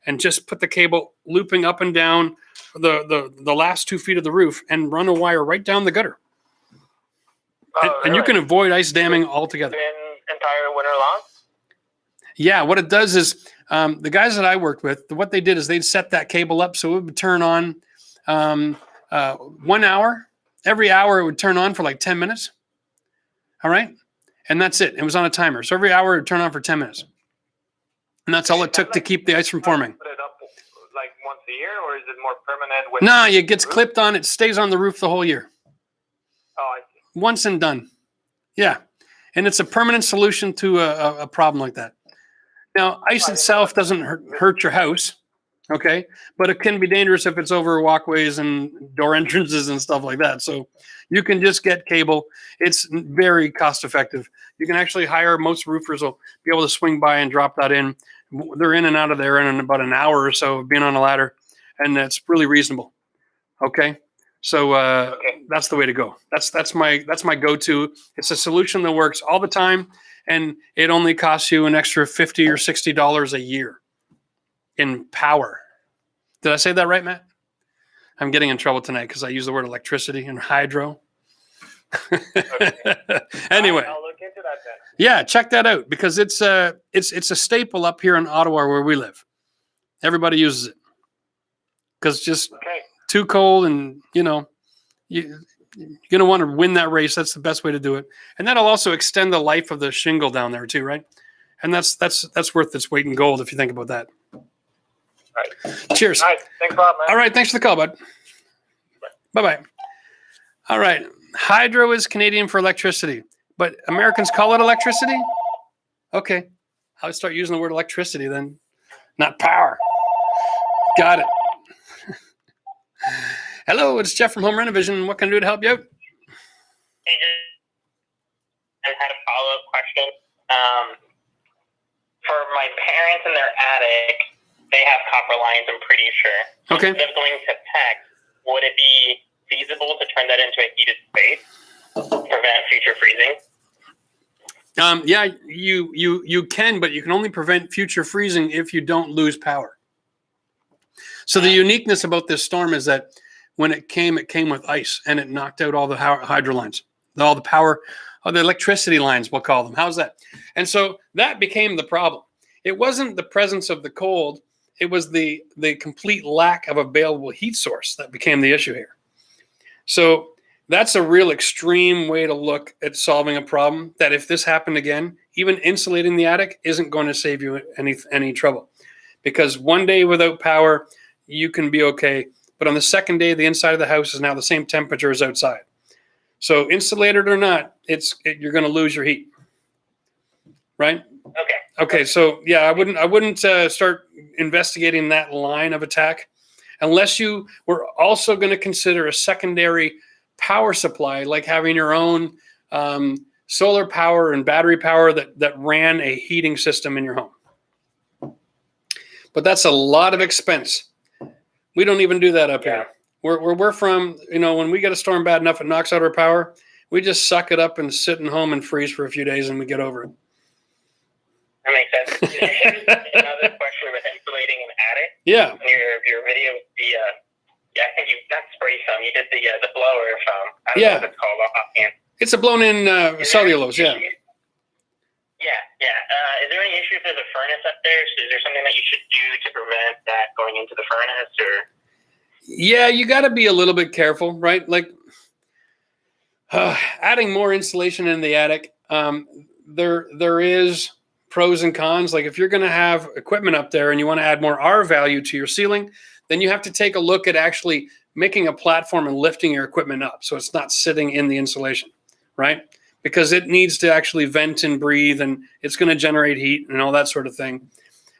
Speaker 1: and just put the cable looping up and down the last 2 feet of the roof and run a wire right down the gutter. And you can avoid ice damming altogether.
Speaker 2: Entire winter long?
Speaker 1: Yeah, what it does is the guys that I worked with, what they did is they'd set that cable up so it would turn on 1 hour. Every hour it would turn on for like 10 minutes. All right? And that's it. It was on a timer. So every hour it would turn on for 10 minutes. And that's all it took to keep the ice from forming.
Speaker 2: Put it up like once a year, or is it more permanent?
Speaker 1: No, it gets clipped on. It stays on the roof the whole year.
Speaker 2: Oh, I see.
Speaker 1: Once and done. Yeah. And it's a permanent solution to a problem like that. Now, ice itself doesn't hurt your house, okay? But it can be dangerous if it's over walkways and door entrances and stuff like that. So you can just get cable. It's very cost effective. You can actually hire, most roofers will be able to swing by and drop that in. They're in and out of there in about an hour or so of being on a ladder. And that's really reasonable. Okay? So that's the way to go. That's my go-to. It's a solution that works all the time, and it only costs you an extra $50 or $60 a year in power. Did I say that right, Matt? I'm getting in trouble tonight because I use the word electricity and hydro. Anyway.
Speaker 2: I'll look into that. that then.
Speaker 1: Yeah, check that out because it's a staple up here in Ottawa where we live. Everybody uses it because just too cold, and you're going to want to win that race. That's the best way to do it, and that'll also extend the life of the shingle down there too, right? And that's worth its weight in gold if you think about that.
Speaker 2: Right.
Speaker 1: Cheers.
Speaker 2: All right. Thanks a lot, man.
Speaker 1: All right. Thanks for the call, bud. Bye-bye. All right. Hydro is Canadian for electricity, but Americans call it electricity? Okay. I'll start using the word electricity then, not power. Got it. Hello, it's Jeff from Home Renovision. What can I do to help you out?
Speaker 4: Hey, I had a follow-up question. For my parents in their attic, they have copper lines, I'm pretty sure.
Speaker 1: Okay.
Speaker 4: Instead of going to PEX, would it be feasible to turn that into a heated space to prevent future freezing?
Speaker 1: Yeah, you can, but you can only prevent future freezing if you don't lose power. So the uniqueness about this storm is that when it came with ice, and it knocked out all the hydro lines, all the power, the electricity lines, we'll call them. How's that? And so that became the problem. It wasn't the presence of the cold. It was the complete lack of available heat source that became the issue here. So that's a real extreme way to look at solving a problem that if this happened again, even insulating the attic isn't going to save you any trouble. Because one day without power, you can be okay. But on the second day, the inside of the house is now the same temperature as outside. So insulated or not, you're going to lose your heat. Right?
Speaker 4: Okay.
Speaker 1: Okay, so yeah, I wouldn't start investigating that line of attack unless you were also going to consider a secondary power supply, like having your own solar power and battery power that ran a heating system in your home. But that's a lot of expense. We don't even do that up here. Where we're from, when we get a storm bad enough it knocks out our power, we just suck it up and sit in home and freeze for a few days and we get over it.
Speaker 4: That makes sense. Another question with insulating an attic.
Speaker 1: Yeah.
Speaker 4: In your video, I think you not spray foam. You did the blower foam. I don't know what it's called offhand.
Speaker 1: It's a blown-in cellulose. Yeah.
Speaker 4: Is there any issue if there's a furnace up there? So is there something that you should do to prevent that going into the furnace, or?
Speaker 1: Yeah, you got to be a little bit careful, right? Like adding more insulation in the attic. There is pros and cons. Like if you're going to have equipment up there and you want to add more R value to your ceiling, then you have to take a look at actually making a platform and lifting your equipment up so it's not sitting in the insulation, right? Because it needs to actually vent and breathe, and it's going to generate heat and all that sort of thing.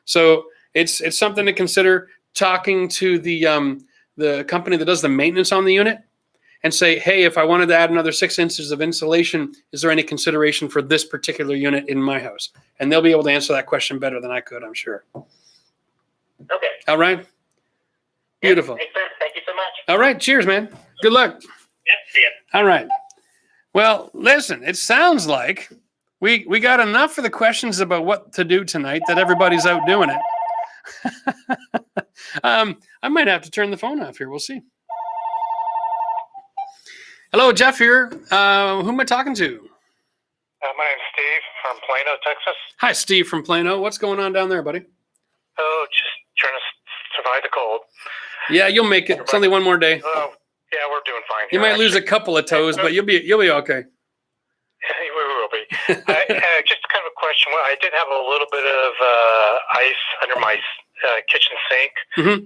Speaker 1: So it's something to consider. Talking to the company that does the maintenance on the unit and say, hey, if I wanted to add another 6 inches of insulation, is there any consideration for this particular unit in my house? And they'll be able to answer that question better than I could, I'm sure.
Speaker 4: Okay.
Speaker 1: All right. Beautiful.
Speaker 4: Makes sense. Thank you so much.
Speaker 1: All right. Cheers, man. Good luck.
Speaker 4: Yep. See ya.
Speaker 1: All right. Well, listen, it sounds like we got enough for the questions about what to do tonight that everybody's out doing it. I might have to turn the phone off here. We'll see. Hello, Jeff here. Who am I talking to?
Speaker 2: My name's Steve from Plano, Texas.
Speaker 1: Hi, Steve from Plano. What's going on down there, buddy?
Speaker 2: Oh, just trying to survive the cold.
Speaker 1: Yeah, you'll make it. It's only one more day.
Speaker 2: Oh, yeah, we're doing fine.
Speaker 1: You might lose a couple of toes, but you'll be okay.
Speaker 2: We will be. Just kind of a question. Well, I did have a little bit of ice under my kitchen sink.
Speaker 1: Mm-hmm.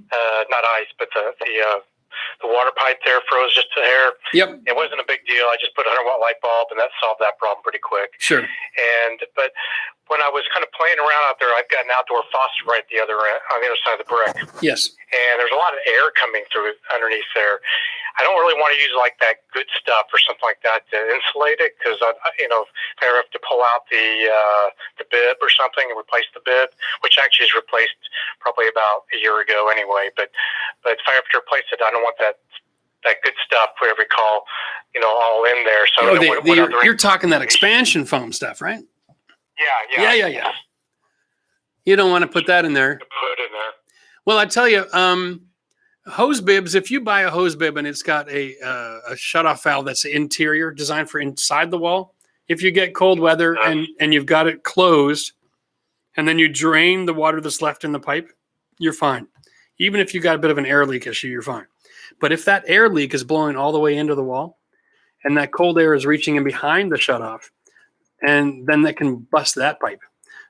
Speaker 2: Not ice, but the water pipe there froze just a hair.
Speaker 1: Yep.
Speaker 2: It wasn't a big deal. I just put a 100-watt light bulb, and that solved that problem pretty quick.
Speaker 1: Sure.
Speaker 2: But when I was kind of playing around out there, I've got an outdoor faucet right on the other side of the brick.
Speaker 1: Yes.
Speaker 2: And there's a lot of air coming through underneath there. I don't really want to use like that good stuff or something like that to insulate it, because if I ever have to pull out the bib or something and replace the bib, which actually is replaced probably about a year ago anyway. But if I have to replace it, I don't want that good stuff, whatever you call, all in there. So
Speaker 1: you're talking that expansion foam stuff, right? Yeah. You don't want to put that in there.
Speaker 2: Put it in there.
Speaker 1: Well, I tell you, hose bibs, if you buy a hose bib and it's got a shutoff valve that's interior, designed for inside the wall, if you get cold weather and you've got it closed, and then you drain the water that's left in the pipe, you're fine. Even if you got a bit of an air leak issue, you're fine. But if that air leak is blowing all the way into the wall, and that cold air is reaching in behind the shutoff, and then that can bust that pipe.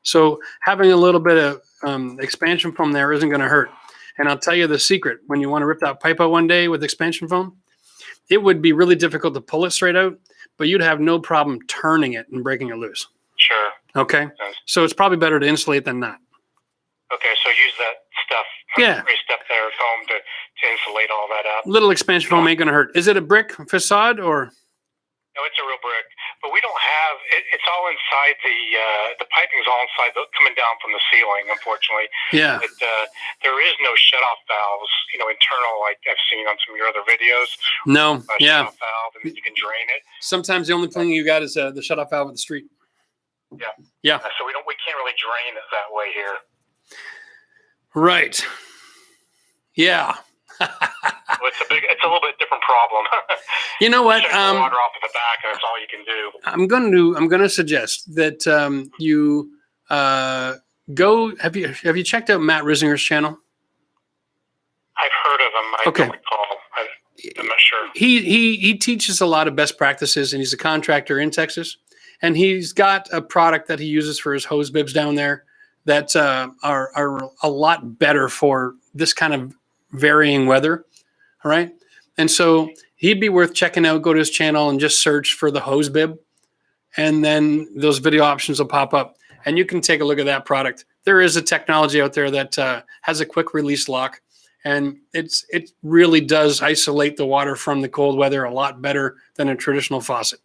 Speaker 1: So having a little bit of expansion foam there isn't going to hurt. And I'll tell you the secret: when you want to rip that pipe out one day with expansion foam, it would be really difficult to pull it straight out, but you'd have no problem turning it and breaking it loose.
Speaker 2: Sure.
Speaker 1: Okay. So it's probably better to insulate than not.
Speaker 2: Okay, so use that stuff.
Speaker 1: Yeah.
Speaker 2: Great stuff there at home to insulate all that up.
Speaker 1: Little expansion foam ain't going to hurt. Is it a brick facade or?
Speaker 2: No, it's a real brick, but we don't have. It's all inside the piping's all inside, coming down from the ceiling. Unfortunately.
Speaker 1: Yeah.
Speaker 2: But there is no shutoff valves, internal, like I've seen on some of your other videos.
Speaker 1: No. Yeah.
Speaker 2: Shutoff valve, and then you can drain it.
Speaker 1: Sometimes the only thing you got is the shutoff valve at the street.
Speaker 2: Yeah.
Speaker 1: Yeah.
Speaker 2: So we can't really drain it that way here.
Speaker 1: Right. Yeah.
Speaker 2: It's a little bit different problem.
Speaker 1: You know what?
Speaker 2: Water off at the back, and that's all you can do.
Speaker 1: I'm going to suggest that you go. Have you checked out Matt Risinger's channel?
Speaker 2: I've heard of him. I don't recall. I'm not sure.
Speaker 1: He teaches a lot of best practices, and he's a contractor in Texas. And he's got a product that he uses for his hose bibs down there that are a lot better for this kind of varying weather. All right. And so he'd be worth checking out. Go to his channel and just search for the hose bib. And then those video options will pop up. And you can take a look at that product. There is a technology out there that has a quick release lock. And it really does isolate the water from the cold weather a lot better than a traditional faucet.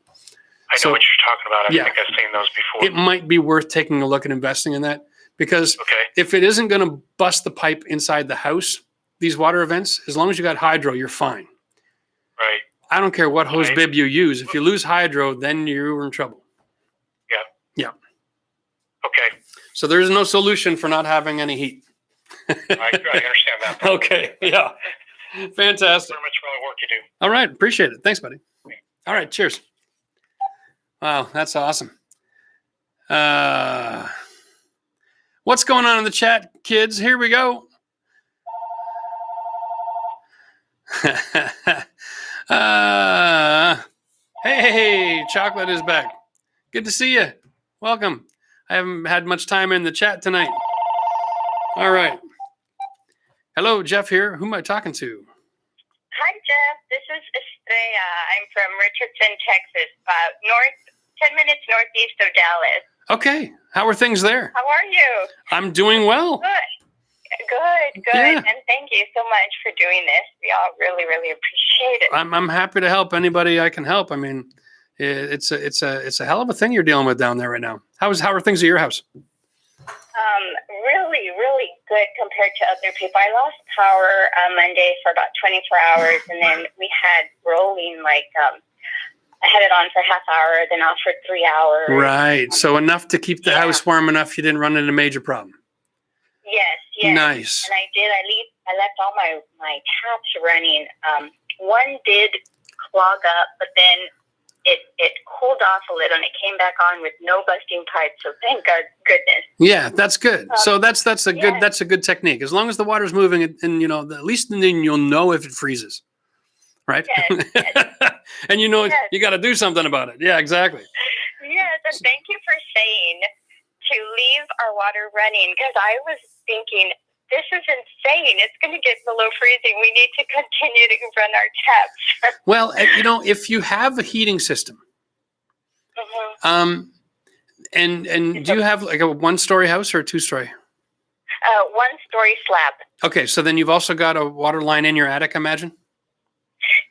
Speaker 2: I know what you're talking about. I think I've seen those before.
Speaker 1: It might be worth taking a look and investing in that, because if it isn't going to bust the pipe inside the house, these water events, as long as you got hydro, you're fine.
Speaker 2: Right.
Speaker 1: I don't care what hose bib you use. If you lose hydro, then you're in trouble.
Speaker 2: Yeah.
Speaker 1: Yeah.
Speaker 2: Okay.
Speaker 1: So there's no solution for not having any heat.
Speaker 2: I understand that.
Speaker 1: Okay. Yeah. Fantastic.
Speaker 2: Thanks very much for all the work you do.
Speaker 1: All right. Appreciate it. Thanks, buddy. All right. Cheers. Wow. That's awesome. What's going on in the chat, kids? Here we go. Hey, Chocolate is back. Good to see you. Welcome. I haven't had much time in the chat tonight. All right. Hello, Jeff here. Who am I talking to?
Speaker 9: Hi, Jeff. This is Estrella. I'm from Richardson, Texas, 10 minutes northeast of Dallas.
Speaker 1: Okay. How are things there?
Speaker 9: How are you?
Speaker 1: I'm doing well.
Speaker 9: Good.
Speaker 1: Yeah.
Speaker 9: And thank you so much for doing this. We all really, really appreciate it.
Speaker 1: I'm happy to help anybody I can help. I mean, it's a hell of a thing you're dealing with down there right now. How are things at your house?
Speaker 9: Really, really good compared to other people. I lost power on Monday for about 24 hours, and then we had rolling I had it on for half hour, then off for 3 hours.
Speaker 1: Right. So enough to keep the house warm enough you didn't run into a major problem.
Speaker 9: Yes.
Speaker 1: Nice.
Speaker 9: And I did. I left all my taps running. One did clog up, but then it cooled off a little, and it came back on with no busting pipes. So thank God, goodness.
Speaker 1: Yeah, that's good. So that's a good technique. As long as the water's moving, and at least then you'll know if it freezes, right?
Speaker 9: Yes.
Speaker 1: And you got to do something about it. Yeah, exactly.
Speaker 9: Yes, and thank you for saying to leave our water running, because I was thinking, this is insane. It's going to get below freezing. We need to continue to run our taps.
Speaker 1: Well, if you have a heating system, and do you have like a 1-story house or a 2-story?
Speaker 9: 1-story slab.
Speaker 1: Okay, so then you've also got a water line in your attic, I imagine?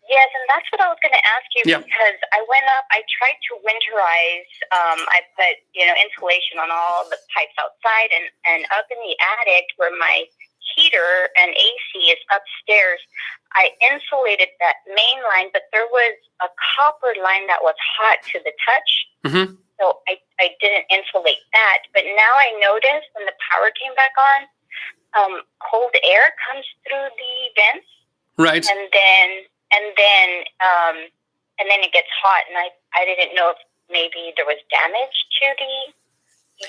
Speaker 9: Yes, and that's what I was going to ask you, because I went up, I tried to winterize, I put, insulation on all the pipes outside, and up in the attic where my heater and AC is upstairs, I insulated that main line, but there was a copper line that was hot to the touch, so I didn't insulate that. But now I noticed when the power came back on, cold air comes through the vents,
Speaker 1: right?
Speaker 9: And then it gets hot, and I didn't know if maybe there was damage to the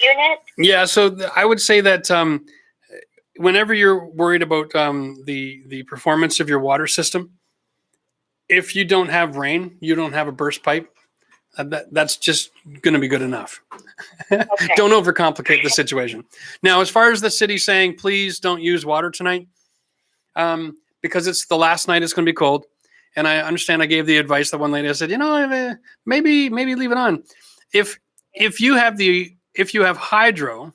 Speaker 9: unit?
Speaker 1: Yeah, so I would say that whenever you're worried about the performance of your water system, if you don't have rain, you don't have a burst pipe, that's just going to be good enough.
Speaker 9: Okay.
Speaker 1: Don't overcomplicate the situation. Now, as far as the city saying, please don't use water tonight, because it's the last night, it's going to be cold. And I understand I gave the advice that one lady, I said, maybe leave it on. If you have hydro,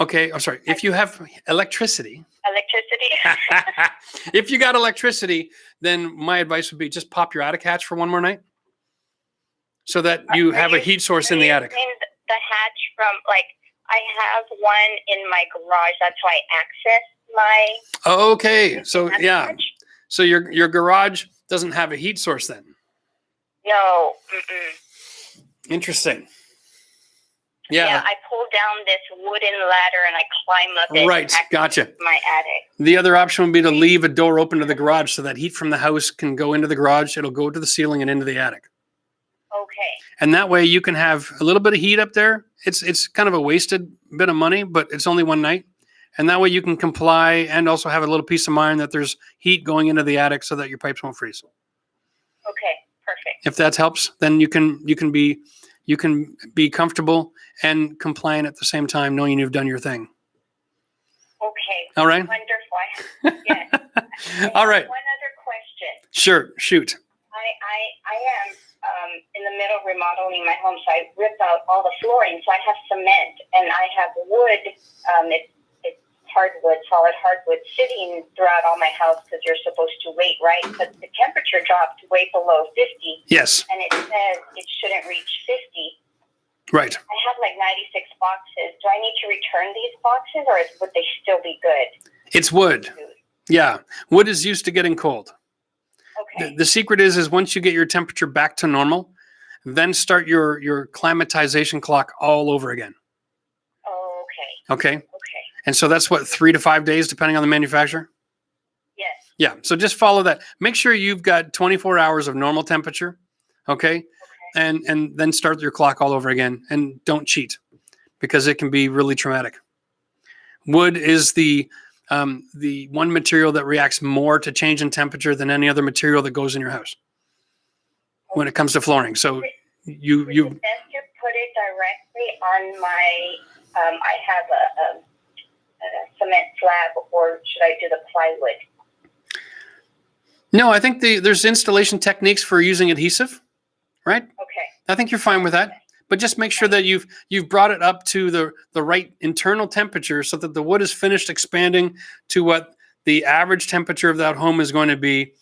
Speaker 1: okay, I'm sorry, if you have electricity, if you got electricity, then my advice would be just pop your attic hatch for one more night so that you have a heat source in the attic.
Speaker 9: The hatch from, like, I have one in my garage. That's how I access my...
Speaker 1: Okay, so yeah. Hatch. So your garage doesn't have a heat source then?
Speaker 9: No. Mm-mm.
Speaker 1: Interesting.
Speaker 9: Yeah, I pull down this wooden ladder and I climb up it.
Speaker 1: Right, gotcha.
Speaker 9: My attic.
Speaker 1: The other option would be to leave a door open to the garage so that heat from the house can go into the garage. It'll go to the ceiling and into the attic.
Speaker 9: Okay.
Speaker 1: And that way you can have a little bit of heat up there. It's kind of a wasted bit of money, but it's only one night. And that way you can comply and also have a little peace of mind that there's heat going into the attic so that your pipes won't freeze.
Speaker 9: Okay, perfect.
Speaker 1: If that helps, then you can be comfortable and compliant at the same time, knowing you've done your thing.
Speaker 9: Okay.
Speaker 1: All right.
Speaker 9: Wonderful. Yes.
Speaker 1: All right.
Speaker 9: One other question.
Speaker 1: Sure. Shoot.
Speaker 9: I am in the middle of remodeling my home, so I ripped out all the flooring. So I have cement and I have wood. It's hardwood, solid hardwood, sitting throughout all my house because you're supposed to wait, right? But the temperature dropped way below 50.
Speaker 1: Yes.
Speaker 9: And it says it shouldn't reach 50.
Speaker 1: Right.
Speaker 9: I have like 96 boxes. Do I need to return these boxes, or would they still be good?
Speaker 1: It's wood. Yeah. Wood is used to getting cold.
Speaker 9: Okay.
Speaker 1: The secret is once you get your temperature back to normal, then start your climatization clock all over again.
Speaker 9: Oh, okay.
Speaker 1: Okay. And so that's what, 3 to 5 days, depending on the manufacturer?
Speaker 9: Yes.
Speaker 1: Yeah. So just follow that. Make sure you've got 24 hours of normal temperature. Okay. And then start your clock all over again, and don't cheat because it can be really traumatic. Wood is the one material that reacts more to change in temperature than any other material that goes in your house when it comes to flooring. So you
Speaker 9: best to put it directly on my, I have a cement slab, or should I do the plywood?
Speaker 1: No, I think there's installation techniques for using adhesive, right?
Speaker 9: Okay.
Speaker 1: I think you're fine with that, but just make sure that you've brought it up to the right internal temperature so that the wood is finished expanding to what the average temperature of that home is going to be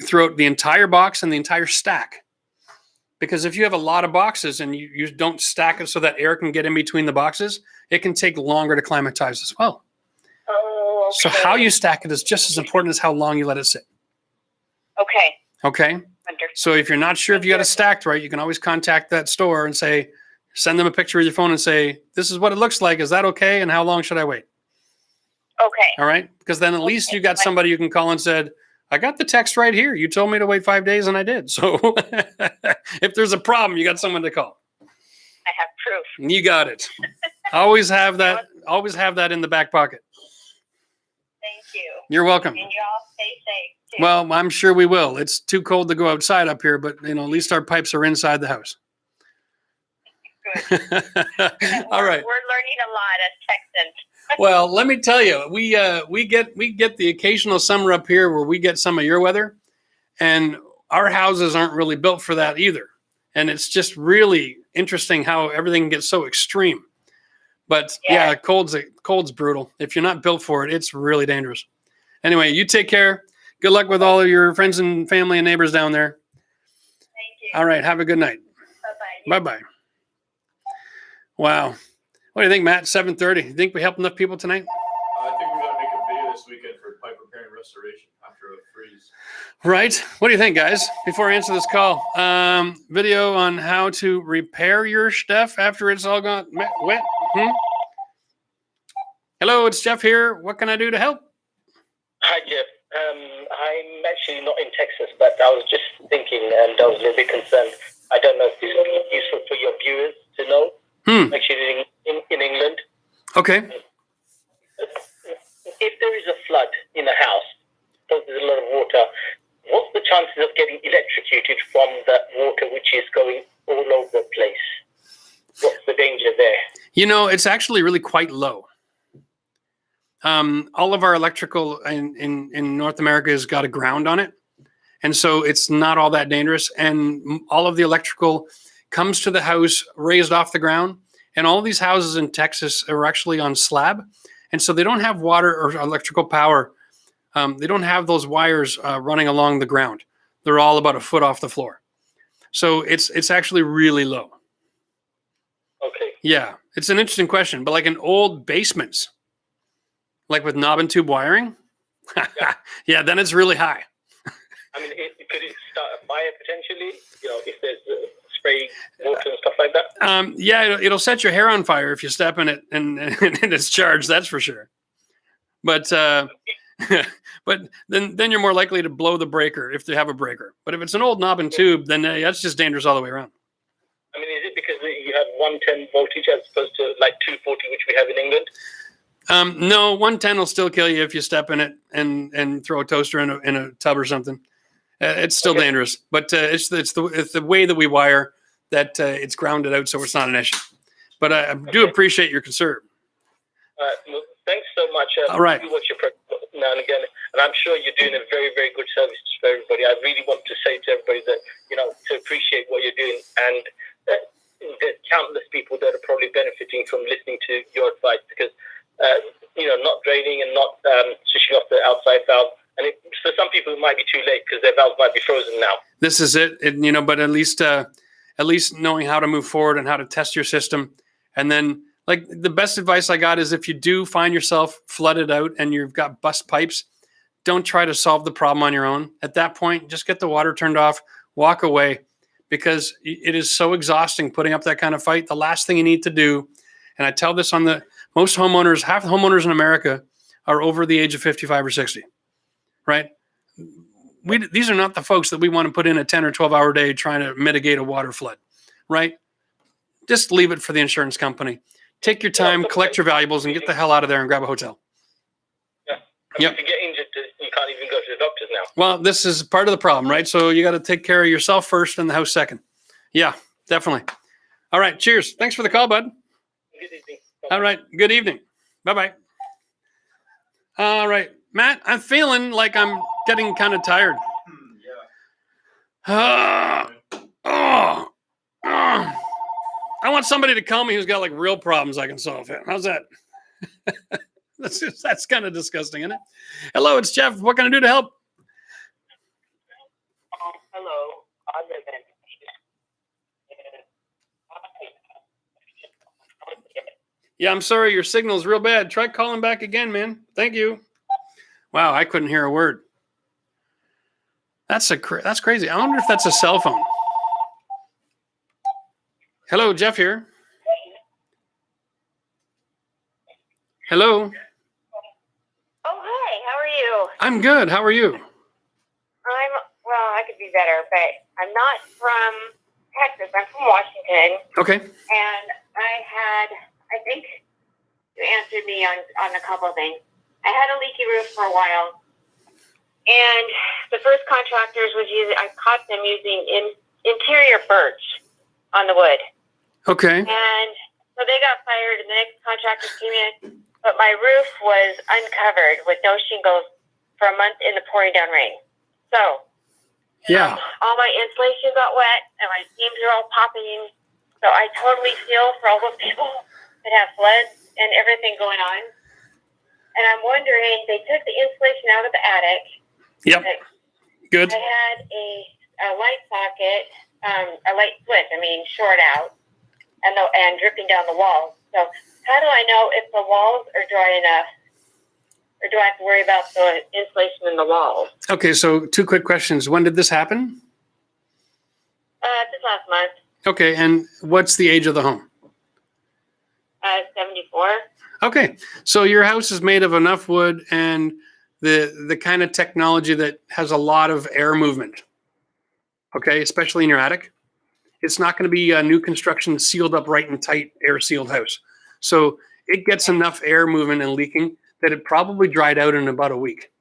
Speaker 1: throughout the entire box and the entire stack. Because if you have a lot of boxes and you don't stack it so that air can get in between the boxes, it can take longer to climatize as well.
Speaker 9: Oh, okay.
Speaker 1: So how you stack it is just as important as how long you let it sit.
Speaker 9: Okay.
Speaker 1: Okay.
Speaker 9: Wonderful.
Speaker 1: So if you're not sure if you got it stacked right, you can always contact that store and send them a picture with your phone and say, this is what it looks like. Is that okay? And how long should I wait?
Speaker 9: Okay.
Speaker 1: All right. Because then at least you got somebody you can call and said, I got the text right here. You told me to wait 5 days and I did. So if there's a problem, you got someone to call.
Speaker 9: I have proof.
Speaker 1: You got it. Always have that. Always have that in the back pocket.
Speaker 9: Thank you.
Speaker 1: You're welcome.
Speaker 9: And you all stay safe too.
Speaker 1: Well, I'm sure we will. It's too cold to go outside up here, but at least our pipes are inside the house.
Speaker 9: Good.
Speaker 1: All right.
Speaker 9: We're learning a lot as Texans.
Speaker 1: Well, let me tell you, we get the occasional summer up here where we get some of your weather, and our houses aren't really built for that either. And it's just really interesting how everything gets so extreme. But yeah, cold's brutal. If you're not built for it, it's really dangerous. Anyway, you take care. Good luck with all of your friends and family and neighbors down there.
Speaker 9: Thank you.
Speaker 1: All right. Have a good night.
Speaker 9: Bye-bye.
Speaker 1: Bye-bye. Wow. What do you think, Matt? 7:30. You think we helped enough people tonight?
Speaker 7: I think we got to make a video this weekend for pipe repair and restoration after a freeze.
Speaker 1: Right. What do you think, guys? Before I answer this call, video on how to repair your stuff after it's all gone wet. Hello, it's Jeff here. What can I do to help?
Speaker 10: Hi, Jeff. I'm actually not in Texas, but I was just thinking, and I was a little bit concerned.
Speaker 2: I don't know if this will be useful for your viewers to know. Actually, in England.
Speaker 1: Okay.
Speaker 2: If there is a flood in a house, so there's a lot of water, what's the chances of getting electrocuted from that water which is going all over the place? What's the danger there?
Speaker 1: You know, it's actually really quite low. All of our electrical in North America has got a ground on it. And so it's not all that dangerous. And all of the electrical comes to the house raised off the ground. And all these houses in Texas are actually on slab. And so they don't have water or electrical power. They don't have those wires running along the ground. They're all about a foot off the floor. So it's actually really low.
Speaker 2: Okay.
Speaker 1: Yeah, it's an interesting question. But like in old basements, like with knob and tube wiring, yeah, then it's really high.
Speaker 2: I mean, could it start a fire potentially? You know, if there's spray water and stuff like that?
Speaker 1: Yeah, it'll set your hair on fire if you step in it and it's charged, that's for sure. But but then you're more likely to blow the breaker if they have a breaker. But if it's an old knob and tube, then that's just dangerous all the way around.
Speaker 2: I mean, is it because you have 110 voltage as opposed to like 240, which we have in England?
Speaker 1: No, 110 will still kill you if you step in it and throw a toaster in a tub or something. It's still dangerous, but it's the way that we wire that it's grounded out, so it's not an issue. But I do appreciate your concern.
Speaker 2: Well, thanks so much.
Speaker 1: All right.
Speaker 2: I do watch your program now and again, and I'm sure you're doing a very, very good service for everybody. I really want to say to everybody that, to appreciate what you're doing, and there's countless people that are probably benefiting from listening to your advice because, not draining and not switching off the outside valve. And for some people, it might be too late because their valves might be frozen now. This is it, but at least knowing how to move forward and how to test your system. And then, like, the best advice I got is if you do find yourself flooded out and you've got bust pipes, don't try to solve the problem on your own. At that point, just get the water turned off, walk away, because it is so exhausting putting up that kind of fight. The last thing you need to do, and I tell this on most homeowners, half the homeowners in America are over the age of 55 or 60. Right? These are not the folks that we want to put in a 10 or 12 hour day trying to mitigate a water flood, right? Just leave it for the insurance company. Take your time, collect your valuables, and get the hell out of there and grab a hotel. Yeah. If you get injured, you can't even go to the doctors now.
Speaker 1: Well, this is part of the problem, right? So you got to take care of yourself first and the house second. Yeah, definitely. All right. Cheers. Thanks for the call, bud.
Speaker 2: Good evening.
Speaker 1: All right. Good evening. Bye-bye. All right. Matt, I'm feeling like I'm getting kind of tired. I want somebody to call me who's got like real problems I can solve. How's that? That's kind of disgusting, isn't it? Hello, it's Jeff. What can I do to help?
Speaker 3: Hello. I live in.
Speaker 1: Yeah, I'm sorry. Your signal's real bad. Try calling back again, man. Thank you. Wow, I couldn't hear a word. That's crazy. I wonder if that's a cell phone. Hello, Jeff here. Hello.
Speaker 3: Oh, hi. How are you?
Speaker 1: I'm good. How are you?
Speaker 3: Well, I could be better, but I'm not from Texas. I'm from Washington.
Speaker 1: Okay.
Speaker 3: And I think you answered me on a couple of things. I had a leaky roof for a while, and the first contractors I caught them using interior birch on the wood.
Speaker 1: Okay.
Speaker 3: And so they got fired, and the next contractor came in, but my roof was uncovered with no shingles for a month in the pouring down rain. So, all my insulation got wet, and my seams are all popping. So I totally feel for all those people that have floods and everything going on. And I'm wondering, they took the insulation out of the attic.
Speaker 1: Yep. Good.
Speaker 3: I had a light socket, a light switch, short out, and dripping down the walls. So how do I know if the walls are dry enough, or do I have to worry about the insulation in the walls?
Speaker 1: Okay, so 2 quick questions. When did this happen?
Speaker 3: This last month.
Speaker 1: Okay, and what's the age of the home?
Speaker 3: 74.
Speaker 1: Okay, so your house is made of enough wood and the kind of technology that has a lot of air movement, okay, especially in your attic. It's not going to be a new construction sealed up right and tight, air sealed house. So it gets enough air moving and leaking that it probably dried out in about a week.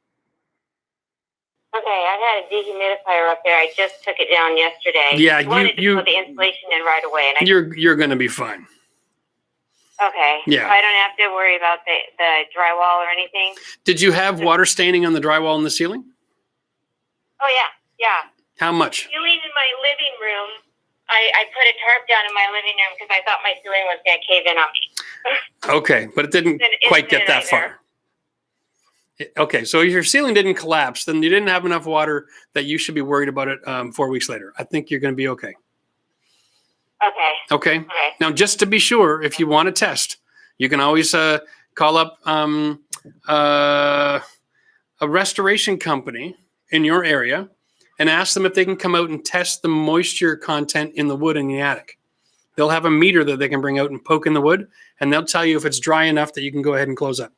Speaker 3: Okay, I had a dehumidifier up there. I just took it down yesterday.
Speaker 1: Yeah,
Speaker 3: I wanted to put the insulation in right away, and
Speaker 1: you're going to be fine.
Speaker 3: Okay.
Speaker 1: Yeah.
Speaker 3: So I don't have to worry about the drywall or anything.
Speaker 1: Did you have water staining on the drywall and the ceiling?
Speaker 3: Oh yeah.
Speaker 1: How much?
Speaker 3: Ceiling in my living room. I put a tarp down in my living room because I thought my ceiling was going to cave in on me.
Speaker 1: Okay, but it didn't quite get that far. Okay, so if your ceiling didn't collapse, then you didn't have enough water that you should be worried about it 4 weeks later. I think you're going to be okay. Okay. Now, just to be sure, if you want to test, you can always call up a restoration company in your area and ask them if they can come out and test the moisture content in the wood in the attic. They'll have a meter that they can bring out and poke in the wood, and they'll tell you if it's dry enough that you can go ahead and close up.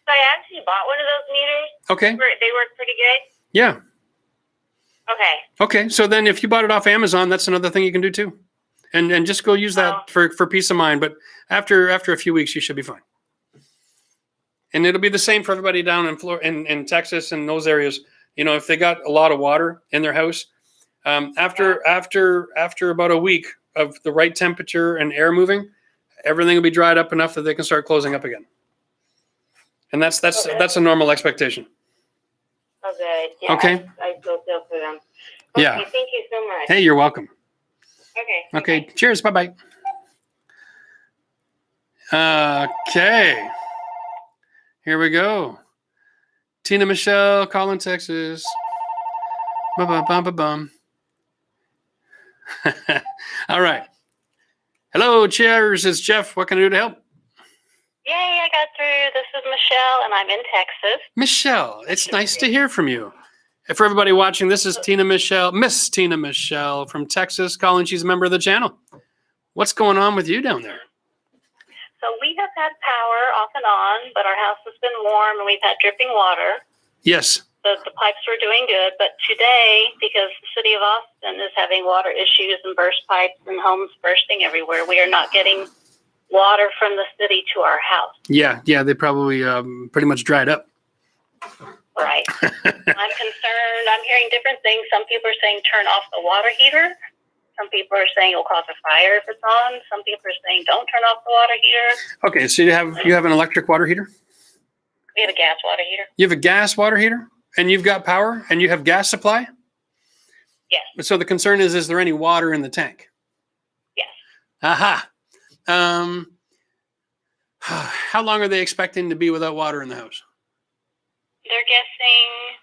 Speaker 3: So I actually bought one of those meters.
Speaker 1: Okay.
Speaker 3: They work pretty good.
Speaker 1: Yeah.
Speaker 3: Okay.
Speaker 1: Okay. So then if you bought it off Amazon, that's another thing you can do too. And just go use that for peace of mind. But after a few weeks, you should be fine. And it'll be the same for everybody down in Texas and those areas. You know, if they got a lot of water in their house, after about a week of the right temperature and air moving, everything will be dried up enough that they can start closing up again. And that's a normal expectation.
Speaker 3: Oh, good. Yeah,
Speaker 1: okay.
Speaker 3: I feel for them. Okay,
Speaker 1: yeah.
Speaker 3: Thank you so much.
Speaker 1: Hey, you're welcome.
Speaker 3: Okay.
Speaker 1: Okay. Cheers. Bye-bye. Okay. Here we go. Tina Michelle, calling Texas. Bum. All right. Hello, cheers. It's Jeff. What can I do to help?
Speaker 10: Yay, I got through. This is Michelle, and I'm in Texas.
Speaker 1: Michelle, it's nice to hear from you. And for everybody watching, this is Miss Tina Michelle from Texas calling. She's a member of the channel. What's going on with you down there?
Speaker 10: So we have had power off and on, but our house has been warm, and we've had dripping water.
Speaker 1: Yes.
Speaker 10: The pipes were doing good, but today, because the city of Austin is having water issues and burst pipes and homes bursting everywhere, we are not getting water from the city to our house.
Speaker 1: Yeah, they probably pretty much dried up.
Speaker 10: Right. I'm concerned. I'm hearing different things. Some people are saying turn off the water heater. Some people are saying it'll cause a fire if it's on. Some people are saying don't turn off the water heater.
Speaker 1: Okay, so you have an electric water heater?
Speaker 10: We have a gas water heater.
Speaker 1: You have a gas water heater? And you've got power? And you have gas supply?
Speaker 10: Yes.
Speaker 1: So the concern is there any water in the tank?
Speaker 10: Yes.
Speaker 1: Aha. How long are they expecting to be without water in the house?
Speaker 10: They're guessing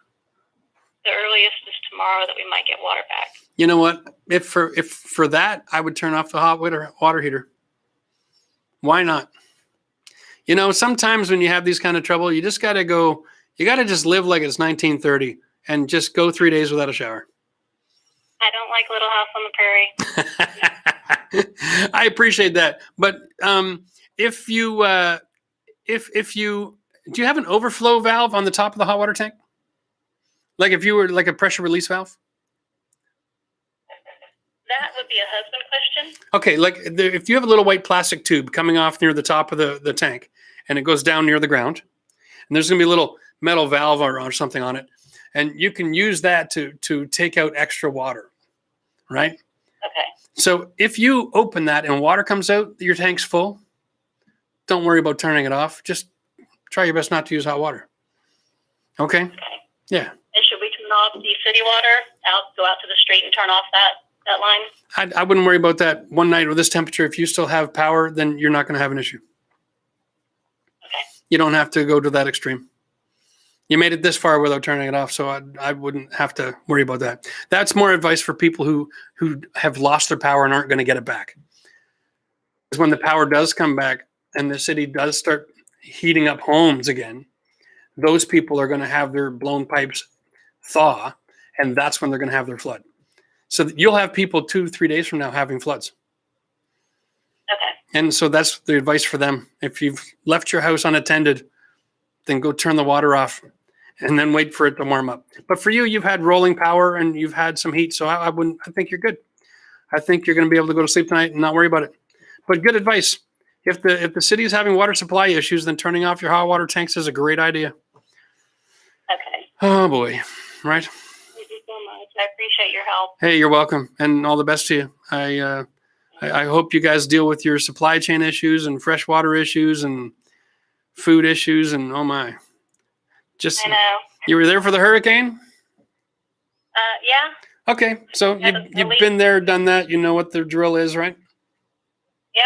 Speaker 10: the earliest is tomorrow that we might get water back.
Speaker 1: You know what? If for that, I would turn off the hot water heater. Why not? You know, sometimes when you have these kind of trouble, you just got to go. You got to just live like it's 1930 and just go 3 days without a shower.
Speaker 10: I don't like Little House on the Prairie.
Speaker 1: I appreciate that, but if you do you have an overflow valve on the top of the hot water tank? Like if you were like a pressure release valve?
Speaker 10: That would be a husband question.
Speaker 1: Okay, like if you have a little white plastic tube coming off near the top of the tank and it goes down near the ground, and there's going to be a little metal valve or something on it, and you can use that to take out extra water, right?
Speaker 10: Okay.
Speaker 1: So if you open that and water comes out, your tank's full, don't worry about turning it off. Just try your best not to use hot water. Okay? Yeah.
Speaker 10: And should we turn off the city water, go out to the street and turn off that line?
Speaker 1: I wouldn't worry about that. One night with this temperature, if you still have power, then you're not going to have an issue.
Speaker 10: Okay.
Speaker 1: You don't have to go to that extreme. You made it this far without turning it off, so I wouldn't have to worry about that. That's more advice for people who have lost their power and aren't going to get it back. Because when the power does come back and the city does start heating up homes again, those people are going to have their blown pipes thaw, and that's when they're going to have their flood. So you'll have people 2-3 days from now having floods.
Speaker 10: Okay.
Speaker 1: And so that's the advice for them. If you've left your house unattended, then go turn the water off and then wait for it to warm up. But for you, you've had rolling power and you've had some heat, so I think you're good. I think you're going to be able to go to sleep tonight and not worry about it. But good advice. If the city is having water supply issues, then turning off your hot water tanks is a great idea.
Speaker 10: Okay.
Speaker 1: Oh boy, right?
Speaker 10: Thank you so much. I appreciate your help.
Speaker 1: Hey, you're welcome, and all the best to you. I hope you guys deal with your supply chain issues and fresh water issues and food issues and oh my. Just
Speaker 10: I know.
Speaker 1: You were there for the hurricane?
Speaker 10: Yeah.
Speaker 1: Okay, so you've been there, done that. You know what the drill is, right?
Speaker 10: Yep.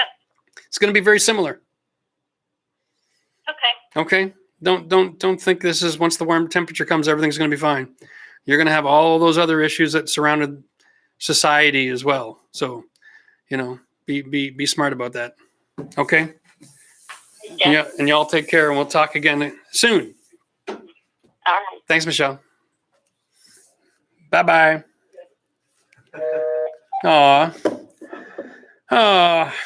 Speaker 1: It's going to be very similar.
Speaker 10: Okay.
Speaker 1: Okay. Don't think this is once the warm temperature comes, everything's going to be fine. You're going to have all those other issues that surrounded society as well. So, be smart about that. Okay. Yeah. And y'all take care, and we'll talk again soon.
Speaker 10: All right.
Speaker 1: Thanks, Michelle. Bye-bye.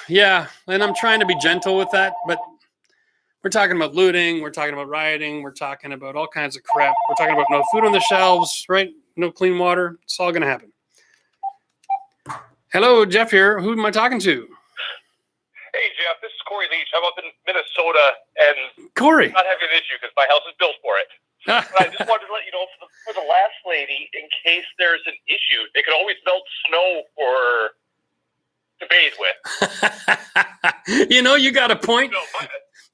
Speaker 1: Yeah. And I'm trying to be gentle with that, but we're talking about looting. We're talking about rioting. We're talking about all kinds of crap. We're talking about no food on the shelves, right? No clean water. It's all going to happen. Hello, Jeff here. Who am I talking to?
Speaker 11: Hey, Jeff. This is Corey Leach. I'm up in Minnesota, and
Speaker 1: Corey.
Speaker 11: not having an issue because my house is built for it. But I just wanted to let you know for the last lady, in case there's an issue, they could always melt snow to bathe with.
Speaker 1: You got a point.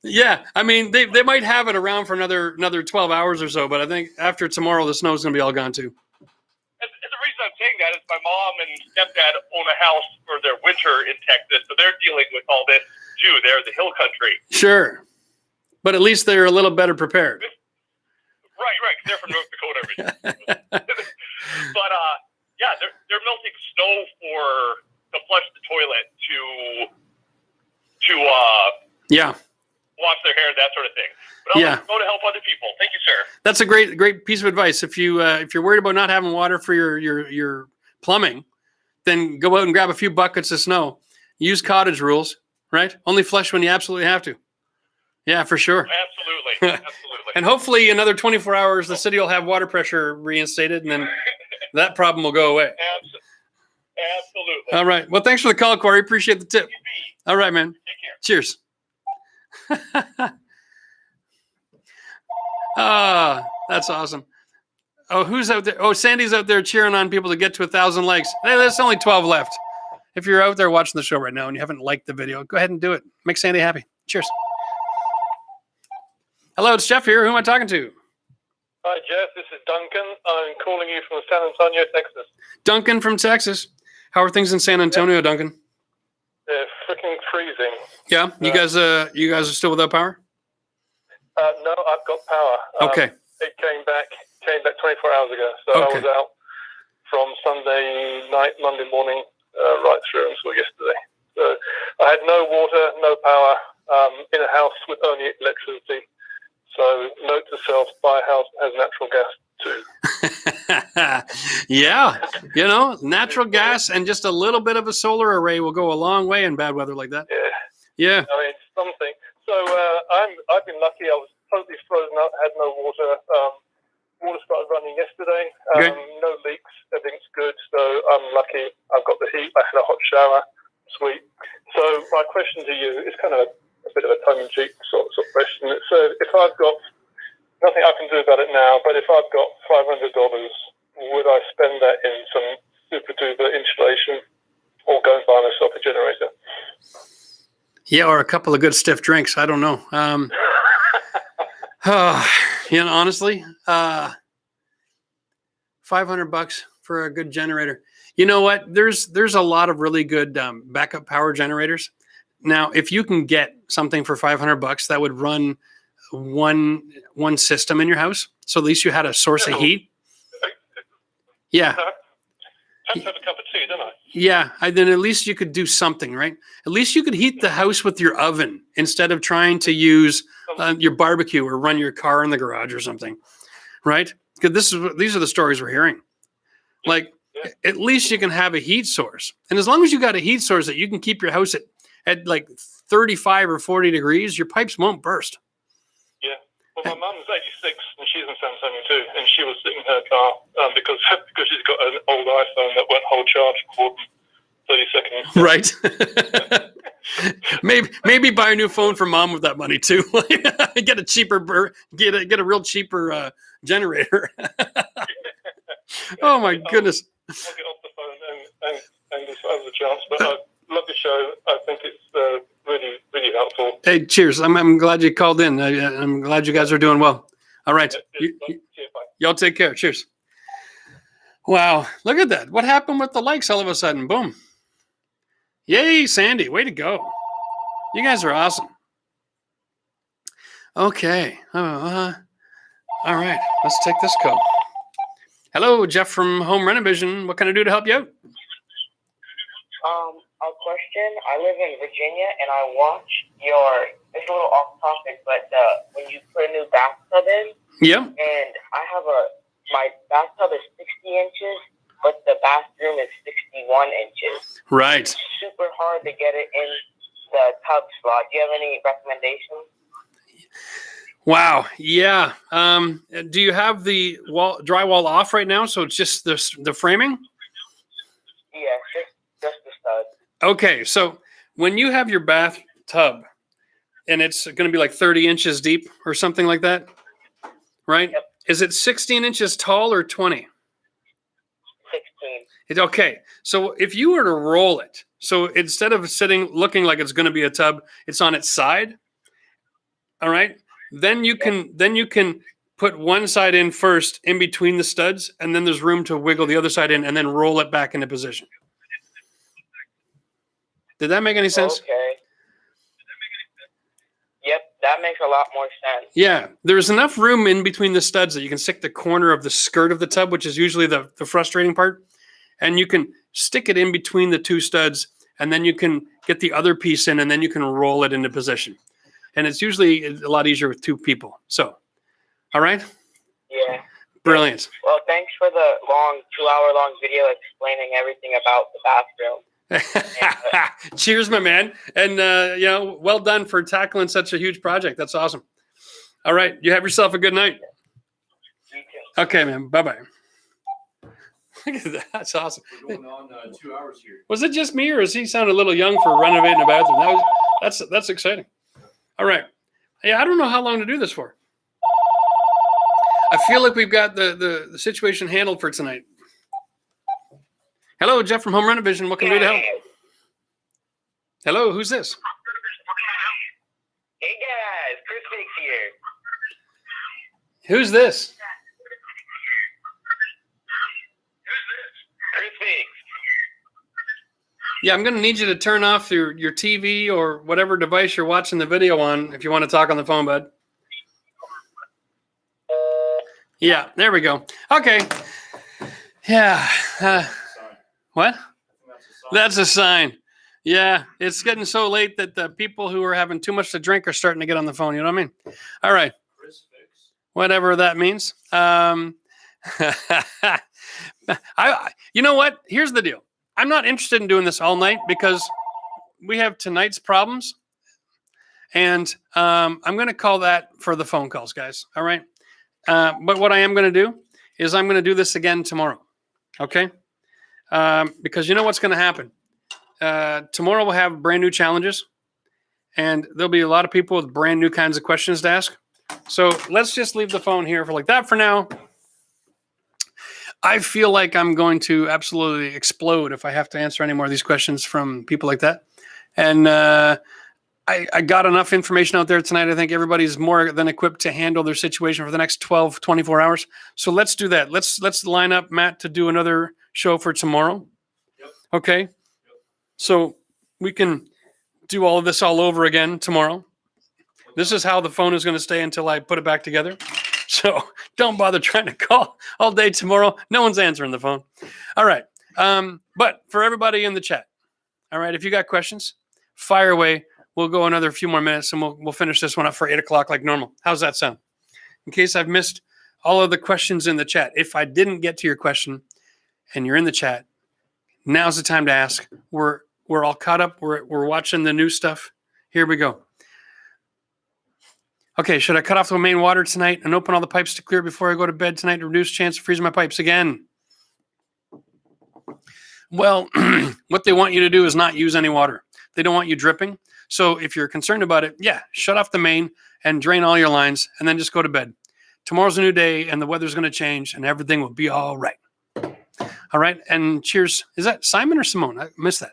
Speaker 1: Yeah, I mean, they might have it around for another 12 hours or so, but I think after tomorrow, the snow's going to be all gone too.
Speaker 11: And the reason I'm saying that is my mom and stepdad own a house for their winter in Texas, so they're dealing with all this too. They're the hill country.
Speaker 1: Sure, but at least they're a little better prepared.
Speaker 11: Right. They're from North Dakota originally. But yeah, they're melting snow to flush the toilet to wash their hair, that sort of thing. But I'll go to help other people. Thank you, sir.
Speaker 1: That's a great piece of advice. If you're worried about not having water for your plumbing, then go out and grab a few buckets of snow. Use cottage rules, right? Only flush when you absolutely have to. Yeah, for sure.
Speaker 11: Absolutely.
Speaker 1: And hopefully another 24 hours, the city will have water pressure reinstated, and then that problem will go away.
Speaker 11: Absolutely.
Speaker 1: All right. Well, thanks for the call, Corey. Appreciate the tip. All right, man.
Speaker 11: Take care.
Speaker 1: Cheers. That's awesome. Oh, who's out there? Oh, Sandy's out there cheering on people to get to 1,000 likes. Hey, there's only 12 left. If you're out there watching the show right now and you haven't liked the video, go ahead and do it. Make Sandy happy. Cheers. Hello, it's Jeff here. Who am I talking to?
Speaker 2: Hi, Jeff. This is Duncan. I'm calling you from San Antonio, Texas.
Speaker 1: Duncan from Texas. How are things in San Antonio, Duncan?
Speaker 2: They're freaking freezing.
Speaker 1: Yeah, you guys are still without power?
Speaker 2: No, I've got power.
Speaker 1: Okay.
Speaker 2: It came back 24 hours ago. So I was out from Sunday night, Monday morning, right through until yesterday. So I had no water, no power, in a house with only electricity. So note to self, buy a house that has natural gas too.
Speaker 1: Yeah, natural gas and just a little bit of a solar array will go a long way in bad weather like that. Yeah.
Speaker 2: I mean, something. So I've been lucky. I was totally frozen up, had no water. Water started running yesterday. No leaks. Everything's good. So I'm lucky. I've got the heat. I had a hot shower. Sweet. So my question to you is kind of a bit of a tongue-in-cheek sort of question. So if I've got nothing I can do about it now, but if I've got $500, would I spend that in some super-duper installation or go and buy myself a generator?
Speaker 1: Yeah, or a couple of good stiff drinks. I don't know. Honestly, $500 for a good generator. You know what? There's a lot of really good backup power generators. Now, if you can get something for $500 that would run one system in your house, so at least you had a source of heat. Yeah.
Speaker 2: I have to have a cup of tea, don't I?
Speaker 1: Yeah, then at least you could do something, right? At least you could heat the house with your oven instead of trying to use your barbecue or run your car in the garage or something, right? Because these are the stories we're hearing. Like, at least you can have a heat source. And as long as you got a heat source that you can keep your house at like 35 or 40 degrees, your pipes won't burst.
Speaker 2: Yeah. Well, my mum's 86 and she's in San Antonio too, and she was sitting in her car because she's got an old iPhone that won't hold charge for more than 30 seconds.
Speaker 1: Right. maybe buy a new phone for mom with that money too. Get a cheaper get a real cheaper generator. Oh my goodness.
Speaker 2: I'll get off the phone and just have the chance. But I love the show. I think it's really, really helpful.
Speaker 1: Hey, cheers. I'm glad you called in. I'm glad you guys are doing well. All right. Y'all take care. Cheers. Wow. Look at that. What happened with the likes all of a sudden? Boom. Yay, Sandy. Way to go. You guys are awesome. Okay. All right. Let's take this call. Hello, Jeff from Home Renovision. What can I do to help you out?
Speaker 12: A question. I live in Virginia, and I watch it's a little off topic, but when you put a new bathtub in,
Speaker 1: yeah,
Speaker 12: and my bathtub is 60 inches, but the bathroom is 61 inches.
Speaker 1: Right.
Speaker 12: It's super hard to get it in the tub slot. Do you have any recommendations?
Speaker 1: Wow. Yeah. Do you have the drywall off right now? So it's just the framing?
Speaker 12: Yeah, just the stud.
Speaker 1: Okay. So when you have your bathtub and it's going to be like 30 inches deep or something like that, right?
Speaker 12: Yep.
Speaker 1: Is it 16 inches tall or 20?
Speaker 12: 16.
Speaker 1: Okay. So if you were to roll it, so instead of looking like it's going to be a tub, it's on its side. All right. Then you can put one side in first in between the studs, and then there's room to wiggle the other side in and then roll it back into position. Did that make any sense?
Speaker 12: Okay. Yep, that makes a lot more sense.
Speaker 1: Yeah, there's enough room in between the studs that you can stick the corner of the skirt of the tub, which is usually the frustrating part, and you can stick it in between the two studs, and then you can get the other piece in, and then you can roll it into position. And it's usually a lot easier with two people. So, all right?
Speaker 12: Yeah.
Speaker 1: Brilliant.
Speaker 12: Well, thanks for the 2-hour-long video explaining everything about the bathroom.
Speaker 1: Cheers, my man. And, well done for tackling such a huge project. That's awesome. All right. You have yourself a good night.
Speaker 12: You too.
Speaker 1: Okay, man. Bye-bye. Look at that. That's awesome.
Speaker 7: We're going on 2 hours here.
Speaker 1: Was it just me, or does he sound a little young for renovating a bathroom? That's exciting. All right. Yeah, I don't know how long to do this for. I feel like we've got the situation handled for tonight. Hello, Jeff from Home Renovision. What can we do to help? Hello, who's this?
Speaker 12: Hey guys, Chris Biggs here.
Speaker 1: Who's this?
Speaker 12: Chris Biggs.
Speaker 1: Yeah, I'm going to need you to turn off your TV or whatever device you're watching the video on if you want to talk on the phone, bud. Yeah, there we go. Okay. Yeah. What? That's a sign. Yeah, it's getting so late that the people who are having too much to drink are starting to get on the phone. You know what I mean? All right. Whatever that means. You know what? Here's the deal. I'm not interested in doing this all night because we have tonight's problems. And I'm going to call that for the phone calls, guys. All right. But what I am going to do is I'm going to do this again tomorrow. Okay. Because you know what's going to happen. Tomorrow we'll have brand new challenges. And there'll be a lot of people with brand new kinds of questions to ask. So let's just leave the phone here for like that for now. I feel like I'm going to absolutely explode if I have to answer any more of these questions from people like that. And I got enough information out there tonight. I think everybody's more than equipped to handle their situation for the next 12, 24 hours. So let's do that. Let's line up, Matt, to do another show for tomorrow. Yep. Okay. Yep. So we can do all of this all over again tomorrow. This is how the phone is going to stay until I put it back together. So don't bother trying to call all day tomorrow. No one's answering the phone. All right. But for everybody in the chat, all right, if you got questions, fire away. We'll go another few more minutes and we'll finish this one up for 8 o'clock like normal. How's that sound? In case I've missed all of the questions in the chat. If I didn't get to your question and you're in the chat, now's the time to ask. We're all caught up. We're watching the new stuff. Here we go. Okay, should I cut off the main water tonight and open all the pipes to clear before I go to bed tonight to reduce chance of freezing my pipes again? Well, what they want you to do is not use any water. They don't want you dripping. So if you're concerned about it, shut off the main and drain all your lines and then just go to bed. Tomorrow's a new day and the weather's going to change and everything will be all right. All right. And cheers. Is that Simon or Simone? I missed that.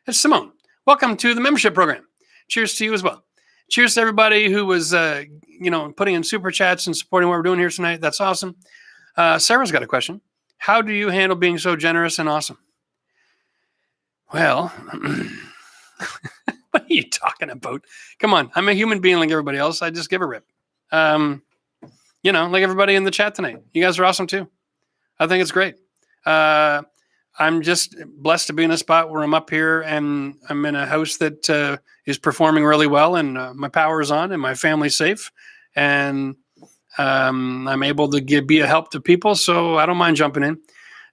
Speaker 1: It's Simone. Welcome to the membership program. Cheers to you as well. Cheers to everybody who was, putting in super chats and supporting what we're doing here tonight. That's awesome. Sarah's got a question. How do you handle being so generous and awesome? Well, what are you talking about? Come on. I'm a human being like everybody else. I just give a rip. Like everybody in the chat tonight. You guys are awesome too. I think it's great. I'm just blessed to be in a spot where I'm up here and I'm in a house that is performing really well and my power is on and my family's safe and I'm able to be a help to people. So I don't mind jumping in.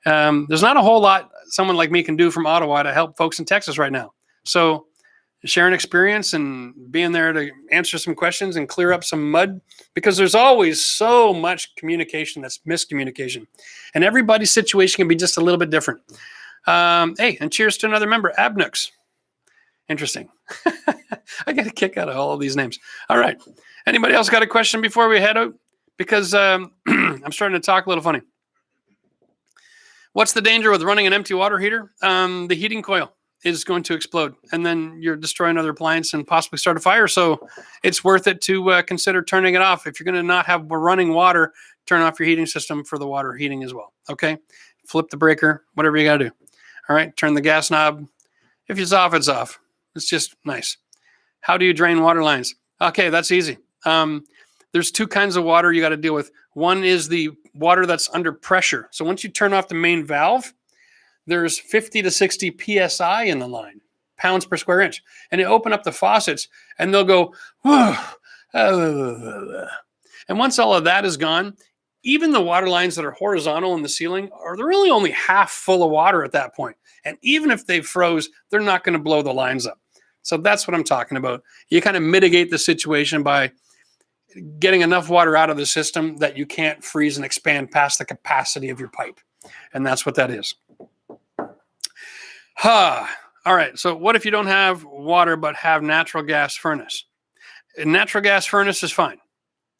Speaker 1: There's not a whole lot someone like me can do from Ottawa to help folks in Texas right now. So sharing experience and being there to answer some questions and clear up some mud, because there's always so much communication that's miscommunication. And everybody's situation can be just a little bit different. Hey, and cheers to another member, Abnux. Interesting. I get a kick out of all of these names. All right. Anybody else got a question before we head out? Because I'm starting to talk a little funny. What's the danger with running an empty water heater? The heating coil is going to explode and then you're destroying another appliance and possibly start a fire. So it's worth it to consider turning it off. If you're going to not have running water, turn off your heating system for the water heating as well. Okay. Flip the breaker, whatever you got to do. All right. Turn the gas knob. If it's off, it's off. It's just nice. How do you drain water lines? Okay. That's easy. There's two kinds of water you got to deal with. One is the water that's under pressure. So once you turn off the main valve, there's 50 to 60 PSI in the line, pounds per square inch. And they open up the faucets and they'll go, and once all of that is gone, even the water lines that are horizontal in the ceiling are really only half full of water at that point. And even if they froze, they're not going to blow the lines up. So that's what I'm talking about. You kind of mitigate the situation by getting enough water out of the system that you can't freeze and expand past the capacity of your pipe. And that's what that is. All right. So what if you don't have water but have natural gas furnace? A natural gas furnace is fine,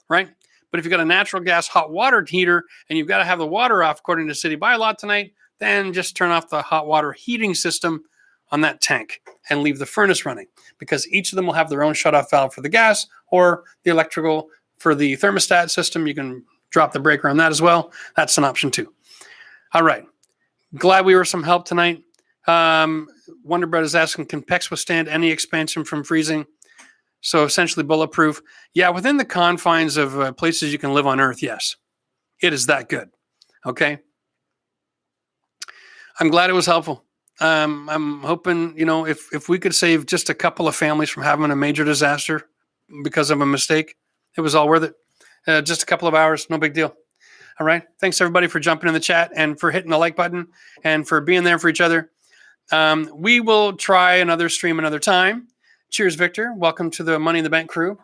Speaker 1: right? But if you've got a natural gas hot water heater and you've got to have the water off according to city bylaw tonight, then just turn off the hot water heating system on that tank and leave the furnace running, because each of them will have their own shutoff valve for the gas or the electrical for the thermostat system. You can drop the breaker on that as well. That's an option too. All right. Glad we were some help tonight. Wonder Bread is asking, can PEX withstand any expansion from freezing? So essentially bulletproof. Yeah, within the confines of places you can live on Earth, yes. It is that good. Okay. I'm glad it was helpful. I'm hoping, if we could save just a couple of families from having a major disaster because of a mistake, it was all worth it. Just a couple of hours, no big deal. All right. Thanks everybody for jumping in the chat and for hitting the like button and for being there for each other. We will try another stream another time. Cheers, Victor. Welcome to the Money in the Bank crew.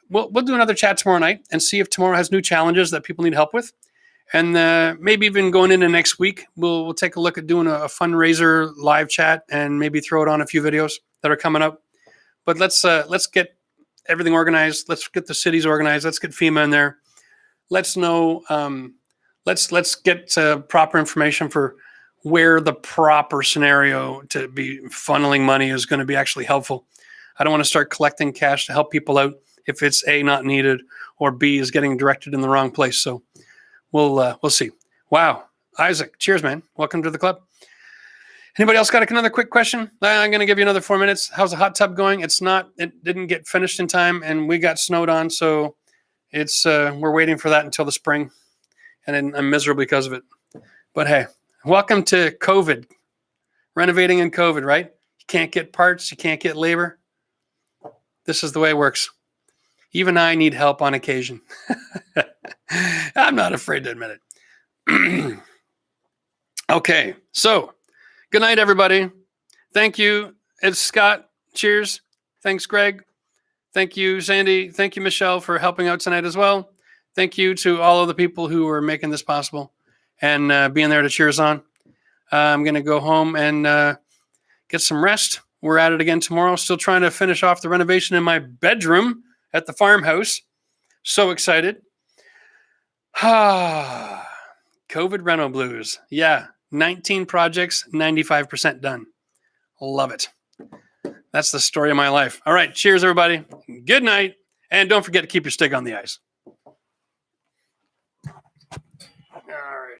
Speaker 1: We'll do another chat tomorrow night and see if tomorrow has new challenges that people need help with. And maybe even going into next week, we'll take a look at doing a fundraiser live chat and maybe throw it on a few videos that are coming up. But let's get everything organized. Let's get the cities organized. Let's get FEMA in there. Let's know. Let's get proper information for where the proper scenario to be funneling money is going to be actually helpful. I don't want to start collecting cash to help people out if it's A, not needed, or B, is getting directed in the wrong place. So we'll see. Wow. Isaac, cheers, man. Welcome to the club. Anybody else got another quick question? I'm going to give you another 4 minutes. How's the hot tub going? It didn't get finished in time and we got snowed on. So we're waiting for that until the spring, and I'm miserable because of it. But hey, welcome to COVID. Renovating in COVID, right? You can't get parts. You can't get labor. This is the way it works. Even I need help on occasion. I'm not afraid to admit it. Okay, so good night, everybody. Thank you. It's Scott. Cheers. Thanks, Greg. Thank you, Sandy. Thank you, Michelle, for helping out tonight as well. Thank you to all of the people who are making this possible and being there to cheer us on. I'm going to go home and get some rest. We're at it again tomorrow. Still trying to finish off the renovation in my bedroom at the farmhouse. So excited. COVID reno blues. Yeah, 19 projects, 95% done. Love it. That's the story of my life. All right, cheers, everybody. Good night. And don't forget to keep your stick on the ice.